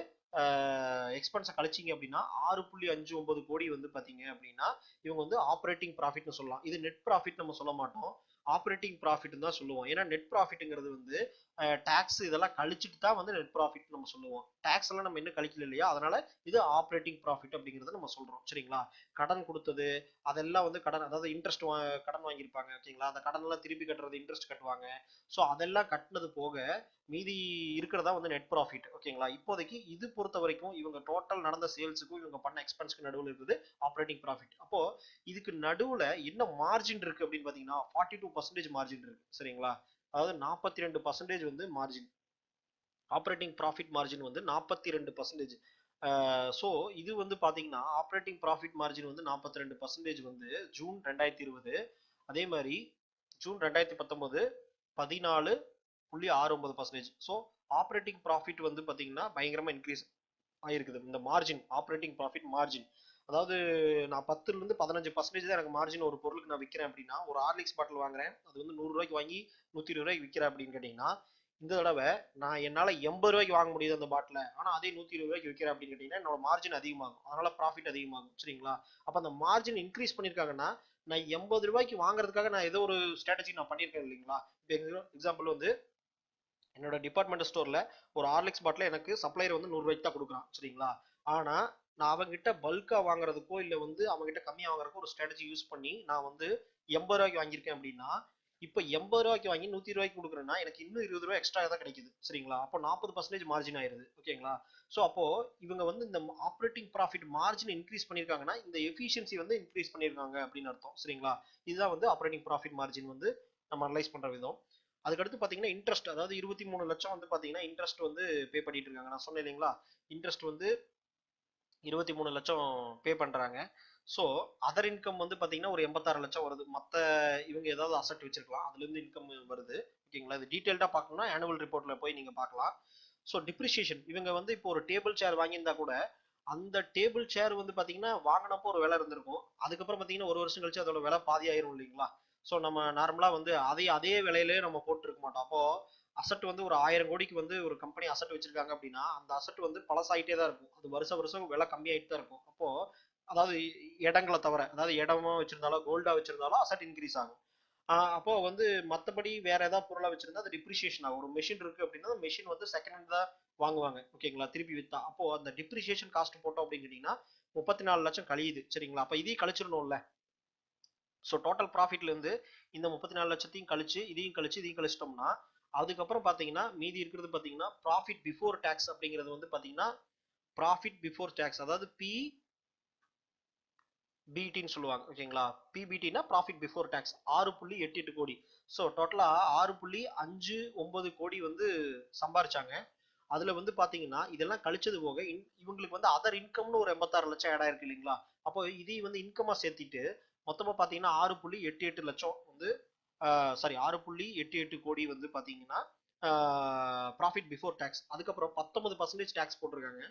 எக்ஸ்பென்ஸை கழிச்சிங்க அப்படின்னா 6.59 கோடி வந்து பாத்தீங்க அப்படின்னா இவங்க வந்து ஆப்ரேட்டிங் ப்ராஃபிட்னு சொல்லலாம். இது நெட் ப்ராஃபிட் நம்ம சொல்ல மாட்டோம், ஆப்ரேட்டிங் ப்ராஃபிட் தான் சொல்லுவோம். ஏன்னா நெட் ப்ராஃபிட்ங்கிறது வந்து டாக்ஸ் இதெல்லாம் கழிச்சுட்டு தான் வந்து நெட் ப்ராஃபிட் நம்ம சொல்லுவோம். டாக்ஸ் எல்லாம் நம்ம இன்னும் கழிக்கல இல்லையா, அதனால இது ஆப்ரேட்டிங் ப்ராஃபிட் அப்படிங்கறத நம்ம சொல்றோம். சரிங்களா? கடன் கொடுத்தது அதெல்லாம் வந்து கடன், அதாவது இன்ட்ரெஸ்ட் கடன் வாங்கியிருப்பாங்க. ஓகேங்களா? அந்த கடன் எல்லாம் திருப்பி கட்டுறது, இன்ட்ரெஸ்ட் கட்டுவாங்க. ஸோ அதெல்லாம் கட்டினது போக மீதி இருக்கிறதா வந்து நெட் ப்ராஃபிட். ஓகேங்களா? இப்போதைக்கு இது பொறுத்த வரைக்கும் இவங்க டோட்டல் நடந்த சேல்ஸுக்கும் இவங்க பண்ண எக்ஸ்பென்ஸ்க்கு நடுவில் இருக்குது ஆப்ரேட்டிங் ப்ராஃபிட். அப்போ இதுக்கு நடுவுல என்ன மார்ஜின் இருக்கு அப்படின்னு பாத்தீங்கன்னா 42% மார்ஜின் இருக்கு. சரிங்களா? அதாவது 42% வந்து மார்ஜின், ஆப்ரேட்டிங் ப்ராஃபிட் மார்ஜின் வந்து 42%. ஸோ இது வந்து பாத்தீங்கன்னா ஆப்ரேட்டிங் ப்ராஃபிட் மார்ஜின் வந்து 42% வந்து ஜூன் 2020, அதே மாதிரி ஜூன் 2019 14.69%. ஸோ ஆப்ரேட்டிங் ப்ராஃபிட் வந்து பாத்தீங்கன்னா பயங்கரமா இன்க்ரீஸ் ஆயிருக்குது. இந்த மார்ஜின், ஆப்ரேட்டிங் ப்ராஃபிட் மார்ஜின், அதாவது நான் 10ல இருந்து 15% தான் எனக்கு மார்ஜின் ஒரு பொருளுக்கு நான் விற்கிறேன் அப்படின்னா, ஒரு ஹார்லிக்ஸ் பாட்டில் வாங்குறேன், அது வந்து 100 ரூபாய்க்கு வாங்கி 120 ரூபாய்க்கு விற்கிறேன் அப்படின்னு கேட்டீங்கன்னா, இந்த தடவை நான் என்னால 80 ரூபாய்க்கு வாங்க முடியுது அந்த பாட்டில, ஆனா அதே 120 ரூபாய்க்கு விற்கிறேன் அப்படின்னு கேட்டீங்கன்னா என்னோட மார்ஜின் அதிகமாகும், அதனால ப்ராஃபிட் அதிகமாகும். சரிங்களா? அப்ப அந்த மார்ஜின் இன்க்ரீஸ் பண்ணிருக்காங்கன்னா நான் 80 ரூபாய்க்கு வாங்குறதுக்காக நான் ஏதோ ஒரு ஸ்ட்ராட்டஜி நான் பண்ணியிருக்கேன் இல்லைங்களா? இப்போ எக்ஸாம்பிள் வந்து என்னோட டிபார்ட்மெண்ட் ஸ்டோர்ல ஒரு ஹார்லிக்ஸ் பாட்டில் எனக்கு சப்ளையர் வந்து 100 ரூபாய்க்கு தான் கொடுக்குறான். சரிங்களா? ஆனா நான் அவங்ககிட்ட பல்கா வாங்குறதுக்கோ இல்ல வந்து அவங்ககிட்ட கம்மியா வாங்குறதுக்கோ ஒரு ஸ்ட்ராட்டஜி யூஸ் பண்ணி நான் வந்து 80 ரூபாய்க்கு வாங்கியிருக்கேன் அப்படின்னா, இப்போ 80 ரூபாய்க்கு வாங்கி 100 ரூபாய்க்கு கொடுக்குறேன்னா எனக்கு இன்னும் 20 ரூபாய் எக்ஸ்ட்ரா தான் கிடைக்குது. சரிங்களா? அப்போ 40% மார்ஜின் ஆயிருது. ஓகேங்களா? ஸோ அப்போ இவங்க வந்து இந்த ஆப்ரேட்டிங் ப்ராஃபிட் மார்ஜின் இன்க்ரீஸ் பண்ணியிருக்காங்கன்னா இந்த எஃபிஷியன்சி வந்து இன்க்ரீஸ் பண்ணியிருக்காங்க அப்படின்னு அர்த்தம். சரிங்களா? இதுதான் வந்து ஆப்ரேட்டிங் ப்ராஃபிட் மார்ஜின் வந்து நம்ம அனலைஸ் பண்ற விதம். அதுக்கடுத்து பாத்தீங்கன்னா இன்ட்ரெஸ்ட், அதாவது 23 லட்சம் வந்து பாத்தீங்கன்னா இன்ட்ரெஸ்ட் வந்து பே பண்ணிட்டு இருக்காங்க. நான் சொன்னேன் இல்லைங்களா, இன்ட்ரெஸ்ட் வந்து 23 லட்சம் பே பண்றாங்க. ஸோ அதர் இன்கம் வந்து பாத்தீங்கன்னா ஒரு 86 லட்சம் வருது. மத்த இவங்க ஏதாவது அசெட் வச்சிருக்கலாம், அதுல இருந்து இன்கம் வருது. ஓகேங்களா? இது டீடைல்டா பார்க்கணும்னா ஆனுவல் ரிப்போர்ட்ல போய் நீங்க பார்க்கலாம். ஸோ டிப்ரிசியேஷன், இவங்க வந்து இப்போ ஒரு டேபிள் சேர் வாங்கியிருந்தா கூட அந்த டேபிள் சேர் வந்து பாத்தீங்கன்னா வாங்கினப்போ ஒரு விலை இருந்திருக்கும், அதுக்கப்புறம் பாத்தீங்கன்னா ஒரு வருஷம் கழிச்சு அதோட விலை பாதி ஆயிரும் இல்லைங்களா? ஸோ நம்ம நார்மலா வந்து அதே விலையிலே நம்ம போட்டுருக்க மாட்டோம். அப்போ அசட் வந்து ஒரு 1000 கோடிக்கு வந்து ஒரு கம்பெனி அசட் வச்சிருக்காங்க அப்படின்னா அந்த அசட் வந்து பழசாயிட்டே தான் இருக்கும், அது வருஷம் வருஷம் விலை கம்மியாயிட்டு தான் இருக்கும். அப்போ அதாவது இடங்களை தவிர, அதாவது இடமா வச்சிருந்தாலும் கோல்டா வச்சிருந்தாலும் அசட் இன்க்ரீஸ் ஆகும். அப்போ வந்து மத்தபடி வேற ஏதாவது பொருளா வச்சிருந்தா அது டிப்ரிசியேஷன் ஆகும். ஒரு மெஷின் இருக்கு அப்படின்னா மெஷின் வந்து செகண்ட் ஹேண்ட் தான் வாங்குவாங்க. ஓகேங்களா? திருப்பி வித்தா அப்போ அந்த டிப்ரிசியேஷன் காஸ்ட் போட்டோம் அப்படின்னு கேட்டீங்கன்னா 34 லட்சம் கழியுது. சரிங்களா? அப்ப இதையும் கழிச்சிடணும்ல. ஸோ டோட்டல் ப்ராஃபிட்ல இருந்து இந்த 34 லட்சத்தையும் கழிச்சு இதையும் கழிச்சிட்டோம்னா அதுக்கப்புறம் பாத்தீங்கன்னா மீதி இருக்கிறது பாத்தீங்கன்னா ப்ராஃபிட் பிஃபோர் டேக்ஸ் அப்படிங்கிறது வந்து பாத்தீங்கன்னா ப்ராஃபிட் பிஃபோர் டேக்ஸ், அதாவது பிடின்னு சொல்லுவாங்க ஓகேங்களா. பிபிடினா ப்ராஃபிட் பிஃபோர் டாக்ஸ் 6.88 கோடி. ஸோ டோட்டலா 6.59 கோடி வந்து சம்பாரிச்சாங்க. அதுல வந்து பாத்தீங்கன்னா இதெல்லாம் கழிச்சது போக இவங்களுக்கு வந்து அதர் இன்கம்னு ஒரு 86 லட்சம் ஆட் ஆயிருக்கு இல்லைங்களா. அப்போ இதையும் வந்து இன்கமா சேர்த்திட்டு மொத்தமா பாத்தீங்கன்னா 6.88 லட்சம் வந்து சாரி 6.88 கோடி வந்து பாத்தீங்கன்னா ப்ராஃபிட் பிஃபோர் டாக்ஸ். அதுக்கப்புறம் 19% டாக்ஸ் போட்டிருக்காங்க.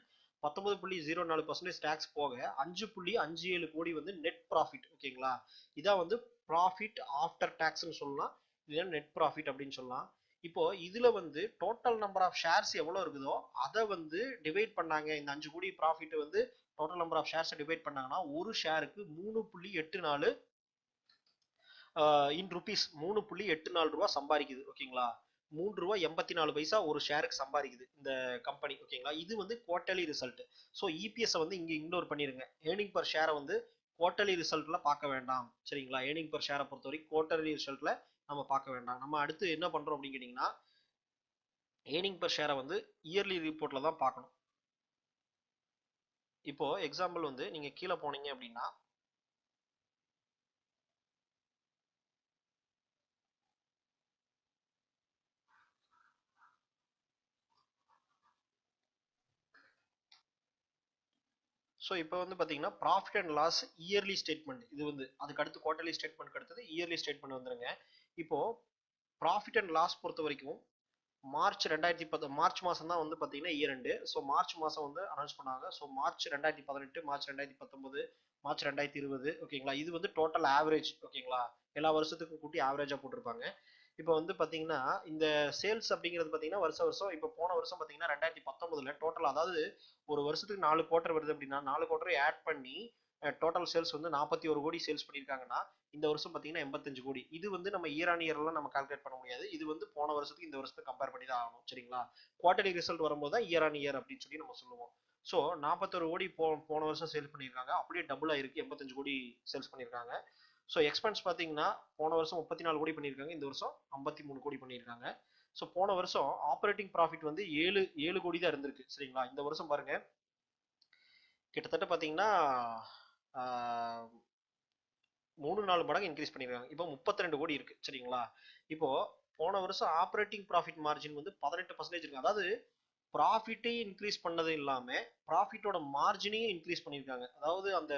19.04% டாக்ஸ் போக 5.57 கோடி வந்து நெட் ப்ராஃபிட் ஓகேங்களா. இதான் வந்து ப்ராஃபிட் ஆஃப்டர் டாக்ஸ்னு சொல்லலாம், இதுதான் நெட் ப்ராஃபிட் அப்படின்னு சொல்லலாம். இப்போ இதுல வந்து டோட்டல் நம்பர் ஆஃப் ஷேர்ஸ் எவ்வளவு இருக்குதோ அதை வந்து டிவைட் பண்ணாங்க. இந்த 5 கோடி ப்ராஃபிட் வந்து total number of shares divide பண்ணாங்கன்னா ஒரு ஷேருக்கு 3.84 இன் ருபீஸ் 3.84 ரூபா சம்பாதிக்குது ஓகேங்களா. 3 ரூபா 84 பைசா ஒரு ஷேருக்கு சம்பாதிக்குது இந்த கம்பெனி ஓகேங்களா. இது வந்து குவார்டர்லி ரிசல்ட். ஸோ இபிஎஸ் வந்து இங்க இக்னோர் பண்ணிருங்க. ஏர்னிங் பர் ஷேரை வந்து குவார்டர்லி ரிசல்ட்ல பார்க்க வேண்டாம் சரிங்களா. ஏர்னிங் பர் ஷேரை பொறுத்தவரைக்கும் குவார்டர்லி ரிசல்ட்ல நம்ம பார்க்க வேண்டாம். நம்ம அடுத்து என்ன பண்றோம் அப்படின்னு கேட்டீங்கன்னா ஏர்னிங் பர் ஷேரை வந்து இயர்லி ரிப்போர்ட்ல தான் பார்க்கணும். இப்போ எக்ஸாம்பிள் வந்து நீங்க கீழே போனீங்க அப்படின்னா ஸோ இப்போ வந்து பார்த்தீங்கன்னா profit and loss yearly statement இது வந்து அதுக்கு அடுத்து குவார்டர்லி ஸ்டேட்மெண்ட் அடுத்தது இயர்லி ஸ்டேட்மெண்ட் வந்துருங்க. இப்போ ப்ராஃபிட் அண்ட் லாஸ் பொறுத்த வரைக்கும் மார்ச் மாதம் தான் வந்து பார்த்தீங்கன்னா இயர் எண்டு. ஸோ மார்ச் மாதம் வந்து அனௌன்ஸ் பண்ணாங்க. ஸோ மார்ச் 2018, மார்ச் 2019, மார்ச் 2020 ஓகேங்களா. இது வந்து டோட்டல் ஆவரேஜ் ஓகேங்களா. எல்லா வருஷத்துக்கும் கூட்டி ஆவரேஜாக போட்டிருப்பாங்க. இப்போ வந்து பார்த்தீங்கன்னா இந்த சேல்ஸ் அப்படிங்கிறது பார்த்தீங்கன்னா வருஷம் இப்போ போன வருஷம் பார்த்தீங்கன்னா 2019 டோட்டல், அதாவது ஒரு வருஷத்துக்கு 4 குவார்டர் வருது அப்படின்னா 4 குவார்டரை ஆட் பண்ணி டோட்டல் சேல்ஸ் வந்து 41 கோடி சேல்ஸ் பண்ணியிருக்காங்கன்னா இந்த வருஷம் பார்த்தீங்கன்னா 85 கோடி. இது வந்து நம்ம இயர் ஆன் இயர்லாம் நம்ம கால்குலேட் பண்ண முடியாது. இது வந்து போன வருஷத்துக்கு இந்த வருஷத்துக்கு கம்பேர் பண்ணி தான் ஆகணும் சரிங்களா. குவார்டர்லி ரிசல்ட் வரும்போது தான் இயர் ஆன் இயர் அப்படின்னு சொல்லி நம்ம சொல்லுவோம். ஸோ 41 கோடி போன வருஷம் சேல்ஸ் பண்ணியிருக்காங்க, அப்படியே டபுள் ஆயிருக்கு 85 கோடி சேல்ஸ் பண்ணியிருக்காங்க. ஸோ எக்ஸ்பென்ஸ் பார்த்தீங்கன்னா போன வருஷம் 34 கோடி பண்ணியிருக்காங்க, இந்த வருஷம் 53 கோடி பண்ணியிருக்காங்க. ஸோ போன வருஷம் ஆப்ரேட்டிங் ப்ராஃபிட் வந்து 7 கோடி தான் இருந்திருக்கு சரிங்களா. இந்த வருஷம் பாருங்க கிட்டத்தட்ட பார்த்தீங்கன்னா 3-4 மடங்கு இன்க்ரீஸ் பண்ணியிருக்காங்க. இப்போ 32 கோடி இருக்கு சரிங்களா. இப்போ போன வருஷம் ஆப்ரேட்டிங் ப்ராஃபிட் மார்ஜின் வந்து 18% இருக்கு. அதாவது ப்ராஃபிட்டையும் இன்க்ரீஸ் பண்ணது இல்லாம ப்ராஃபிட்டோட மார்ஜினையும் இன்க்ரீஸ் பண்ணியிருக்காங்க. அதாவது அந்த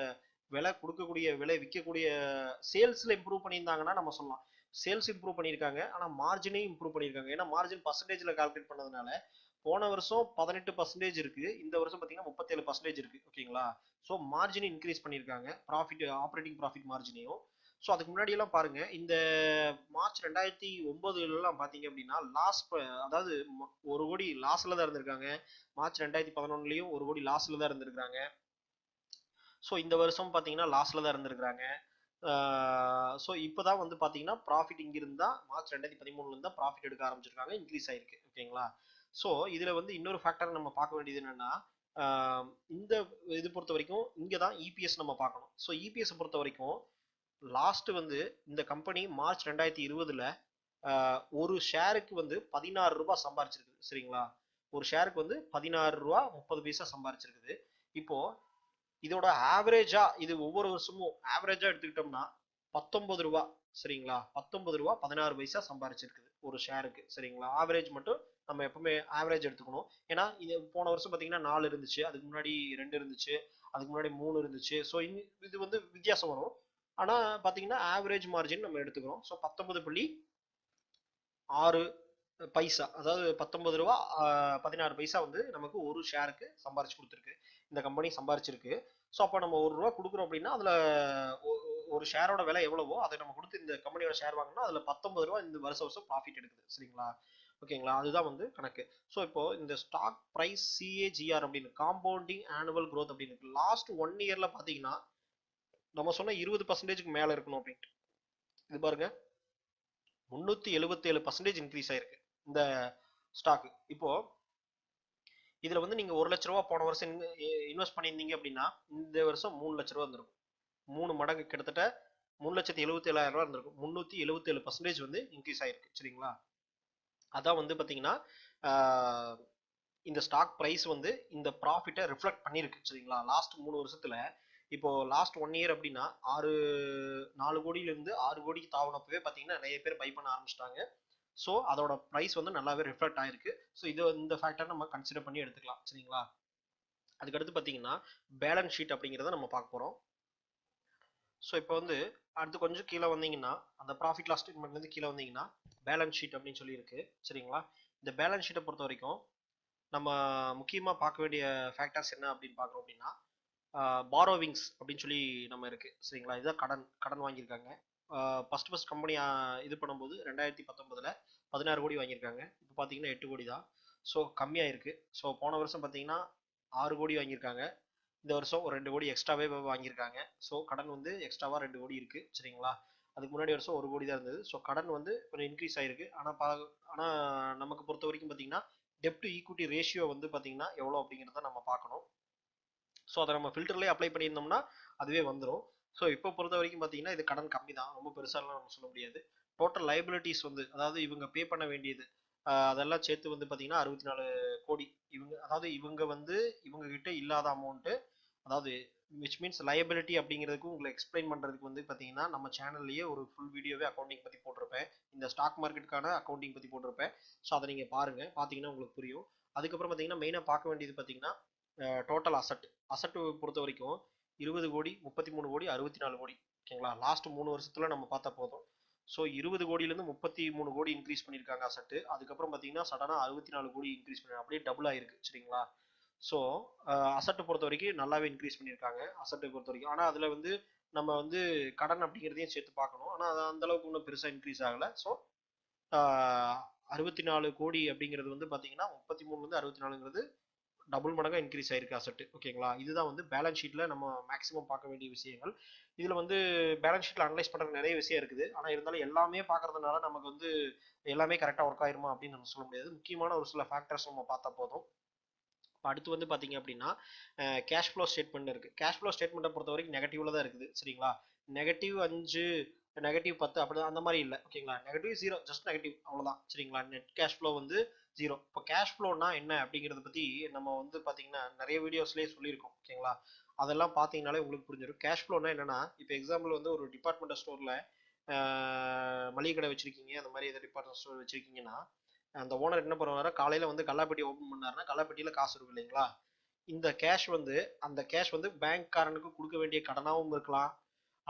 விலை கொடுக்கக்கூடிய விலை விற்கக்கூடிய சேல்ஸ்ல இம்ப்ரூவ் பண்ணியிருந்தாங்கன்னா நம்ம சொல்லலாம். சேல்ஸ் இம்ப்ரூவ் பண்ணியிருக்காங்க, ஆனா மார்ஜினையும் இம்ப்ரூவ் பண்ணியிருக்காங்க. ஏன்னா மார்ஜின் பர்சன்டேஜ்ல கால்குலேட் பண்ணதுனால போன வருஷம் 18% இருக்கு, இந்த வருஷம் பார்த்தீங்கன்னா 37% இருக்கு ஓகேங்களா. ஸோ மார்ஜினை இன்க்ரீஸ் பண்ணியிருக்காங்க, ப்ராஃபிட் ஆப்ரேட்டிங் ப்ராஃபிட் மார்ஜினையும். ஸோ அதுக்கு முன்னாடி எல்லாம் பாருங்க இந்த மார்ச் 2009 பாத்தீங்க அப்படின்னா லாஸ், அதாவது 1 கோடி லாஸ்ல தான் இருந்திருக்காங்க. மார்ச் 2011 1 கோடி லாஸ்ல தான் இருந்திருக்காங்க. ஸோ இந்த வருஷம் பார்த்தீங்கன்னா லாஸ்ல தான் இருந்திருக்காங்க. ஸோ இப்போதான் வந்து பார்த்தீங்கன்னா ப்ராஃபிட் இங்கிருந்து தான் மார்ச் 2013 தான் ப்ராஃபிட் எடுக்க ஆரம்பிச்சிருக்காங்க, இன்க்ரீஸ் ஆயிருக்கு ஓகேங்களா. ஸோ இதில் வந்து இன்னொரு ஃபேக்டர் நம்ம பார்க்க வேண்டியது என்னன்னா இந்த இது பொறுத்த வரைக்கும் இங்கே தான் இபிஎஸ் நம்ம பார்க்கணும். ஸோ இபிஎஸ் பொறுத்த வரைக்கும் லாஸ்ட் வந்து இந்த கம்பெனி மார்ச் 2020 ஒரு ஷேருக்கு வந்து 16 ரூபாய் சம்பாரிச்சிருக்குது சரிங்களா. ஒரு ஷேருக்கு வந்து 16 ரூபா 30 பைசா சம்பாரிச்சிருக்குது. இப்போ இதோட ஆவரேஜா இது ஒவ்வொரு வருஷமும் ஆவரேஜா எடுத்துக்கிட்டோம்னா 19 ரூபா சரிங்களா. 19 ரூபா 16 பைசா சம்பாரிச்சிருக்குது ஒரு ஷேருக்கு சரிங்களா. ஆவரேஜ் மட்டும் நம்ம எப்பவுமே ஆவரேஜ் எடுத்துக்கணும். ஏன்னா இது போன வருஷம் பார்த்தீங்கன்னா 4 இருந்துச்சு, அதுக்கு முன்னாடி 2 இருந்துச்சு, அதுக்கு முன்னாடி 3 இருந்துச்சு. ஸோ இது வந்து வித்தியாசம் வரும். ஆனா பாத்தீங்கன்னா ஆவரேஜ் மார்ஜின் நம்ம எடுத்துக்கிறோம். ஸோ 19.6 பைசா, அதாவது 19 ரூபா 16 பைசா வந்து நமக்கு ஒரு ஷேருக்கு சம்பாரிச்சு கொடுத்துருக்கு இந்த கம்பெனி சம்பாரிச்சிருக்கு. ஸோ அப்போ நம்ம 1 ரூபா கொடுக்குறோம் அப்படின்னா அதுல ஒரு ஷேரோட விலை எவ்வளவோ அதை நம்ம கொடுத்து இந்த கம்பெனியோட ஷேர் வாங்கினா அதுல 19 ரூபா இந்த வருஷம் ப்ராஃபிட் எடுக்குது சரிங்களா. ஓகேங்களா, அதுதான் வந்து கணக்கு. ஸோ இப்போ இந்த ஸ்டாக் பிரைஸ் சிஏஜிஆர் அப்படின்னு காம்பவுண்டிங் ஆனுவல் growth அப்படின்னு லாஸ்ட் 1 இயர்ல பாத்தீங்கன்னா நம்ம சொன்ன 20% மேல இருக்கணும் அப்படின்ட்டு இது பாருங்க 377% இன்க்ரீஸ் ஆயிருக்கு இந்த ஸ்டாக். இப்போ இதுல வந்து நீங்க 1 லட்ச ரூபா போன வருஷம் இன்வெஸ்ட் பண்ணியிருந்தீங்க அப்படின்னா இந்த வருஷம் 3 லட்ச ரூபா இருந்திருக்கும். 3 மடங்கு கிட்டத்தட்ட 3,77,000 ரூபா இருந்திருக்கும். 377% வந்து இன்க்ரீஸ் ஆயிருக்கு சரிங்களா. அதான் வந்து பாத்தீங்கன்னா இந்த ஸ்டாக் பிரைஸ் வந்து இந்த ப்ராஃபிட்டை ரிஃப்ளெக்ட் பண்ணிருக்கு சரிங்களா. லாஸ்ட் 3 வருஷத்துல இப்போ லாஸ்ட் 1 இயர் அப்படின்னா 4 கோடியிலிருந்து 6 கோடிக்கு தாவுனப்பவே பார்த்தீங்கன்னா நிறைய பேர் பை பண்ண ஆரம்பிச்சிட்டாங்க. ஸோ அதோட ப்ரைஸ் வந்து நல்லாவே ரிஃப்ளெக்ட் ஆயிருக்கு. ஸோ இந்த ஃபேக்டர் நம்ம கன்சிடர் பண்ணி எடுத்துக்கலாம். சரிங்களா? அதுக்கடுத்து பார்த்தீங்கன்னா பேலன்ஸ் ஷீட் அப்படிங்கிறத நம்ம பார்க்க போகிறோம். ஸோ இப்போ வந்து அடுத்து கொஞ்சம் கீழே வந்தீங்கன்னா அந்த ப்ராஃபிட் லாஸ் ஸ்டேட்மெண்ட்லேருந்து கீழே வந்தீங்கன்னா பேலன்ஸ் ஷீட் அப்படின்னு சொல்லி இருக்கு. சரிங்களா? இந்த பேலன்ஸ் ஷீட்டை பொறுத்த வரைக்கும் நம்ம முக்கியமாக பார்க்க வேண்டிய ஃபேக்டர்ஸ் என்ன அப்படின்னு பார்க்குறோம் அப்படின்னா பாரோவிங்ஸ் அப்படின்னு சொல்லி நம்ம இருக்கு. சரிங்களா? இதுதான் கடன் வாங்கியிருக்காங்க. ஃபர்ஸ்ட் கம்பெனி இது பண்ணும்போது 2019 16 கோடி வாங்கியிருக்காங்க. இப்போ பார்த்தீங்கன்னா 8 கோடி தான். ஸோ கம்மியாக இருக்கு. ஸோ போன வருஷம் பார்த்தீங்கன்னா 6 கோடி வாங்கியிருக்காங்க. இந்த வருஷம் ஒரு 2 கோடி எக்ஸ்ட்ராவே வாங்கியிருக்காங்க. ஸோ கடன் வந்து எக்ஸ்ட்ராவா 2 கோடி இருக்கு. சரிங்களா? அதுக்கு முன்னாடி வருஷம் 1 கோடி தான் இருந்தது. ஸோ கடன் வந்து கொஞ்சம் இன்க்ரீஸ் ஆயிருக்கு. ஆனால் நமக்கு பொறுத்த வரைக்கும் பார்த்தீங்கன்னா டெப்ட் டு ஈக்விட்டி ரேஷியோ வந்து பார்த்தீங்கன்னா எவ்வளோ அப்படிங்கிறத நம்ம பார்க்கணும். ஸோ அதை நம்ம ஃபில்டர்லேயே அப்ளை பண்ணியிருந்தோம்னா அதுவே வந்துடும். ஸோ இப்போ பொறுத்த வரைக்கும் பார்த்தீங்கன்னா இது கடன் கம்மி தான், ரொம்ப பெருசாலாம் நம்ம சொல்ல முடியாது. டோட்டல் லைபிலிட்டிஸ் வந்து அதாவது இவங்க பே பண்ண வேண்டியது அதெல்லாம் சேர்த்து வந்து பார்த்தீங்கன்னா 64 கோடி. இவங்க வந்து இவங்க கிட்ட இல்லாத அமௌண்ட்டு, அதாவது விச் மீன்ஸ் லைபிலிட்டி அப்படிங்கிறதுக்கு உங்களை எக்ஸ்பிளைன் பண்ணுறதுக்கு வந்து பார்த்தீங்கன்னா நம்ம சேனல்லையே ஒரு ஃபுல் வீடியோவே அக்கௌண்டிங் பற்றி போட்டிருப்பேன். இந்த ஸ்டாக் மார்க்கெட்டுக்கான அக்கௌண்டிங் பற்றி போட்டிருப்பேன். ஸோ அதை நீங்கள் பாருங்கள், பார்த்தீங்கன்னா உங்களுக்கு புரியும். அதுக்கப்புறம் பார்த்தீங்கன்னா மெயினாக பார்க்க வேண்டியது பார்த்தீங்கன்னா டோட்டல் அசட் பொறுத்த வரைக்கும் 20 கோடி 33 கோடி 64 கோடி. ஓகேங்களா? லாஸ்ட் 3 வருஷத்துல நம்ம பார்த்தா போதும். ஸோ 20 கோடியிலேருந்து 33 கோடி இன்க்ரீஸ் பண்ணியிருக்காங்க அசட்டு. அதுக்கப்புறம் பார்த்தீங்கன்னா சடனாக 64 கோடி இன்க்ரீஸ் பண்ணி அப்படியே டபுள் ஆயிருக்கு. சரிங்களா? ஸோ அசட்டை பொறுத்த வரைக்கும் நல்லாவே இன்க்ரீஸ் பண்ணியிருக்காங்க அசட்டை பொறுத்த வரைக்கும். ஆனால் அதில் வந்து நம்ம வந்து கடன் அப்படிங்கிறதையும் சேர்த்து பார்க்கணும். ஆனால் அது அந்த அளவுக்கு இன்னும் பெருசாக இன்க்ரீஸ் ஆகலை. ஸோ 64 கோடி அப்படிங்கிறது வந்து பார்த்தீங்கன்னா 33 64ங்கிறது டபுள் மடங்காக இன்க்ரீஸ் ஆயிருக்கு அசட்டு. ஓகேங்களா? இதுதான் வந்து பேலன்ஸ் ஷீட்டில் நம்ம மேக்ஸிமம் பார்க்க வேண்டிய விஷயங்கள். இதில் வந்து பேலன்ஸ் ஷீட்டில் அனலைஸ் பண்ணுறது நிறைய விஷயம் இருக்குது. ஆனால் இருந்தாலும் எல்லாமே பார்க்கறதுனால நமக்கு வந்து எல்லாமே கரெக்டாக ஒர்க் ஆயிருமா அப்படின்னு நம்ம சொல்ல முடியாது. முக்கியமான ஒரு சில ஃபேக்டர்ஸ் நம்ம பார்த்தா போதும். அடுத்து வந்து பார்த்தீங்க அப்படின்னா கேஷ் ஃப்ளோ ஸ்டேட்மெண்ட் இருக்குது. கேஷ் ஃப்ளோ ஸ்டேட்மெண்ட்டை பொறுத்த வரைக்கும் நெகட்டிவில் தான் இருக்குது. சரிங்களா? -5 -10 அப்படி அந்த மாதிரி இல்லை. ஓகேங்களா? -0 ஜஸ்ட் நெகட்டிவ் அவ்வளோதான். சரிங்களா? நெட் கேஷ் ஃப்ளோ வந்து 0. இப்போ கேஷ் ஃப்ளோனா என்ன அப்படிங்கிறத பற்றி நம்ம வந்து பார்த்தீங்கன்னா நிறைய வீடியோஸ்லேயே சொல்லியிருக்கோம். ஓகேங்களா? அதெல்லாம் பார்த்தீங்கனாலே உங்களுக்கு புரிஞ்சிடும். கேஷ் ஃப்ளோனா என்னன்னா, இப்போ எக்ஸாம்பிள் வந்து ஒரு டிபார்ட்மெண்டல் ஸ்டோரில் மளிகை கடை வச்சிருக்கீங்க, அந்த மாதிரி எதாவது டிபார்ட்மெண்ட் ஸ்டோர் வச்சிருக்கீங்கன்னா அந்த ஓனர் என்ன பண்ணுவாரு, காலையில வந்து கல்லாப்பெட்டி ஓப்பன் பண்ணாருன்னா கல்லாப்பெட்டியில காசு இருக்கும் இல்லைங்களா? இந்த கேஷ் வந்து அந்த கேஷ் வந்து பேங்க்காரனுக்கு கொடுக்க வேண்டிய கடனாகவும் இருக்கலாம்,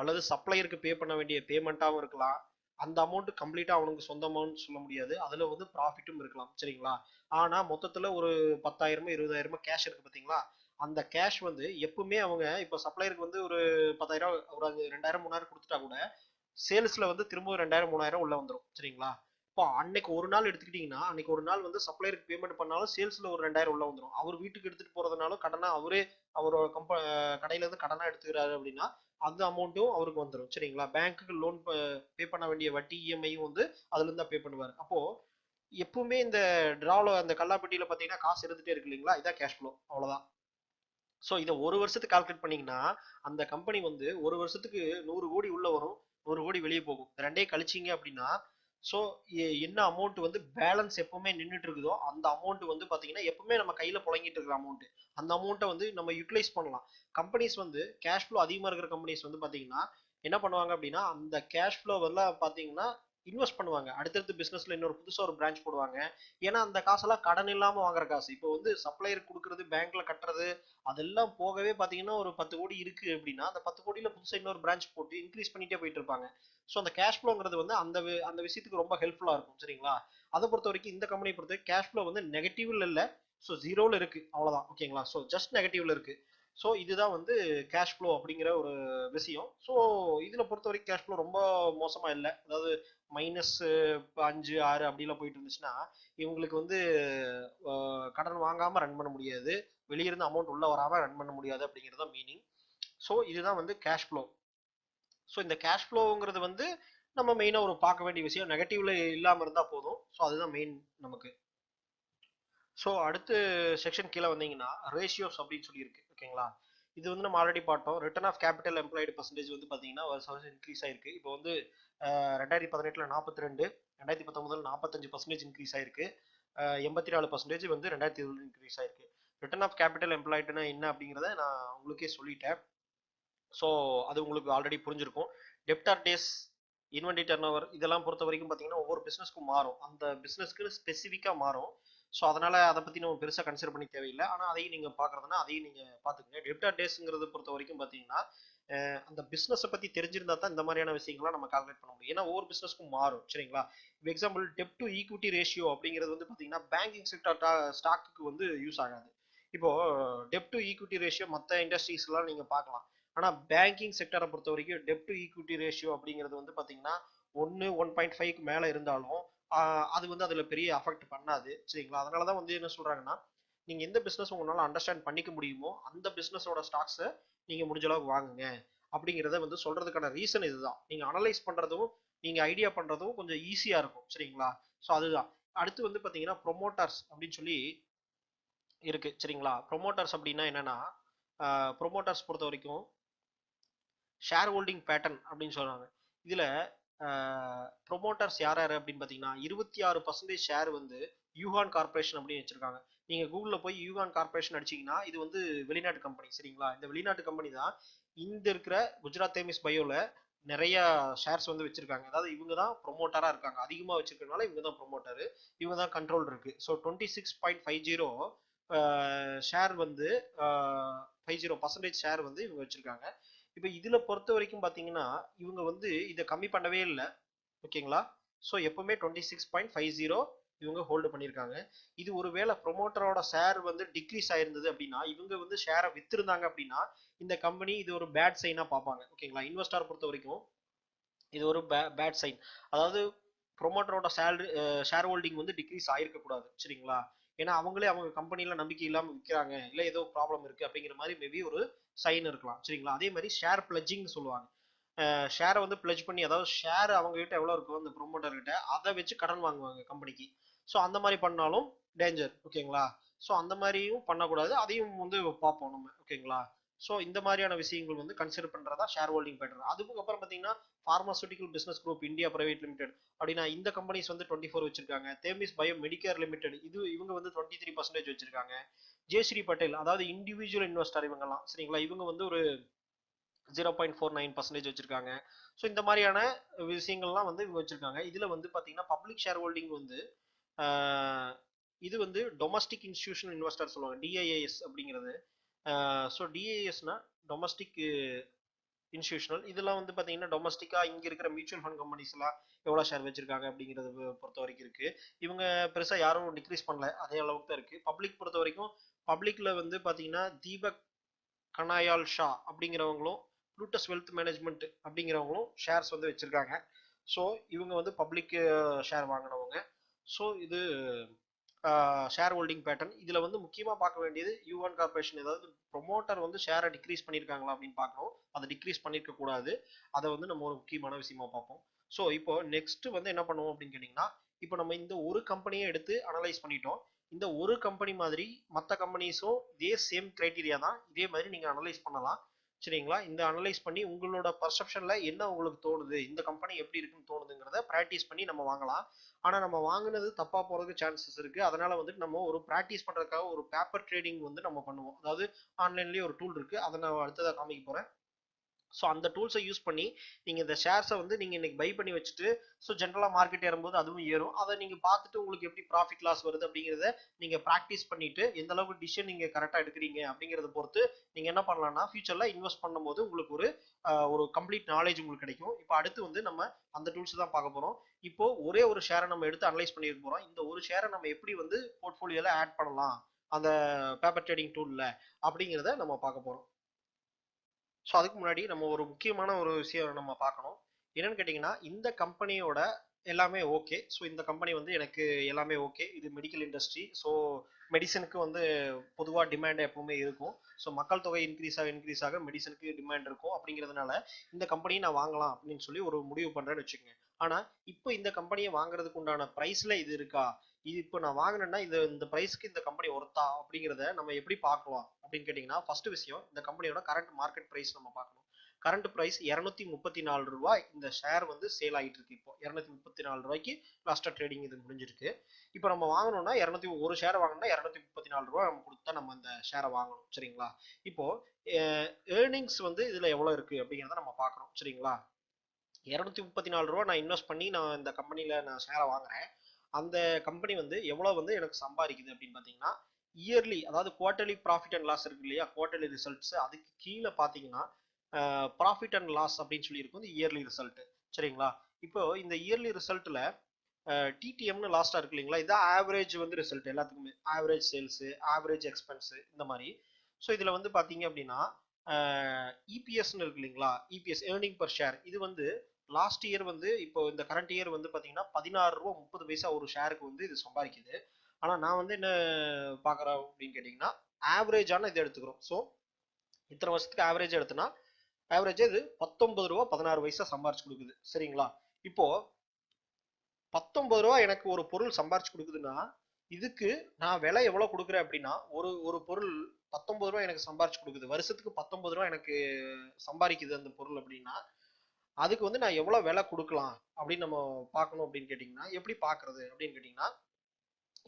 அல்லது சப்ளையருக்கு பே பண்ண வேண்டிய பேமெண்ட்டாகவும் இருக்கலாம். அந்த அமௌண்ட் கம்ப்ளீட்டா அவனுக்கு சொந்தமானு சொல்ல முடியாது. அதுல வந்து ப்ராஃபிட்டும் இருக்கலாம். சரிங்களா? ஆனா மொத்தத்துல ஒரு 10,000 20,000 கேஷ் இருக்கு பாத்தீங்களா? அந்த கேஷ் வந்து எப்பவுமே அவங்க இப்போ சப்ளையருக்கு வந்து ஒரு 10,000 ஒரு 2,000 3,000 கொடுத்துட்டா கூட சேல்ஸ்ல வந்து திரும்ப 2,000 3,000 உள்ள வந்துடும். சரிங்களா? இப்போ அன்னைக்கு ஒரு நாள் எடுத்துக்கிட்டீங்கன்னா அன்னைக்கு ஒரு நாள் வந்து சப்ளையருக்கு பேமெண்ட் பண்ணாலும் சேல்ஸ்ல ஒரு 2,000 உள்ள வந்துடும். அவர் வீட்டுக்கு எடுத்துட்டு போறதுனாலும் கடனா அவரே அவரோட கடையில இருந்து கடனா எடுத்துக்கிறாரு அப்படின்னா அந்த அமௌண்ட்டும் அவருக்கு வந்துடும். சரிங்களா? பேங்க்குக்கு லோன் பே பண்ண வேண்டிய வட்டி இஎம்ஐயும் வந்து அதுல இருந்தா பே பண்ணுவார். அப்போ எப்பவுமே இந்த டிராவில் அந்த கல்லாப்பட்டியில பாத்தீங்கன்னா காசு இருந்துட்டே இருக்கு இல்லைங்களா? இதான் கேஷ் ஃப்ளோ. அவ்வளவுதான். ஸோ இதை ஒரு வருஷத்துக்கு கால்குலேட் பண்ணீங்கன்னா அந்த கம்பெனி வந்து ஒரு வருஷத்துக்கு 100 கோடி உள்ள வரும், 100 கோடி வெளியே போகும். ரெண்டே கழிச்சிங்க அப்படின்னா ஸோ என்ன அமௌண்ட் வந்து பேலன்ஸ் எப்பவுமே நின்றுட்டு இருக்குதோ அந்த அமௌண்ட் வந்து பார்த்தீங்கன்னா எப்பவுமே நம்ம கையில் புழங்கிட்டு இருக்கிற அமௌண்ட், அந்த அமௌண்ட்டை வந்து நம்ம யூட்டிலைஸ் பண்ணலாம். கம்பெனிஸ் வந்து கேஷ் ஃப்ளோ அதிகமாக இருக்கிற கம்பெனிஸ் வந்து பார்த்தீங்கன்னா என்ன பண்ணுவாங்க அப்படின்னா அந்த கேஷ் ஃப்ளோ எல்லாம் பார்த்தீங்கன்னா இன்வெஸ்ட் பண்ணுவாங்க. அடுத்தடுத்து பிசினஸ்ல இன்னொரு புதுசாக ஒரு பிரான்ச் போடுவாங்க. ஏன்னா அந்த காசெல்லாம் கடன் இல்லாம வாங்குற காசு. இப்போ வந்து சப்ளையர் கொடுக்கறது பேங்க்ல கட்டுறது அதெல்லாம் போகவே பாத்தீங்கன்னா ஒரு 10 கோடி இருக்கு அப்படின்னா அந்த 10 கோடியில புதுசா இன்னொரு பிரான்ச் போட்டு இன்க்ரீஸ் பண்ணிட்டே போயிட்டு இருப்பாங்க. ஸோ அந்த கேஷ் ஃப்ளோங்கிறது வந்து அந்த விஷயத்துக்கு ரொம்ப ஹெல்ப்ஃபுல்லா இருக்கும். சரிங்களா? அதை பொறுத்த வரைக்கும் இந்த கம்பெனி பொறுத்த வரைக்கும் கேஷ் ஃப்ளோ வந்து நெகட்டிவ்ல இல்ல, ஸோ ஜீரோல இருக்கு அவ்வளவுதான். ஓகேங்களா? ஸோ ஜஸ்ட் நெகட்டிவ்ல இருக்கு. ஸோ இதுதான் வந்து கேஷ் ஃப்ளோ அப்படிங்கிற ஒரு விஷயம். ஸோ இதுல பொறுத்த வரைக்கும் கேஷ் ஃப்ளோ ரொம்ப மோசமா இல்லை. அதாவது -5 6 அப்படிலாம் போயிட்டு இருந்துச்சுன்னா இவங்களுக்கு வந்து கடன் வாங்காம ரன் பண்ண முடியாது, வெளியிருந்து அமௌண்ட் உள்ள வராம ரன் பண்ண முடியாது அப்படிங்கிறது மீனிங். ஸோ இதுதான் வந்து கேஷ் ஃப்ளோ. ஸோ இந்த கேஷ் ஃப்ளோங்கிறது வந்து நம்ம மெயினா ஒரு பார்க்க வேண்டிய விஷயம். நெகட்டிவ்ல இல்லாம இருந்தா போதும். ஸோ அதுதான் மெயின் நமக்கு. ஸோ அடுத்து செக்ஷன் கீழே வந்தீங்கன்னா ரேஷியோஸ் அப்படின்னு சொல்லி இருக்கு. ஓகேங்களா? இது வந்து நம்ம ஆல்ரெடி பார்த்தோம். Return of capital employed percentage வந்து பார்த்தீங்கன்னா வருஷம் இன்க்ரீஸ் ஆயிருக்கு. இப்போ வந்து 2018 42, 2019 45% இன்க்ரீஸ் ஆயிருக்கு. 84% வந்து 2020 இன்க்ரீஸ் ஆயிருக்கு. ரிட்டர்ன் ஆஃப் கேபிட்டல் எம்ப்ளாய்டுனா என்ன அப்படிங்கிறத நான் உங்களுக்கே சொல்லிட்டேன். ஸோ அது உங்களுக்கு ஆல்ரெடி புரிஞ்சிருக்கும். டெப்டார் டேஸ், இன்வென்டரி டர்ன் ஓவர் இதெல்லாம் பொறுத்த வரைக்கும் பார்த்தீங்கன்னா ஒவ்வொரு பிஸ்னஸ்க்கும் மாறும், அந்த பிஸ்னஸ்க்கு ஸ்பெசிஃபிக்காக மாறும். ஸோ அதனால அதை பற்றி நம்ம பெருசாக கன்சிடர் பண்ணி தேவையில்லை. ஆனால் அதையும் நீங்கள் பார்க்குறதுனா அதையும் நீங்கள் பார்த்துக்கங்க. டெப்டார் டேஸ்ங்கிறது பொறுத்த வரைக்கும் பார்த்தீங்கன்னா அந்த பிஸ்னஸை பற்றி தெரிஞ்சிருந்தா தான் இந்த மாதிரியான விஷயங்கள்லாம் நம்ம கால்குலேட் பண்ண முடியும். ஏன்னா ஒவ்வொரு பிஸ்னஸ்க்கும் மாறும், சரிங்களா? இப்போ example dept to equity ratio அப்படிங்கிறது வந்து பார்த்தீங்கன்னா பேங்கிங் செக்டர் ஸ்டாக்குக்கு வந்து யூஸ் ஆகாது. இப்போ டெப்ட் டு ஈக்விட்டி ரேஷியோ மற்ற இண்டஸ்ட்ரீஸ்லாம் நீங்கள் பார்க்கலாம். ஆனால் பேங்கிங் செக்டரை பொறுத்த வரைக்கும் டெப்ட் டு ஈக்விட்டி ரேஷியோ அப்படிங்கிறது வந்து பார்த்தீங்கன்னா 1.5க்கு மேலே இருந்தாலும் அது வந்து அதில் பெரிய அஃபெக்ட் பண்ணாது, சரிங்களா? அதனால தான் வந்து என்ன சொல்கிறாங்கன்னா, நீங்கள் எந்த பிஸ்னஸ் உங்களால் அண்டர்ஸ்டாண்ட் பண்ணிக்க முடியுமோ அந்த பிஸ்னஸோட ஸ்டாக்ஸை நீங்கள் முடிஞ்ச அளவுக்கு வாங்குங்க அப்படிங்கிறத வந்து சொல்கிறதுக்கான ரீசன் இதுதான். நீங்கள் அனலைஸ் பண்ணுறதும் நீங்கள் ஐடியா பண்ணுறதும் கொஞ்சம் ஈஸியாக இருக்கும், சரிங்களா? ஸோ அதுதான். அடுத்து வந்து பார்த்தீங்கன்னா ப்ரொமோட்டர்ஸ் அப்படின்னு சொல்லி இருக்கு, சரிங்களா? ப்ரொமோட்டர்ஸ் அப்படின்னா என்னன்னா, ப்ரொமோட்டர்ஸ் பொறுத்த வரைக்கும் ஷேர் ஹோல்டிங் பேட்டர்ன் அப்படின்னு சொல்றாங்க. இதுல ப்ரொமோட்டர்ஸ் யார் யார் அப்படின்னு பார்த்தீங்கன்னா 26% ஷேர் வந்து யூஹான் கார்பரேஷன் அப்படின்னு வச்சிருக்காங்க. நீங்க கூகுளில் போய் யூஹான் கார்பரேஷன் அடிச்சீங்கன்னா இது வந்து வெளிநாட்டு கம்பெனி, சரிங்களா? இந்த வெளிநாட்டு கம்பெனி தான் இந்த இருக்கிற குஜராத் தேமிஸ் பயோல நிறைய ஷேர்ஸ் வந்து வச்சிருக்காங்க. அதாவது இவங்க தான் ப்ரொமோட்டரா இருக்காங்க, அதிகமாக வச்சிருக்கனால இவங்க தான் ப்ரொமோட்டர், இவங்க தான் கண்ட்ரோல் இருக்கு. ஸோ 26.50 ஷேர் வந்து 50% ஷேர் வந்து இவங்க வச்சிருக்காங்க. இப்போ இதுல பொறுத்த வரைக்கும் பாத்தீங்கன்னா இவங்க வந்து இதை கம்மி பண்ணவே இல்லை, ஓகேங்களா? ஸோ எப்பவுமே 26.50 இவங்க ஹோல்டு பண்ணியிருக்காங்க. இது ஒருவேளை ப்ரொமோட்டரோட ஷேர் வந்து டிக்ரீஸ் ஆயிருந்தது அப்படின்னா, இவங்க வந்து ஷேரை வித்திருந்தாங்க அப்படின்னா இந்த கம்பெனி இது ஒரு பேட் சைனா பார்ப்பாங்க, ஓகேங்களா? இன்வெஸ்டார் பொறுத்த வரைக்கும் இது ஒரு பேட் சைன். அதாவது ப்ரொமோட்டரோட ஷேர் ஹோல்டிங் வந்து டிக்ரீஸ் ஆயிருக்க கூடாது, சரிங்களா? ஏன்னா அவங்களே அவங்க கம்பெனில நம்பிக்கை இல்லாம விற்கிறாங்க, இல்லை ஏதோ ப்ராப்ளம் இருக்கு அப்படிங்கிற மாதிரி மேபி ஒரு சைன் இருக்கலாம், சரிங்களா? அதே மாதிரி ஷேர் பிளட்ஜிங் சொல்லுவாங்க. ஷேரை வந்து பிளட்ஜ் பண்ணி, அதாவது ஷேர் அவங்க கிட்ட எவ்வளோ இருக்கோ அந்த ப்ரொமோட்டர் கிட்ட அதை வச்சு கடன் வாங்குவாங்க கம்பெனிக்கு. ஸோ அந்த மாதிரி பண்ணாலும் டேஞ்சர், ஓகேங்களா? ஸோ அந்த மாதிரியும் பண்ணக்கூடாது, அதையும் வந்து பார்ப்போம் நம்ம, ஓகேங்களா? ஸோ இந்த மாதிரியான விஷயங்கள் வந்து கன்சிடர் பண்றதா ஷேர் ஹோல்டிங் பேட்டர். அதுக்கப்புறம் பார்த்தீங்கன்னா pharmaceutical business group India private limited அப்படின்னா இந்த கம்பெனிஸ் வந்து 24 வச்சிருக்காங்க. தேமிஸ் பயோ மெடிக்கேர் லிமிடெட் இவங்க வந்து 23% வச்சிருக்காங்க. ஜெயஸ்ரீ பட்டேல் அதாவது இண்டிவிஜுவல் இன்வெஸ்டர் இவங்கலாம், சரிங்களா? இவங்க வந்து ஒரு 0.49% வச்சிருக்காங்க. ஸோ இந்த மாதிரியான விஷயங்கள்லாம் வந்து இவங்க வச்சிருக்காங்க. இதுல வந்து பாத்தீங்கன்னா பப்ளிக் ஷேர் ஹோல்டிங் வந்து இது வந்து டொமஸ்டிக் இன்ஸ்டிடியூஷனல் இன்வெஸ்டர் சொல்லுவாங்க, டிஐஏஎஸ் அப்படிங்கிறது. ஸோ டிஐஎஸ்னா டொமஸ்டிக் இன்ஸ்டிடியூஷனல். இதெல்லாம் வந்து பாத்தீங்கன்னா டொமஸ்டிக்கா இங்க இருக்கிற மியூச்சுவல் ஃபண்ட் கம்பெனிஸ் எல்லாம் எவ்வளவு ஷேர் வச்சிருக்காங்க அப்படிங்கறது பொறுத்த வரைக்கும் இருக்கு. இவங்க பெருசா யாரும் டிக்ரீஸ் பண்ணல, அதே அளவுக்கு தான் இருக்கு. பப்ளிக் பொறுத்த வரைக்கும் பப்ளிக்ல வந்து பாத்தீங்கன்னா தீபக் கனாயால் ஷா அப்படிங்கிறவங்களும் ப்ளூட்டஸ் வெல்த் மேனேஜ்மெண்ட் அப்படிங்கிறவங்களும் ஷேர்ஸ் வந்து வச்சிருக்காங்க. ஸோ இவங்க வந்து பப்ளிக் ஷேர் வாங்கினவங்க. ஸோ இது ஷேர் ஹோல்டிங் பேட்டர்ன். இதுல வந்து முக்கியமா பார்க்க வேண்டியது யூஎன் கார்பரேஷன், ஏதாவது ப்ரொமோட்டர் வந்து ஷேரை டிக்ரீஸ் பண்ணியிருக்காங்களா அப்படின்னு பார்க்கணும். அதை டிக்ரீஸ் பண்ணிருக்க கூடாது, அதை வந்து நம்ம ஒரு முக்கியமான விஷயமா பார்ப்போம். ஸோ இப்போ நெக்ஸ்ட் வந்து என்ன பண்ணுவோம் அப்படின்னு கேட்டிங்கன்னா, இப்போ நம்ம இந்த ஒரு கம்பெனியை எடுத்து அனலைஸ் பண்ணிட்டோம். இந்த ஒரு கம்பெனி மாதிரி மற்ற கம்பெனிஸும் இதே சேம் கிரைட்டீரியா தான், இதே மாதிரி நீங்க அனலைஸ் பண்ணலாம், சரிங்களா? இந்த அனலைஸ் பண்ணி உங்களோட பர்செப்ஷன்ல என்ன உங்களுக்கு தோணுது, இந்த கம்பெனி எப்படி இருக்குன்னு தோணுதுங்கிறத ப்ராக்டிஸ் பண்ணி நம்ம வாங்கலாம். ஆனா நம்ம வாங்குனது தப்பா போறதுக்கு சான்சஸ் இருக்கு. அதனால வந்துட்டு நம்ம ஒரு ப்ராக்டிஸ் பண்றதுக்காக ஒரு பேப்பர் ட்ரேடிங் வந்து நம்ம பண்ணுவோம். அதாவது ஆன்லைன்லயே ஒரு டூல் இருக்கு, அதை நான் அடுத்ததா காமிக்க போறேன். ஸோ அந்த டூல்ஸை யூஸ் பண்ணி நீங்கள் இந்த ஷேர்ஸை வந்து நீங்கள் இன்னைக்கு பை பண்ணி வச்சுட்டு, ஸோ ஜென்ரலாக மார்க்கெட் ஏறும்போது அதுவும் ஏறும், அதை நீங்கள் பார்த்துட்டு உங்களுக்கு எப்படி ப்ராஃபிட் லாஸ் வருது அப்படிங்கிறத நீங்கள் ப்ராக்டிஸ் பண்ணிட்டு எந்த அளவுக்கு டிசிஷன் நீங்கள் கரெக்டாக எடுக்கிறீங்க அப்படிங்கிறத பொறுத்து நீங்கள் என்ன பண்ணலாம்னா ஃபியூச்சரில் இன்வெஸ்ட் பண்ணும்போது உங்களுக்கு ஒரு கம்ப்ளீட் நாலேஜ் உங்களுக்கு கிடைக்கும். இப்போ அடுத்து வந்து நம்ம அந்த டூல்ஸ் தான் பார்க்க போகிறோம். இப்போ ஒரே ஒரு ஷேரை நம்ம எடுத்து அனலைஸ் பண்ணியிருக்க போகிறோம். இந்த ஒரு ஷேரை நம்ம எப்படி வந்து போர்ட்ஃபோலியோவில் ஆட் பண்ணலாம் அந்த பேப்பர் ட்ரேடிங் டூலில் அப்படிங்கிறத நம்ம பார்க்க போகிறோம். ஸோ அதுக்கு முன்னாடி நம்ம ஒரு முக்கியமான ஒரு விஷயம் நம்ம பார்க்கணும். என்னன்னு கேட்டிங்கன்னா, இந்த கம்பெனியோட எல்லாமே ஓகே. ஸோ இந்த கம்பெனி வந்து எனக்கு எல்லாமே ஓகே. இது மெடிக்கல் இண்டஸ்ட்ரி. ஸோ மெடிசனுக்கு வந்து பொதுவாக டிமாண்ட் எப்பவுமே இருக்கும். ஸோ மக்கள் தொகை இன்க்ரீஸ் ஆக மெடிசனுக்கு டிமாண்ட் இருக்கும். அப்படிங்கிறதுனால இந்த கம்பெனியை நான் வாங்கலாம் அப்படின்னு சொல்லி ஒரு முடிவு பண்ணுறேன்னு வச்சுக்கோங்க. ஆனால் இப்போ இந்த கம்பெனியை வாங்குறதுக்கு உண்டான ப்ரைஸில் இது இருக்கா, இது இப்போ நான் வாங்கினேன்னா இந்த ப்ரைஸ்க்கு இந்த கம்பெனி ஒர்த்தா அப்படிங்கிறத நம்ம எப்படி பார்க்கலாம் அப்படின்னு கேட்டிங்கன்னா, ஃபர்ஸ்ட் விஷயம் இந்த கம்பெனியோட கரண்ட் மார்க்கெட் ப்ரைஸ் நம்ம பார்க்கணும். கரண்ட் பிரைஸ் 234 ரூபாய் இந்த ஷேர் வந்து சேல் ஆகிட்டு இருக்கு. இப்போ 234 ரூபாய்க்கு லாஸ்டா ட்ரேடிங் இது முடிஞ்சிருக்கு. இப்போ நம்ம வாங்கணும்னா ஒரு ஷேர் வாங்கணும்னா 234 ரூபாய் நம்ம கொடுத்தா நம்ம அந்த ஷேரை வாங்கணும். சரிங்களா? இப்போ ஏர்னிங்ஸ் வந்து இதுல எவ்வளவு இருக்கு அப்படிங்கிறத நம்ம பார்க்கணும். சரிங்களா? 234 ரூபாய் நான் இன்வெஸ்ட் பண்ணி நான் இந்த கம்பெனில நான் ஷேரை வாங்குறேன். அந்த கம்பெனி வந்து எவ்வளவு வந்து எனக்கு சம்பாதிக்குது அப்படின்னு பாத்தீங்கன்னா, இயர்லி அதாவது குவார்டர்லி ப்ராஃபிட் அண்ட் லாஸ் இருக்கு இல்லையா, குவார்டர்லி ரிசல்ட்ஸ், அதுக்கு கீழே பாத்தீங்கன்னா ப்ராஃபிட் அண்ட் லாஸ் அப்படின்னு சொல்லி இருக்கும் இயர்லி ரிசல்ட். சரிங்களா? இப்போ இந்த இயர்லி ரிசல்ட்ல டிடிஎம்னு லாஸ்டா இருக்கு இல்லைங்களா, இதான் ஆவரேஜ் வந்து ரிசல்ட் எல்லாத்துக்குமே. ஆவரேஜ் சேல்ஸ், ஆவரேஜ் எக்ஸ்பென்ஸ், இந்த மாதிரி. ஸோ இதுல வந்து பாத்தீங்க அப்படின்னா இபிஎஸ்ன்னு இருக்கு இல்லைங்களா, இபிஎஸ் ஏர்னிங் பர் ஷேர், இது வந்து லாஸ்ட் இயர் வந்து இப்போ இந்த கரண்ட் இயர் வந்து பாத்தீங்கன்னா 16 ரூபா 30 பைசா ஒரு ஷேருக்கு வந்து இது சம்பாதிக்குது. ஆனா நான் வந்து என்ன பாக்குறேன் அப்படின்னு கேட்டீங்கன்னா, ஆவரேஜான இது எடுத்துக்கிறோம். ஸோ இத்தனை வருஷத்துக்கு ஆவரேஜ் எடுத்தனா ஆவரேஜ் இது 19 ரூபா 16 பைசா சம்பாரிச்சு கொடுக்குது. சரிங்களா? இப்போ 19 ரூபா எனக்கு ஒரு பொருள் சம்பாரிச்சு கொடுக்குதுன்னா, இதுக்கு நான் விலை எவ்வளவு கொடுக்குறேன் அப்படின்னா, ஒரு பொருள் 19 ரூபா எனக்கு சம்பாரிச்சு கொடுக்குது, வருஷத்துக்கு 19 ரூபா எனக்கு சம்பாதிக்குது அந்த பொருள் அப்படின்னா, அதுக்கு வந்து நான் எவ்வளவு விலை கொடுக்கலாம் அப்படின்னு நம்ம பார்க்கணும். அப்படின்னு கேட்டீங்கன்னா, எப்படி பாக்குறது அப்படின்னு கேட்டீங்கன்னா,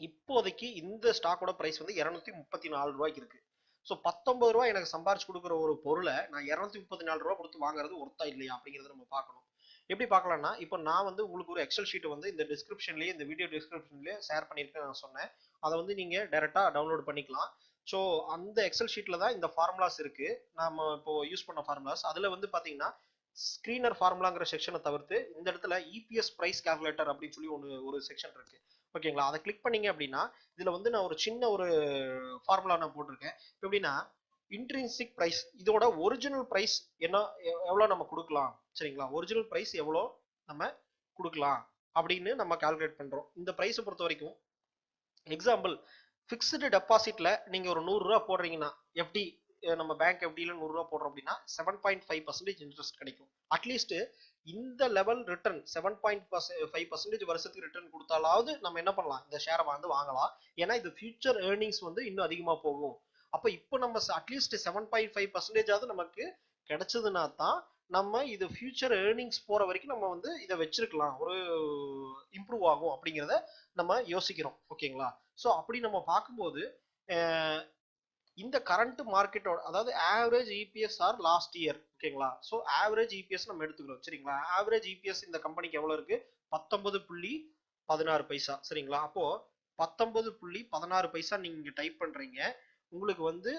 இப்போதைக்கு இந்த ஸ்டாக்கோட பிரைஸ் வந்து 234 ரூபாய்க்கு இருக்கு. ஸோ 19 ரூபாய் எனக்கு சம்பாரிச்சு கொடுக்குற ஒரு பொருளை நான் 234 ரூபாய் கொடுத்து வாங்குறது ஒர்த்தா இல்லையா அப்படிங்கறத நம்ம பார்க்கணும். எப்படி பார்க்கலாம்னா, இப்போ நான் வந்து உங்களுக்கு ஒரு எக்ஸல் ஷீட் வந்து இந்த டிஸ்கிரிப்ஷன்லயே, இந்த வீடியோ டிஸ்கிரிப்ஷன்லயே ஷேர் பண்ணியிருக்கேன் நான் சொன்னேன். அதை வந்து நீங்க டைரக்டா டவுன்லோட் பண்ணிக்கலாம். ஸோ அந்த எக்ஸல் ஷீட்ல தான் இந்த ஃபார்முலாஸ் இருக்கு, நாம இப்போ யூஸ் பண்ண ஃபார்முலாஸ். அதுல வந்து பாத்தீங்கன்னா ஸ்கிரீனர் ஃபார்முலாங்கிற செக்ஷனை தவிர்த்து இந்த இடத்துல இபிஎஸ் பிரைஸ் கால்குலேட்டர் அப்படின்னு சொல்லி ஒரு செக்ஷன் இருக்கு. ஓகேங்களா? அதை கிளிக் பண்ணீங்க அப்படின்னா இதுல வந்து நான் ஒரு சின்ன ஒரு ஃபார்முலா நான் போட்டிருக்கேன். எப்படின்னா, இன்ட்ரின்சிக் பிரைஸ், இதோட ஒரிஜினல் பிரைஸ் என்ன எவ்வளவு நம்ம கொடுக்கலாம். சரிங்களா? ஒரிஜினல் பிரைஸ் எவ்வளோ நம்ம கொடுக்கலாம் அப்படின்னு நம்ம கால்குலேட் பண்றோம். இந்த பிரைஸை பொறுத்த வரைக்கும் எக்ஸாம்பிள், பிக்ஸ்டு டெபாசிட்ல நீங்க ஒரு 100 ரூபாய் போடுறீங்கன்னா, எஃப்டி நம்ம பேங்க் எஃப்டில 100 ரூபாய் போடுறோம் அப்படின்னா 7.5% இன்ட்ரெஸ்ட் கிடைக்கும். அட்லீஸ்ட் இந்த லெவல் ரிட்டர்ன் 7.5% வருஷத்துக்கு ரிட்டர்ன் கொடுத்தாலாவது நம்ம என்ன பண்ணலாம், இந்த ஷேரை வந்து வாங்கலாம். ஏன்னா இது ஃபியூச்சர் ஏர்னிங்ஸ் வந்து இன்னும் அதிகமா போகும். அப்ப இப்போ நம்ம அட்லீஸ்ட் 7.5% நமக்கு கிடைச்சதுன்னா தான் நம்ம இது ஃபியூச்சர் ஏர்னிங்ஸ் போற வரைக்கும் நம்ம வந்து இதை வச்சிருக்கலாம், ஒரு இம்ப்ரூவ் ஆகும் அப்படிங்கிறத நம்ம யோசிக்கிறோம். ஓகேங்களா? ஸோ அப்படி நம்ம பார்க்கும்போது இந்த கரண்ட் மார்க்கெட்டோட, அதாவது average EPS are last year. ஓகேங்களா? ஸோ ஆவரேஜ் இபிஎஸ் நம்ம எடுத்துக்கிறோம். சரிங்களா? ஆவரேஜ் இபிஎஸ் இந்த கம்பெனிக்கு எவ்வளவு இருக்கு, 19.16 பைசா. சரிங்களா? அப்போ 19.16 பைசா நீங்க டைப் பண்றீங்க, உங்களுக்கு வந்து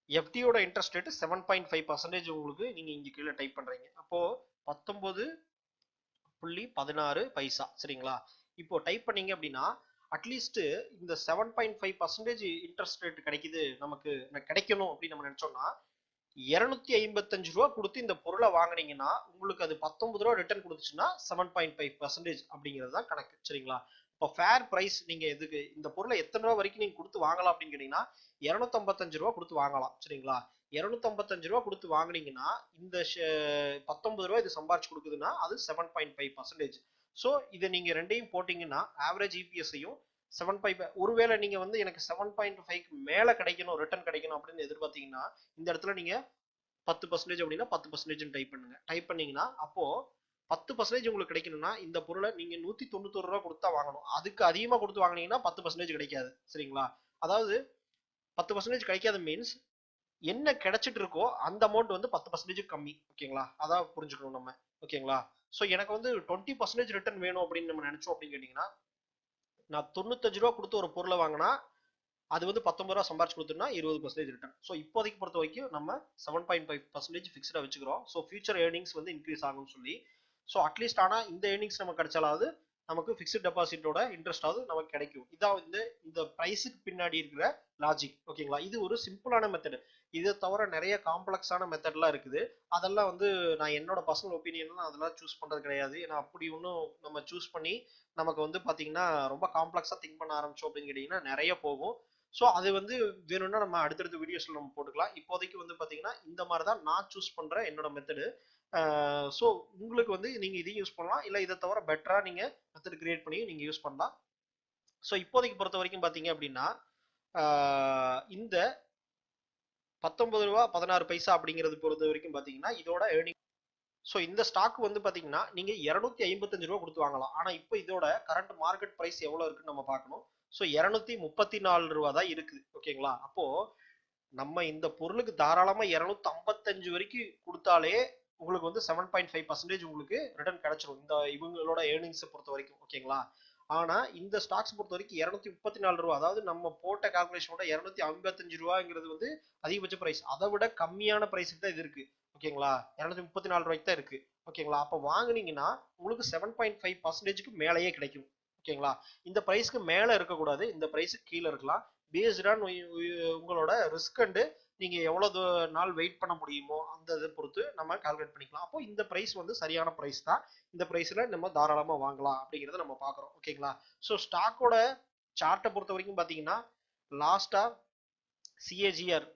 எஃப்டியோட இன்ட்ரெஸ்ட் ரேட் 7.5% உங்களுக்கு நீங்க இங்க கீழே டைப் பண்றீங்க. அப்போ 19.16 பைசா. சரிங்களா? இப்போ டைப் பண்ணீங்க அப்படின்னா அட்லீஸ்ட் இந்த 7.5% இன்ட்ரெஸ்ட் ரேட் கிடைக்குது நமக்கு, கிடைக்கணும் அப்படின்னு நம்ம நினைச்சோம்னா 255 ரூபா கொடுத்து இந்த பொருளை வாங்கினீங்கன்னா உங்களுக்கு அது 19 ரூபா ரிட்டர்ன் கொடுத்துச்சுன்னா 7.5% அப்படிங்கிறது தான் கணக்கு. சரிங்களா? இப்போ ஃபேர் பிரைஸ், நீங்க எதுக்கு இந்த பொருளை எத்தனை ரூபா வரைக்கும் நீங்க கொடுத்து வாங்கலாம் அப்படின்னு கேட்டீங்கன்னா 255 ரூபா கொடுத்து வாங்கலாம். சரிங்களா? 255 ரூபா கொடுத்து வாங்கினீங்கன்னா இந்த 19 ரூபா இது சம்பாரிச்சு கொடுக்குதுன்னா அது 7.5%. ஸோ இதை நீங்க ரெண்டையும் போட்டீங்கன்னா ஆவரேஜ் இபிஎஸ்ஸையும் 7.5, ஒருவேளை நீங்க வந்து எனக்கு 7.5 மேல கிடைக்கணும், ரிட்டர்ன் கிடைக்கணும் அப்படின்னு எதிர்பார்த்தீங்கன்னா இந்த இடத்துல நீங்க 10% அப்படின்னா 10% டைப் பண்ணுங்க. டைப் பண்ணீங்கன்னா அப்போ 10% உங்களுக்கு கிடைக்கணும்னா இந்த பொருளை நீங்க 191 ரூபா கொடுத்தா வாங்கணும். அதுக்கு அதிகமா கொடுத்து வாங்கினீங்கன்னா 10% கிடைக்காது. சரிங்களா? அதாவது 10% கிடைக்காது மீன்ஸ் என்ன கிடைச்சிட்டு இருக்கோ அந்த அமௌண்ட் வந்து 10% கம்மி. ஓகேங்களா? அதான் புரிஞ்சுக்கணும் நம்ம. ஓகேங்களா? ஸோ எனக்கு வந்து 20% ரிட்டர்ன் வேணும் அப்படின்னு நம்ம நினைச்சோம் அப்படின்னு கேட்டீங்கன்னா, நான் 95 ரூபா கொடுத்து ஒரு பொருளை வாங்கினா அது வந்து 19 ரூபா சம்பாரிச்சு கொடுத்தோம்னா 20% ரிட்டர்ன். ஸோ இப்போதைக்கு பொறுத்த வரைக்கும் நம்ம 7.5% ஃபிக்ஸ்டா வச்சுக்கிறோம். ஸோ ஃபியூச்சர் ஏர்னிங்ஸ் வந்து இன்க்ரீஸ் ஆகும்னு சொல்லி. ஸோ அட்லீஸ்ட் ஆனா இந்த ஏர்னிங்ஸ் நமக்கு கிடைச்சாலாவது நமக்கு ஃபிக்ஸ்ட் டெபாசிட்டோட இன்ட்ரெஸ்டாவது நமக்கு கிடைக்கும். இதான் வந்து இந்த பிரைஸுக்கு பின்னாடி இருக்கிற லாஜிக். ஓகேங்களா? இது ஒரு சிம்பிளான மெத்தட். இதை தவிர நிறைய காம்ப்ளெக்ஸான மெத்தட்லாம் இருக்குது. அதெல்லாம் வந்து நான் என்னோட பர்சனல் ஒப்பீனியன்லாம் அதெல்லாம் சூஸ் பண்றது கிடையாது. ஏன்னா அப்படி ஒன்றும் நம்ம சூஸ் பண்ணி நமக்கு வந்து பாத்தீங்கன்னா ரொம்ப காம்ப்ளெக்ஸா திங்க் பண்ண ஆரம்பிச்சோம் அப்படின்னு கேட்டீங்கன்னா நிறைய போகும். ஸோ அது வந்து வேணும்னா நம்ம அடுத்தடுத்த வீடியோஸ்ல நம்ம போட்டுக்கலாம். இப்போதைக்கு வந்து பாத்தீங்கன்னா இந்த மாதிரி தான் நான் சூஸ் பண்ற என்னோட மெத்தடு. ஸோ உங்களுக்கு வந்து நீங்க இதையும் யூஸ் பண்ணலாம், இல்லை இதை தவிர பெட்டரா நீங்க மெத்தட் கிரியேட் பண்ணி நீங்க யூஸ் பண்ணலாம். ஸோ இப்போதைக்கு பொறுத்த வரைக்கும் பாத்தீங்க அப்படின்னா இந்த 19 ரூபா 16 பைசா அப்படிங்கிறது பொறுத்த வரைக்கும் பாத்தீங்கன்னா இதோட ஏர்னிங். ஸோ இந்த ஸ்டாக் வந்து பாத்தீங்கன்னா நீங்க 255 ரூபா கொடுத்து வாங்கலாம். ஆனா இப்போ இதோட கரண்ட் மார்க்கெட் பிரைஸ் எவ்வளவு இருக்குன்னு நம்ம பார்க்கணும். ஸோ 234 ரூபா தான் இருக்கு. ஓகேங்களா? அப்போ நம்ம இந்த பொருளுக்கு தாராளமா 255 வரைக்கும் கொடுத்தாலே உங்களுக்கு வந்து 7.5% உங்களுக்கு ரிட்டர்ன் கிடைச்சிரும் இந்த இவங்களோட ஏர்னிங்ஸை பொறுத்த வரைக்கும். ஓகேங்களா? ஆனா இந்த ஸ்டாக்ஸ் பொறுத்த வரைக்கும் 234 ரூபா, அதாவது நம்ம போட்ட கால்குலேஷனோட 255 ரூபாங்கிறது வந்து அதிகபட்ச பிரைஸ். அதை விட கம்மியான பிரைஸுக்கு தான் இது இருக்கு. ஓகேங்களா? 234 ரூபாய்க்கு தான் இருக்கு. ஓகேங்களா? அப்ப வாங்குனீங்கன்னா உங்களுக்கு 7.5%க்கு மேலேயே கிடைக்கும். ஓகேங்களா? இந்த பிரைஸ்க்கு மேல இருக்கக்கூடாது, இந்த பிரைஸுக்கு கீழே இருக்கலாம். பேஸ்ட் ஆன் உங்களோட ரிஸ்க் அண்ட் நீங்க எவ்வளவு நாள் வெயிட் பண்ண முடியுமோ அந்த இதை பொறுத்து நம்ம கால்குலேட் பண்ணிக்கலாம். அப்போ இந்த பிரைஸ் வந்து சரியான பிரைஸ் தான். இந்த பிரைஸ்ல நம்ம தாராளமா வாங்கலாம் அப்படிங்கறத நம்ம பாக்குறோம். ஓகேங்களா? ஸோ ஸ்டாக்கோட சார்ட்டை பொறுத்த வரைக்கும் பாத்தீங்கன்னா லாஸ்டா சிஏஜிஆர்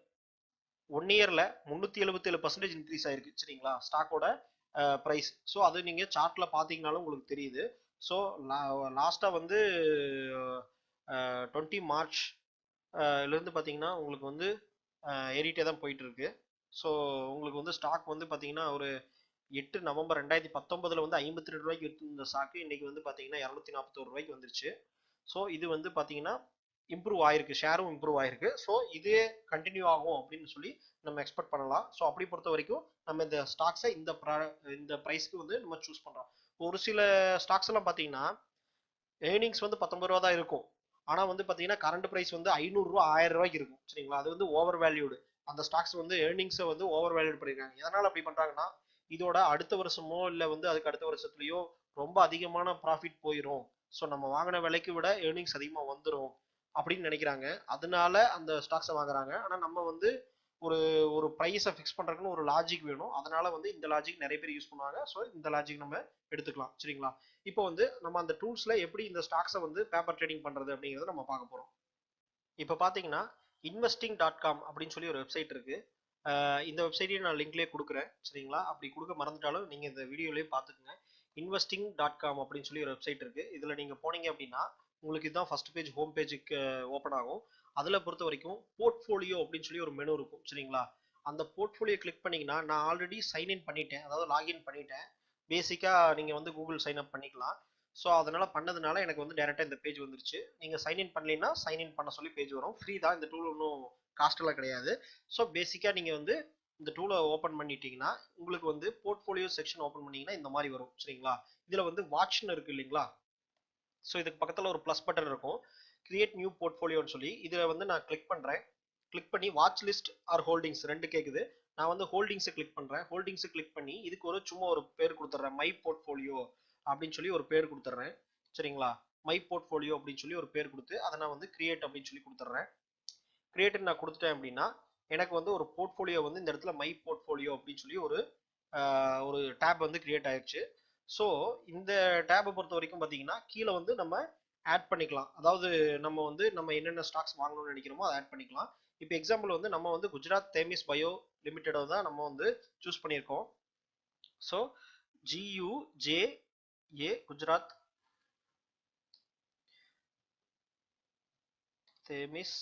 1 இயர்ல 377% இன்க்ரீஸ் ஆயிருக்கு. சரிங்களா? ஸ்டாக்கோட பிரைஸ். ஸோ அது நீங்க சார்ட்ல பாத்தீங்கன்னாலும் உங்களுக்கு தெரியுது. ஸோ லாஸ்டா வந்து 20 மார்ச் இருந்து பாத்தீங்கன்னா உங்களுக்கு வந்து ஏறிட்டே தான் போயிட்டு இருக்கு. ஸோ உங்களுக்கு வந்து ஸ்டாக் வந்து பாத்தீங்கன்னா ஒரு 8 நவம்பர் 2019 வந்து 52 ரூபாய்க்கு இருந்த ஸ்டாக் இன்னைக்கு வந்து பாத்தீங்கன்னா 241 ரூபாய்க்கு வந்துருச்சு. ஸோ இது வந்து பாத்தீங்கன்னா இம்ப்ரூவ் ஆயிருக்கு, ஷேரும் இம்ப்ரூவ் ஆயிருக்கு. ஸோ இதே கண்டினியூ ஆகும் அப்படின்னு சொல்லி நம்ம எக்ஸ்பெக்ட் பண்ணலாம். ஸோ அப்படி பொறுத்த வரைக்கும் நம்ம இந்த ஸ்டாக்ஸை இந்த ப்ரைஸ்க்கு வந்து நம்ம சூஸ் பண்றோம். ஒரு சில ஸ்டாக்ஸ் எல்லாம் பாத்தீங்கன்னா ஏர்னிங்ஸ் வந்து 19 ரூபா தான் இருக்கும். ஆனா வந்து பாத்தீங்கன்னா கரண்ட் பிரைஸ் வந்து 500 ரூபா 1000 ரூபாய்க்கு இருக்கும். சரிங்களா? அது வந்து ஓவர் வேல்யூடு. அந்த ஸ்டாக்ஸ் வந்து ஏர்னிங்ஸை வந்து ஓவர் வேல்யூட் பண்ணிருக்காங்க. எதனால அப்படி பண்றாங்கன்னா இதோட அடுத்த வருஷமோ இல்ல வந்து அதுக்கு அடுத்த வருஷத்துலயோ ரொம்ப அதிகமான ப்ராஃபிட் போயிடும். ஸோ நம்ம வாங்கின விலைக்கு விட ஏர்னிங்ஸ் அதிகமா வந்துடும் அப்படின்னு நினைக்கிறாங்க. அதனால அந்த ஸ்டாக்ஸை வாங்குறாங்க. ஆனா நம்ம வந்து ஒரு ஒரு ப்ரைஸை ஃபிக்ஸ் பண்றதுக்குன்னு ஒரு லாஜிக் வேணும். அதனால வந்து இந்த லாஜிக் நிறைய பேர் யூஸ் பண்ணுவாங்க. ஸோ இந்த லாஜிக் நம்ம எடுத்துக்கலாம். சரிங்களா? இப்போ வந்து நம்ம அந்த டூல்ஸ்ல எப்படி இந்த ஸ்டாக்ஸை வந்து பேப்பர் ட்ரேடிங் பண்றது அப்படிங்கறத நம்ம பார்க்க போறோம். இப்போ பாத்தீங்கன்னா investing.com அப்படின்னு சொல்லி ஒரு வெப்சைட் இருக்கு. இந்த வெப்சைட்டையும் நான் லிங்க்லேயே கொடுக்குறேன். சரிங்களா? அப்படி கொடுக்க மறந்துட்டாலும் நீங்க இந்த வீடியோலயே பார்த்துக்குங்க. investing.com அப்படின்னு சொல்லி ஒரு வெப்சைட் இருக்கு. இதுல நீங்க போனீங்க அப்படின்னா உங்களுக்கு இதுதான் ஃபர்ஸ்ட் பேஜ், ஹோம் பேஜுக்கு ஓப்பன் ஆகும். அதுல பொறுத்த வரைக்கும் போர்ட்ஃபோலியோ அப்படின்னு சொல்லி ஒரு மெனு இருக்கும். சரிங்களா? அந்த போர்ட்ஃபோலியோ கிளிக் பண்ணீங்கன்னா நான் ஆல்ரெடி சைன்இன் பண்ணிட்டேன், அதாவது லாகின் பண்ணிட்டேன். பேசிக்கா நீங்க வந்து கூகுள் சைன் அப் பண்ணிக்கலாம். ஸோ அதனால பண்ணதுனால எனக்கு வந்து டைரக்டா இந்த பேஜ் வந்துருச்சு. நீங்க சைன்இன் பண்ணலைன்னா சைன்இன் பண்ண சொல்லி பேஜ் வரும். ஃப்ரீ தான், இந்த டூல் ஒன்றும் காஸ்ட் எல்லாம் கிடையாது. ஸோ பேசிக்கா நீங்க வந்து இந்த டூலை ஓப்பன் பண்ணிட்டீங்கன்னா உங்களுக்கு வந்து போர்ட்ஃபோலியோ செக்ஷன் ஓப்பன் பண்ணீங்கன்னா இந்த மாதிரி வரும். சரிங்களா? இதுல வந்து வாட்ச்னு இருக்கு இல்லைங்களா? ஸோ இதுக்கு பக்கத்துல ஒரு ப்ளஸ் பட்டன் இருக்கும், கிரியேட் நியூ போர்ட்ஃபோலியோன்னு சொல்லி. இதுல வந்து நான் கிளிக் பண்றேன். கிளிக் பண்ணி வாட்ச் லிஸ்ட் ஆர் ஹோல்டிங்ஸ் ரெண்டு கேக்குது. நான் வந்து ஹோல்டிங்ஸ் கிளிக் பண்றேன். ஹோல்டிங்ஸ் கிளிக் பண்ணி இதுக்கு ஒரு சும்மா ஒரு பேர் கொடுத்துட்றேன், மை போர்ட்ஃபோலியோ அப்படின்னு சொல்லி ஒரு பேர் கொடுத்துட்றேன். சரிங்களா? மை போர்ட்ஃபோலியோ அப்படின்னு சொல்லி ஒரு பேர் கொடுத்து அதை நான் வந்து கிரியேட் அப்படின்னு சொல்லி கொடுத்துட்றேன். கிரியேட் நான் கொடுத்துட்டேன் அப்படின்னா எனக்கு வந்து ஒரு போர்ட்ஃபோலியோ வந்து இந்த இடத்துல மை போர்ட்ஃபோலியோ அப்படின்னு சொல்லி ஒரு டேப் வந்து கிரியேட் ஆயிடுச்சு. ஸோ இந்த டேப்பை பொறுத்த வரைக்கும் பார்த்தீங்கன்னா கீழே வந்து நம்ம ஆட் பண்ணிக்கலாம். அதாவது நம்ம என்னென்ன ஸ்டாக்ஸ் வாங்கணும்னு நினைக்கிறோமோ அதை ஆட் பண்ணிக்கலாம். இப்போ எக்ஸாம்பிள் வந்து நம்ம வந்து குஜராத் தேமிஸ் பயோ லிமிடெட் தான் நம்ம வந்து சூஸ் பண்ணியிருக்கோம். So GUJA Gujarat Themis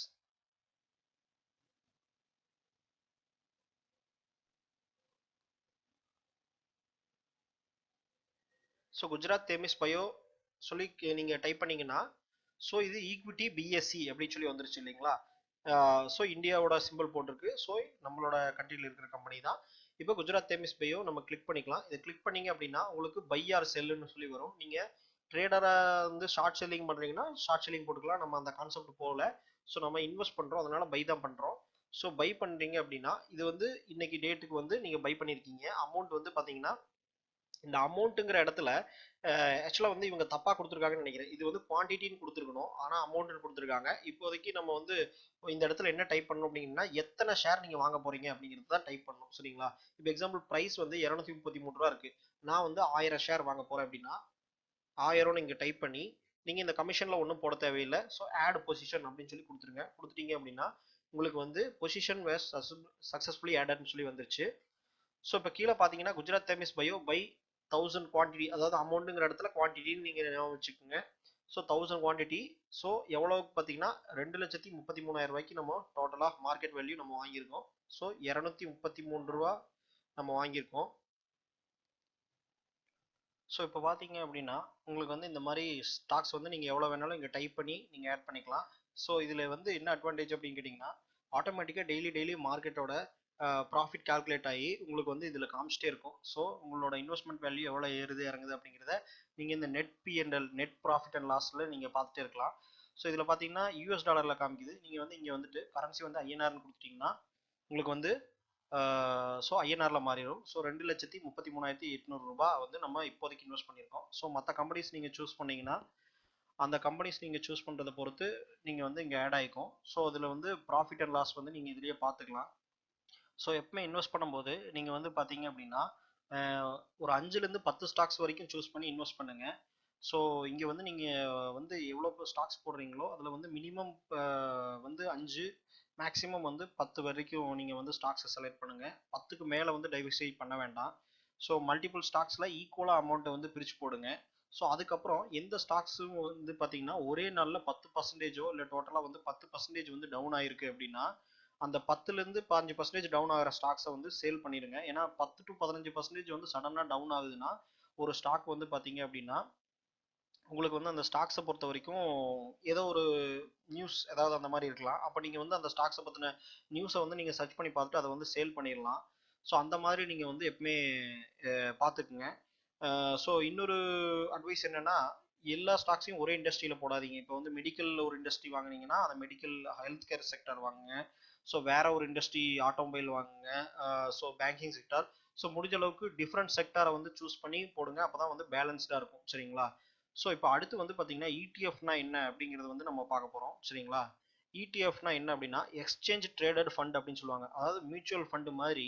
Gujarat Themis bio சொல்லி நீங்க டைப் பண்ணீங்கன்னா ஸோ இது ஈக்விட்டி பிஎஸ்சி அப்படின்னு சொல்லி வந்துருச்சு இல்லைங்களா? ஸோ இந்தியாவோட சிம்பிள் போட்டிருக்கு. ஸோ நம்மளோட கண்ட்ரியில் இருக்கிற கம்பெனி தான். இப்போ குஜராத் தேமிஸ் பயோ நம்ம கிளிக் பண்ணிக்கலாம். இதை கிளிக் பண்ணீங்க அப்படின்னா உங்களுக்கு பை ஆர் செல்லுன்னு சொல்லி வரும். நீங்க ட்ரேடரா வந்து ஷார்ட் செல்லிங் பண்றீங்கன்னா ஷார்ட் செல்லிங் போட்டுக்கலாம். நம்ம அந்த கான்செப்ட் போகல. ஸோ நம்ம இன்வெஸ்ட் பண்றோம், அதனால பை தான் பண்றோம். ஸோ பை பண்றீங்க அப்படின்னா இது வந்து இன்னைக்கு டேட்டுக்கு வந்து நீங்க பை பண்ணிருக்கீங்க. அமௌண்ட் வந்து பாத்தீங்கன்னா இந்த அமௌண்ட்டுங்கிற இடத்துல ஆக்சுவலா வந்து இவங்க தப்பா கொடுத்துருக்காங்கன்னு நினைக்கிறேன். இது வந்து குவான்டிட்டின்னு கொடுத்துருக்கணும், ஆனா அமௌண்ட்னு கொடுத்துருக்காங்க. இப்போதைக்கு நம்ம வந்து இந்த இடத்துல என்ன டைப் பண்ணணும் அப்படிங்கன்னா எத்தனை ஷேர் நீங்க வாங்க போறீங்க அப்படிங்கிறது தான் டைப் பண்ணணும். சரிங்களா? இப்போ எக்ஸாம்பிள் பிரைஸ் வந்து 233 ரூபா இருக்கு. நான் வந்து 1000 ஷேர் வாங்க போறேன் அப்படின்னா 1000 நீங்க டைப் பண்ணி நீங்க இந்த கமிஷன்ல ஒன்றும் போட தேவையில்லை. ஸோ ஆட் பொசிஷன் அப்படின்னு சொல்லி கொடுத்துருங்க. கொடுத்துட்டீங்க அப்படின்னா உங்களுக்கு வந்து பொசிஷன் வேஸ் சக்சஸ்ஃபுல்லி ஆடட்னு சொல்லி வந்துருச்சு. ஸோ இப்போ கீழே பார்த்தீங்கன்னா Gujarat Themis bio by 1000 quantity, அதாவது அமௌண்ட்டுங்கிற இடத்துல குவான்டிட்டின்னு நீங்க ஞாபகம் வச்சுக்கோங்க. So 1000 quantity. ஸோ எவ்வளவுக்கு பார்த்தீங்கன்னா 2,33,000 ரூபாய்க்கு நம்ம டோட்டலாக மார்க்கெட் வேல்யூ நம்ம வாங்கியிருக்கோம். ஸோ 233 ரூபா நம்ம வாங்கியிருக்கோம். ஸோ இப்போ பார்த்தீங்க அப்படின்னா உங்களுக்கு வந்து இந்த மாதிரி ஸ்டாக்ஸ் வந்து நீங்கள் எவ்வளோ வேணாலும் இங்கே டைப் பண்ணி நீங்கள் ஆட் பண்ணிக்கலாம். ஸோ இதில் வந்து என்ன அட்வான்டேஜ் அப்படின்னு கேட்டிங்கன்னா ஆட்டோமேட்டிக்காக டெய்லி மார்க்கெட்டோட ப்ராஃபிட் கால்குலேட் ஆகி உங்களுக்கு வந்து இதில் காமிச்சிட்டே இருக்கும். ஸோ உங்களோட இன்வெஸ்ட்மெண்ட் வேல்யூ எவ்வளோ ஏறுது இறங்குது அப்படிங்கிறத நீங்கள் இந்த net PNL net profit and லாஸில் நீங்கள் பார்த்துட்டே இருக்கலாம். ஸோ இதில் பார்த்தீங்கன்னா யூஎஸ் டாலரில் காமிக்குது. நீங்கள் வந்து இங்கே வந்துட்டு கரன்சி வந்து ஐஎன்ஆர்னு கொடுத்துட்டிங்கன்னா உங்களுக்கு வந்து ஸோ ஐஎன்ஆரில் மாறிடும். ஸோ 2,33,800 ரூபா வந்து நம்ம இப்போதைக்கு இன்வெஸ்ட் பண்ணியிருக்கோம். ஸோ மற்ற கம்பெனிஸ் நீங்கள் சூஸ் பண்ணிங்கன்னா அந்த கம்பெனிஸ் நீங்கள் சூஸ் பண்ணுறதை பொறுத்து நீங்கள் வந்து இங்கே ஆட் ஆகிக்கும். ஸோ அதில் வந்து ப்ராஃபிட் அண்ட் லாஸ் வந்து நீங்கள் இதுலேயே பார்த்துக்கலாம். ஸோ எப்பவுமே இன்வெஸ்ட் பண்ணும்போது நீங்கள் வந்து பார்த்தீங்க அப்படின்னா ஒரு 5லேருந்து 10 ஸ்டாக்ஸ் வரைக்கும் சூஸ் பண்ணி இன்வெஸ்ட் பண்ணுங்கள். ஸோ இங்கே வந்து நீங்கள் வந்து எவ்வளோ ஸ்டாக்ஸ் போடுறீங்களோ அதில் வந்து மினிமம் வந்து 5 மேக்ஸிமம் வந்து 10 வரைக்கும் நீங்கள் வந்து ஸ்டாக்ஸை செலக்ட் பண்ணுங்கள். 10க்கு மேலே வந்து டைவர்சிஃபை பண்ண வேண்டாம். ஸோ மல்டிபிள் ஸ்டாக்ஸில் ஈக்குவலாக அமௌண்ட்டை வந்து பிரித்து போடுங்க. ஸோ அதுக்கப்புறம் எந்த ஸ்டாக்ஸும் வந்து பார்த்தீங்கன்னா ஒரே நாளில் 10% இல்லை டோட்டலாக வந்து 10% வந்து டவுன் ஆயிருக்கு அப்படின்னா அந்த 10லேருந்து 15% டவுன் ஆகிற ஸ்டாக்ஸை வந்து சேல் பண்ணிடுங்க. ஏன்னா 10 to 15% வந்து சடனாக டவுன் ஆகுதுன்னா ஒரு ஸ்டாக் வந்து பார்த்தீங்க அப்படின்னா உங்களுக்கு வந்து அந்த ஸ்டாக்ஸை பொறுத்த வரைக்கும் ஏதோ ஒரு நியூஸ் ஏதாவது அந்த மாதிரி இருக்கலாம். அப்போ நீங்கள் வந்து அந்த ஸ்டாக்ஸை பற்றின நியூஸை வந்து நீங்கள் சர்ச் பண்ணி பார்த்துட்டு அதை வந்து சேல் பண்ணிடலாம். ஸோ அந்த மாதிரி நீங்கள் வந்து எப்பவுமே பார்த்துக்குங்க. ஸோ இன்னொரு அட்வைஸ் என்னென்னா எல்லா ஸ்டாக்ஸையும் ஒரே இண்டஸ்ட்ரியில் போடாதீங்க. இப்போ வந்து மெடிக்கல் ஒரு இண்டஸ்ட்ரி வாங்கினீங்கன்னா அந்த மெடிக்கல் ஹெல்த் கேர் செக்டர் வாங்குங்க. ஸோ வேற ஒரு இண்டஸ்ட்ரி ஆட்டோமொபைல் வாங்குங்க. So banking sector. ஸோ முடிஞ்ச அளவுக்கு டிஃப்ரெண்ட் செக்டாரை வந்து சூஸ் பண்ணி போடுங்க. அப்போ தான் வந்து பேலன்ஸ்டாக இருக்கும். சரிங்களா? ஸோ இப்போ அடுத்து வந்து பார்த்தீங்கன்னா இடிஎஃப்னா என்ன அப்படிங்கிறது வந்து நம்ம பார்க்க போகிறோம். சரிங்களா? இடிஎஃப்னா என்ன அப்படின்னா எக்ஸ்சேஞ்ச் ட்ரேடட் ஃபண்ட் அப்படின்னு சொல்லுவாங்க. அதாவது மியூச்சுவல் ஃபண்டு மாதிரி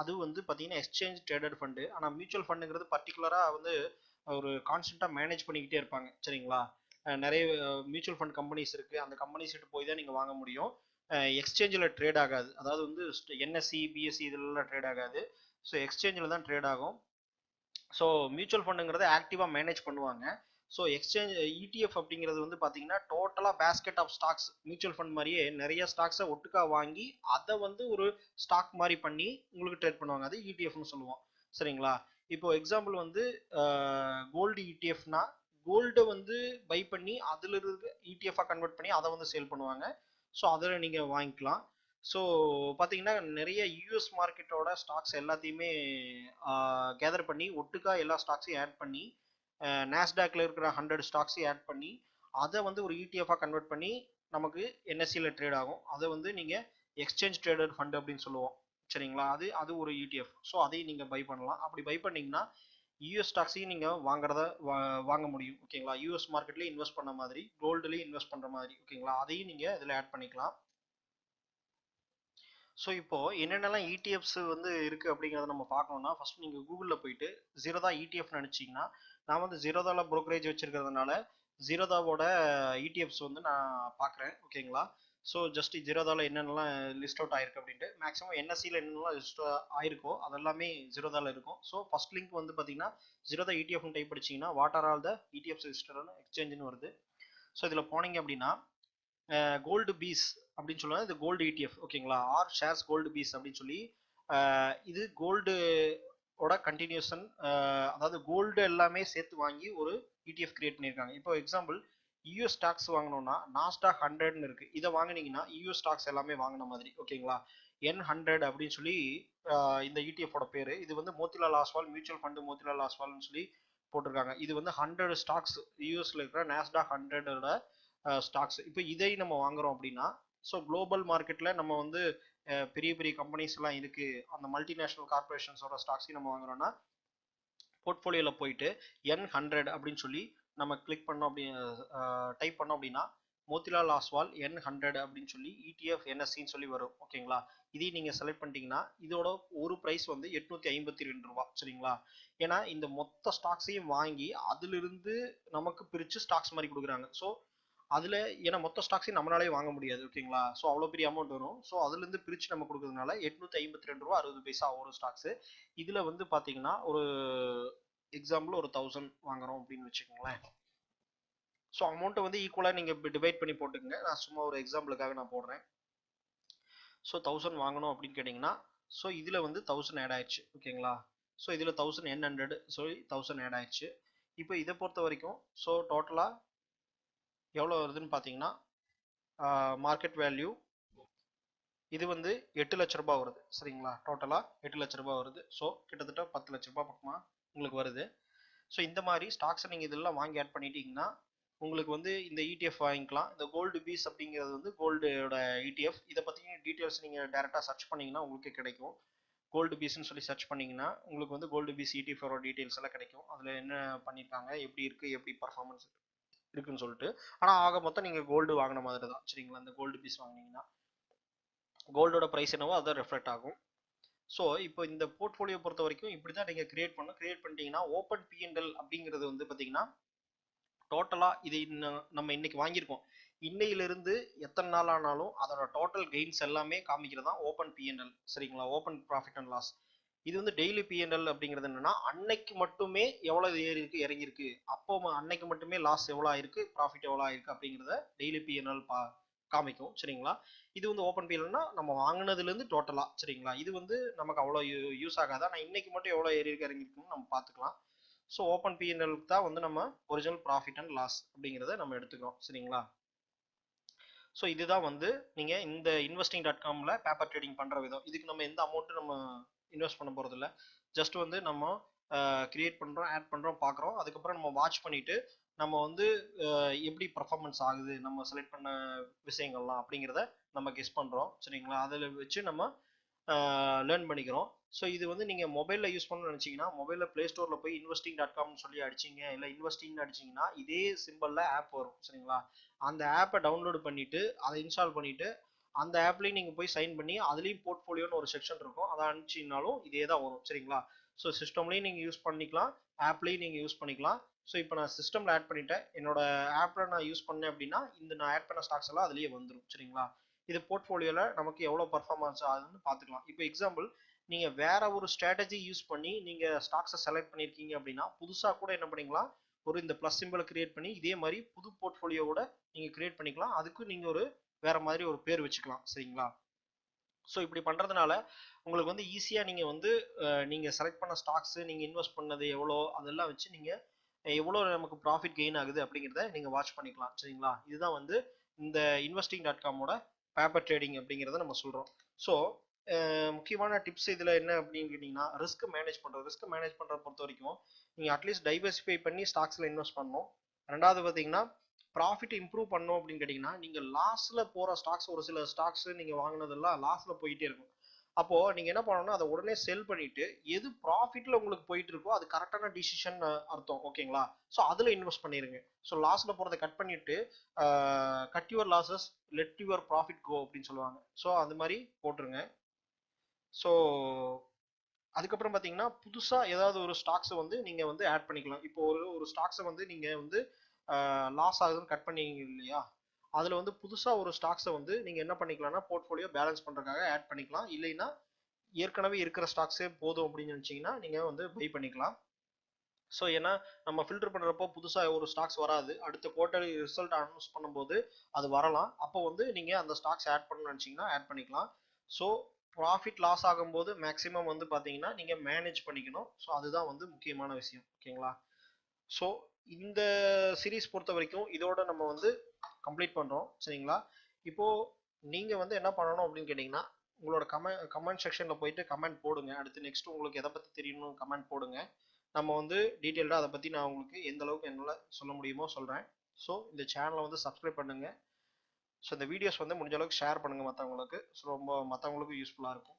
அது வந்து பார்த்தீங்கன்னா எக்ஸ்சேஞ்ச் ட்ரேடட் ஃபண்டு. ஆனால் மியூச்சுவல் ஃபண்டுங்கிறது பர்டிகுலராக வந்து ஒரு கான்ஸ்டண்ட்டாக மேனேஜ் பண்ணிக்கிட்டே இருப்பாங்க. சரிங்களா? நிறைய மியூச்சுவல் ஃபண்ட் கம்பெனிஸ் இருக்குது. அந்த கம்பெனிஸ் கிட்ட போய் தான் நீங்கள் வாங்க முடியும். எக்ஸ்சேஞ்சில் ட்ரேட் ஆகாது. அதாவது வந்து என்எஸ்சி பிஎஸ்சி இதெல்லாம் ட்ரேட் ஆகாது. ஸோ எக்ஸ்சேஞ்சில் தான் ட்ரேட் ஆகும். ஸோ மியூச்சுவல் ஃபண்டுங்கிறத ஆக்டிவாக மேனேஜ் பண்ணுவாங்க. ஸோ எக்ஸ்சேஞ்ச் இடிஎஃப் அப்படிங்கிறது வந்து பார்த்தீங்கன்னா டோட்டலாக basket of stocks mutual fund மாதிரியே நிறைய ஸ்டாக்ஸை ஒட்டுக்கா வாங்கி அதை வந்து ஒரு ஸ்டாக் மாதிரி பண்ணி உங்களுக்கு ட்ரேட் பண்ணுவாங்க. அது இடிஎஃப்னு சொல்லுவோம். சரிங்களா? இப்போ எக்ஸாம்பிள் வந்து கோல்டு இடிஎஃப்னா கோல்டை வந்து பை பண்ணி அதில் இருக்க இடிஎஃபாக கன்வெர்ட் பண்ணி அதை வந்து சேல் பண்ணுவாங்க. ஸோ அதில் நீங்கள் வாங்கிக்கலாம். ஸோ பார்த்தீங்கன்னா நிறைய யூஎஸ் மார்க்கெட்டோட ஸ்டாக்ஸ் எல்லாத்தையுமே கேதர் பண்ணி ஒட்டுக்கா எல்லா ஸ்டாக்ஸையும் ஆட் பண்ணி நாஸ்டாக்ல இருக்கிற 100 ஸ்டாக்ஸையும் ஆட் பண்ணி அதை வந்து ஒரு இடிஎஃபாக கன்வெர்ட் பண்ணி நமக்கு என்எஸ்சியில் ட்ரேட் ஆகும். அதை வந்து நீங்கள் எக்ஸ்சேஞ்ச் ட்ரேடட் ஃபண்ட் அப்படின்னு சொல்லுவோம். சரிங்களா? அது ஒரு இடிஎஃப். ஸோ அதையும் நீங்கள் பை பண்ணலாம். அப்படி பை பண்ணிங்கன்னா யூஎஸ் ஸ்டாக்ஸையும் நீங்கள் வாங்க முடியும். ஓகேங்களா? யூஎஸ் மார்க்கெட்லேயும் இன்வெஸ்ட் பண்ண மாதிரி கோல்டுலேயும் இன்வெஸ்ட் பண்ணுற மாதிரி. ஓகேங்களா? அதையும் நீங்கள் இதில் ஆட் பண்ணிக்கலாம். ஸோ இப்போ என்னென்னலாம் இடிஎஃப்ஸ் வந்து இருக்குது அப்படிங்கிறத நம்ம பார்க்கணும்னா ஃபர்ஸ்ட் நீங்கள் கூகுளில் போயிட்டு ஜீரோதா இடிஎஃப்னு நினச்சிங்கன்னா நான் வந்து ஜீரோதாவில் ப்ரோக்கரேஜ் வச்சிருக்கிறதுனால ஜீரோதாவோட இடிஎஃப்ஸ் வந்து நான் பார்க்குறேன். ஓகேங்களா? ஸோ ஜஸ்ட் ஜீரோதாவில் என்னென்னலாம் லிஸ்ட் அவுட் ஆயிருக்கு அப்படின்ட்டு மேக்ஸிமம் என்எஸ்சியில் என்னென்னலாம் லிஸ்ட் ஆயிருக்கோ அதெல்லாமே ஜீரோதாவில் இருக்கும். ஸோ ஃபர்ஸ்ட் லிங்க் வந்து பார்த்தீங்கன்னா ஜீரோதா இடிஎஃப்னு டைப் படிச்சிங்கன்னா what are all the ETFs listed எக்ஸ்சேஞ்சுன்னு வருது. ஸோ இதில் போனீங்க அப்படின்னா கோல்டு பீஸ் அப்படின்னு சொல்லுவாங்க. இது கோல்டு இடிஎஃப். ஓகேங்களா? ஆர் ஷேர்ஸ் கோல்டு பீஸ் அப்படின்னு சொல்லி இது கோல்டு ஓட கண்டினியூஷன். அதாவது கோல்டு எல்லாமே சேர்த்து வாங்கி ஒரு இடிஎஃப் கிரியேட் பண்ணியிருக்காங்க. இப்போ எக்ஸாம்பிள் யூஎஸ் ஸ்டாக்ஸ் வாங்கணும்னா நாஸ்டாக் 100ன்னு இருக்கு. இதை வாங்கினீங்கன்னா யூஎஸ் ஸ்டாக்ஸ் எல்லாமே வாங்கின மாதிரி. ஓகேங்களா? N100 அப்படின்னு சொல்லி இந்த இடிஎஃபோட பேரு. இது வந்து மோத்திலால் ஆஸ்வால் மியூச்சுவல் ஃபண்டு மோத்திலால் ஆஸ்வால்னு சொல்லி போட்டிருக்காங்க. இது வந்து 100 ஸ்டாக்ஸ் யூஎஸ்ல இருக்கிற நாஸ்டாக் 100ஓட ஸ்டாக்ஸ். இப்போ இதை நம்ம வாங்குறோம் அப்படின்னா ஸோ குளோபல் மார்க்கெட்டில் நம்ம வந்து பெரிய பெரிய கம்பெனிஸ் எல்லாம் இருக்கு. அந்த மல்டிநேஷனல் கார்பரேஷன்ஸோட ஸ்டாக்ஸையும் நம்ம வாங்குறோம்னா போர்ட்ஃபோலியோவில் போயிட்டு N100 அப்படின்னு சொல்லி நம்ம கிளிக் பண்ணோம் அப்படி டைப் பண்ணோம் அப்படின்னா மோத்திலால் ஆஸ்வால் N100 அப்படின்னு சொல்லி இடிஎஃப் என்எஸ்சின்னு சொல்லி வரும். ஓகேங்களா? இதையும் நீங்கள் செலக்ட் பண்ணிட்டீங்கன்னா இதோட ஒரு ப்ரைஸ் வந்து 852 ரூபா. சரிங்களா? ஏன்னா இந்த மொத்த ஸ்டாக்ஸையும் வாங்கி அதிலிருந்து நமக்கு பிரித்து ஸ்டாக்ஸ் மாதிரி கொடுக்குறாங்க. ஸோ அதில் ஏன்னா மொத்த ஸ்டாக்ஸையும் நம்மளாலே வாங்க முடியாது. ஓகேங்களா? ஸோ அவ்வளோ பெரிய அமௌண்ட் வரும். ஸோ அதுலேருந்து பிரித்து நம்ம கொடுக்கறதுனால 852 ரூபா 60 பைசா ஒரு ஸ்டாக்ஸு. இதில் வந்து பார்த்தீங்கன்னா ஒரு எக்ஸாம்பிள் ஒரு 1000 வாங்குறோம் அப்படின்னு வச்சுக்கோங்களேன். ஸோ அமௌண்ட்டை வந்து ஈக்குவலாக நீங்கள் டிவைட் பண்ணி போட்டுக்கங்க. நான் சும்மா ஒரு எக்ஸாம்பிளுக்காக நான் போடுறேன். ஸோ 1000 வாங்கணும் அப்படின்னு கேட்டிங்கன்னா ஸோ இதில் வந்து 1000 ஆட் ஆயிடுச்சு ஓகேங்களா. ஸோ இதில் 1900 சொல்லி 1000 ஆட் ஆயிடுச்சு. இப்போ இதை பொறுத்த வரைக்கும் ஸோ டோட்டலாக எவ்வளோ வருதுன்னு பார்த்தீங்கன்னா மார்க்கெட் வேல்யூ இது வந்து 8 லட்ச ரூபாய் வருது சரிங்களா. டோட்டலாக 8 லட்ச ரூபாய் வருது. ஸோ கிட்டத்தட்ட 10 லட்ச ரூபாய் பக்கமாக உங்களுக்கு வருது. ஸோ இந்த மாதிரி ஸ்டாக்ஸை நீங்கள் இதெல்லாம் வாங்கி ஆட் பண்ணிட்டீங்கன்னா உங்களுக்கு வந்து இந்த ETF வாங்கிக்கலாம். இந்த கோல்டு பீஸ் அப்படிங்கிறது வந்து கோல்டோட ETF. இதை பற்றி டீட்டெயில்ஸ் நீங்கள் டேரெக்டாக சர்ச் பண்ணிங்கன்னா உங்களுக்கே கிடைக்கும். கோல்டு பீஸ்ன்னு சொல்லி சர்ச் பண்ணிங்கன்னா உங்களுக்கு வந்து கோல்டு பீஸ் ETF டீட்டெயில்ஸ் எல்லாம் கிடைக்கும். அதில் என்ன பண்ணியிருக்காங்க, எப்படி இருக்குது, எப்படி பர்ஃபார்மன்ஸ் இருக்குன்னு சொல்லிட்டு. ஆனால் ஆக மொத்தம் நீங்கள் கோல்டு வாங்கின மாதிரி தான் சரிங்களா. இந்த கோல்டு பீஸ் வாங்கினீங்கன்னா கோல்டோட ப்ரைஸ் என்னவோ அதான் ரெஃப்ளெக்ட் ஆகும். ஸோ இப்போ இந்த போர்ட்ஃபோலியோ பொறுத்த வரைக்கும் இப்படி தான் நீங்கள் கிரியேட் பண்ணிட்டீங்கன்னா ஓப்பன் P&L அப்படிங்கிறது வந்து பார்த்தீங்கன்னா டோட்டலாக இது நம்ம இன்னைக்கு வாங்கியிருக்கோம், இன்னையிலிருந்து எத்தனை நாள் ஆனாலும் அதோட டோட்டல் கெயின்ஸ் எல்லாமே காமிக்கிறது தான் ஓப்பன் P&L சரிங்களா. Open profit and loss. இது வந்து டெய்லி P&L அப்படிங்கிறது என்னன்னா அன்னைக்கு மட்டுமே எவ்வளவு ஏறி இருக்கு இறங்கி இருக்கு, அப்போ அன்னைக்கு மட்டுமே லாஸ் எவ்வளோ ஆயிருக்கு, ப்ராஃபிட் எவ்வளோ ஆயிருக்கு அப்படிங்கிறத டெய்லி P&L காமிக்கும் சரிங்களா. இது வந்து ஓப்பன் P&Lனா நம்ம வாங்கினதுலேருந்து டோட்டலா சரிங்களா. இது வந்து நமக்கு அவ்வளோ யூஸ் ஆகாது. ஆனால் இன்னைக்கு மட்டும் எவ்வளோ ஏறி இருக்கு இறங்கி இருக்குன்னு நம்ம பார்த்துக்கலாம். ஸோ ஓப்பன் P&L தான் வந்து நம்ம ஒரிஜினல் ப்ராஃபிட் அண்ட் லாஸ் அப்படிங்கிறத நம்ம எடுத்துக்கிறோம் சரிங்களா. ஸோ இதுதான் வந்து நீங்கள் இந்த investing.comல பேப்பர் ட்ரேடிங் பண்ணுற விதம். இதுக்கு நம்ம எந்த அமௌண்ட்டும் நம்ம இன்வெஸ்ட் பண்ண போகிறது இல்லை. ஜஸ்ட் வந்து நம்ம கிரியேட் பண்ணுறோம், ஆட் பண்ணுறோம், பார்க்குறோம். அதுக்கப்புறம் நம்ம வாட்ச் பண்ணிவிட்டு நம்ம வந்து எப்படி பர்ஃபார்மன்ஸ் ஆகுது, நம்ம செலக்ட் பண்ண விஷயங்கள்லாம் அப்படிங்கிறத நம்ம கெஸ் பண்ணுறோம் சரிங்களா. அதில் வச்சு நம்ம லேர்ன் பண்ணிக்கிறோம். ஸோ இது வந்து நீங்கள் மொபைலில் யூஸ் பண்ணணும்னு நினச்சிங்கன்னா மொபைலில் ப்ளே ஸ்டோரில் போய் investing.comனு சொல்லி அடிச்சிங்க, இல்லை இன்வெஸ்டிங்னு அடிச்சிங்கன்னா இதே சிம்பிளில் ஆப் வரும் சரிங்களா. அந்த ஆப்பை டவுன்லோடு பண்ணிவிட்டு அதை இன்ஸ்டால் பண்ணிவிட்டு அந்த ஆப்லேயும் நீங்கள் போய் சைன் பண்ணி அதுலேயும் போர்ட்ஃபோலியோன்னு ஒரு செக்ஷன் இருக்கும், அதை அனுப்பிச்சிங்கனாலும் இதே தான் வரும் சரிங்களா. ஸோ சிஸ்டம்லேயும் நீங்கள் யூஸ் பண்ணிக்கலாம், ஆப்லேயும் நீங்கள் யூஸ் பண்ணிக்கலாம். ஸோ இப்போ நான் சிஸ்டமில் ஆட் பண்ணிட்டேன், என்னோட ஆப்பில் நான் யூஸ் பண்ணேன் அப்படின்னா இந்த நான் ஆட் பண்ண ஸ்டாக்ஸ் எல்லாம் அதுலேயே வந்துடும் சரிங்களா. இது போர்ட்ஃபோலியோவில் நமக்கு எவ்வளோ பர்ஃபார்மன்ஸ் ஆகுதுன்னு பார்த்துக்கலாம். இப்போ எக்ஸாம்பிள் நீங்கள் வேற ஒரு ஸ்ட்ராட்டஜி யூஸ் பண்ணி நீங்கள் ஸ்டாக்ஸை செலக்ட் பண்ணியிருக்கீங்க அப்படின்னா புதுசாக கூட என்ன பண்ணிக்கலாம், ஒரு இந்த ப்ளஸ் சிம்பிளை கிரியேட் பண்ணி இதே மாதிரி புது போர்ட்ஃபோலியோவோட நீங்கள் கிரியேட் பண்ணிக்கலாம். அதுக்கு நீங்கள் ஒரு வேற மாதிரி ஒரு பேர் வச்சுக்கலாம் சரிங்களா. ஸோ இப்படி பண்ணுறதுனால உங்களுக்கு வந்து ஈஸியாக நீங்கள் வந்து நீங்கள் செலக்ட் பண்ண ஸ்டாக்ஸு, நீங்கள் இன்வெஸ்ட் பண்ணது எவ்வளோ, அதெல்லாம் வச்சு நீங்கள் எவ்வளோ நமக்கு ப்ராஃபிட் கெயின் ஆகுது அப்படிங்கிறத நீங்கள் வாட்ச் பண்ணிக்கலாம் சரிங்களா. இதுதான் வந்து இந்த investing.comோட பேப்பர் ட்ரேடிங் அப்படிங்கிறத நம்ம சொல்கிறோம். ஸோ முக்கியமான டிப்ஸ் இதில் என்ன அப்படின்னு கேட்டிங்கன்னா ரிஸ்க் மேனேஜ் பண்ணுறத பொறுத்த வரைக்கும் நீங்கள் அட்லீஸ்ட் டைவர்சிஃபை பண்ணி ஸ்டாக்ஸில் இன்வெஸ்ட் பண்ணணும். ரெண்டாவது பார்த்தீங்கன்னா ப்ராஃபிட் இம்ப்ரூவ் பண்ணோம் அப்படின்னு கேட்டிங்கன்னா நீங்கள் லாஸில் போகிற ஸ்டாக்ஸ், ஒரு சில ஸ்டாக்ஸ் நீங்கள் வாங்கினதெல்லாம் லாஸில் போயிட்டே இருக்கும். அப்போது நீங்கள் என்ன பண்ணணும்னா அதை உடனே செல் பண்ணிவிட்டு எது ப்ராஃபிட்டில் உங்களுக்கு போயிட்டு இருக்கோ அது கரெக்டான டிசிஷன் அர்த்தம் ஓகேங்களா. ஸோ அதில் இன்வெஸ்ட் பண்ணிடுங்க. ஸோ லாஸில் போகிறத கட் பண்ணிவிட்டு cut your losses let your profit go அப்படின்னு சொல்லுவாங்க. ஸோ அது மாதிரி போட்டுருங்க. ஸோ அதுக்கப்புறம் பார்த்தீங்கன்னா புதுசாக ஏதாவது ஒரு ஸ்டாக்ஸை வந்து நீங்கள் வந்து ஆட் பண்ணிக்கலாம். இப்போ ஒரு ஸ்டாக்ஸை வந்து நீங்கள் வந்து லாஸ் ஆகுதுன்னு கட் பண்ணீங்க இல்லையா, அதில் வந்து புதுசாக ஒரு ஸ்டாக்ஸை வந்து நீங்கள் என்ன பண்ணிக்கலாம்னா போர்ட்ஃபோலியோ பேலன்ஸ் பண்ணுறதுக்காக ஆட் பண்ணிக்கலாம். இல்லைன்னா ஏற்கனவே இருக்கிற ஸ்டாக்ஸே போதும் அப்படின்னு நினச்சிங்கன்னா நீங்கள் வந்து பை பண்ணிக்கலாம். ஸோ ஏன்னா நம்ம ஃபில்டர் பண்ணுறப்போ புதுசாக ஒரு ஸ்டாக்ஸ் வராது, அடுத்த குவார்டர்லி ரிசல்ட் அனௌன்ஸ் பண்ணும்போது அது வரலாம். அப்போ வந்து நீங்கள் அந்த ஸ்டாக்ஸ் ஆட் பண்ணணும்னு நினச்சிங்கன்னா ஆட் பண்ணிக்கலாம். ஸோ ப்ராஃபிட் லாஸ் ஆகும்போது மேக்ஸிமம் வந்து பார்த்தீங்கன்னா நீங்கள் மேனேஜ் பண்ணிக்கணும். ஸோ அதுதான் வந்து முக்கியமான விஷயம் ஓகேங்களா. ஸோ இந்த சீரீஸ் பொறுத்த வரைக்கும் இதோட நம்ம வந்து கம்ப்ளீட் பண்ணுறோம் சரிங்களா. இப்போது நீங்கள் வந்து என்ன பண்ணணும் அப்படின்னு கேட்டிங்கன்னா உங்களோட கமெண்ட் செக்ஷனில் போயிட்டு கமெண்ட் போடுங்க. அடுத்து நெக்ஸ்ட் உங்களுக்கு எதை பற்றி தெரியணும்னு கமெண்ட் போடுங்க. நம்ம வந்து டீட்டெயில்டாக அதை பற்றி நான் உங்களுக்கு எந்த அளவுக்கு என்னால் சொல்ல முடியுமோ சொல்கிறேன். ஸோ இந்த சேனலை வந்து சப்ஸ்கிரைப் பண்ணுங்கள். ஸோ இந்த வீடியோஸ் வந்து முடிஞ்ச அளவுக்கு ஷேர் பண்ணுங்கள் மற்றவங்களுக்கு. ஸோ ரொம்ப மற்றவங்களுக்கும் யூஸ்ஃபுல்லாக இருக்கும்.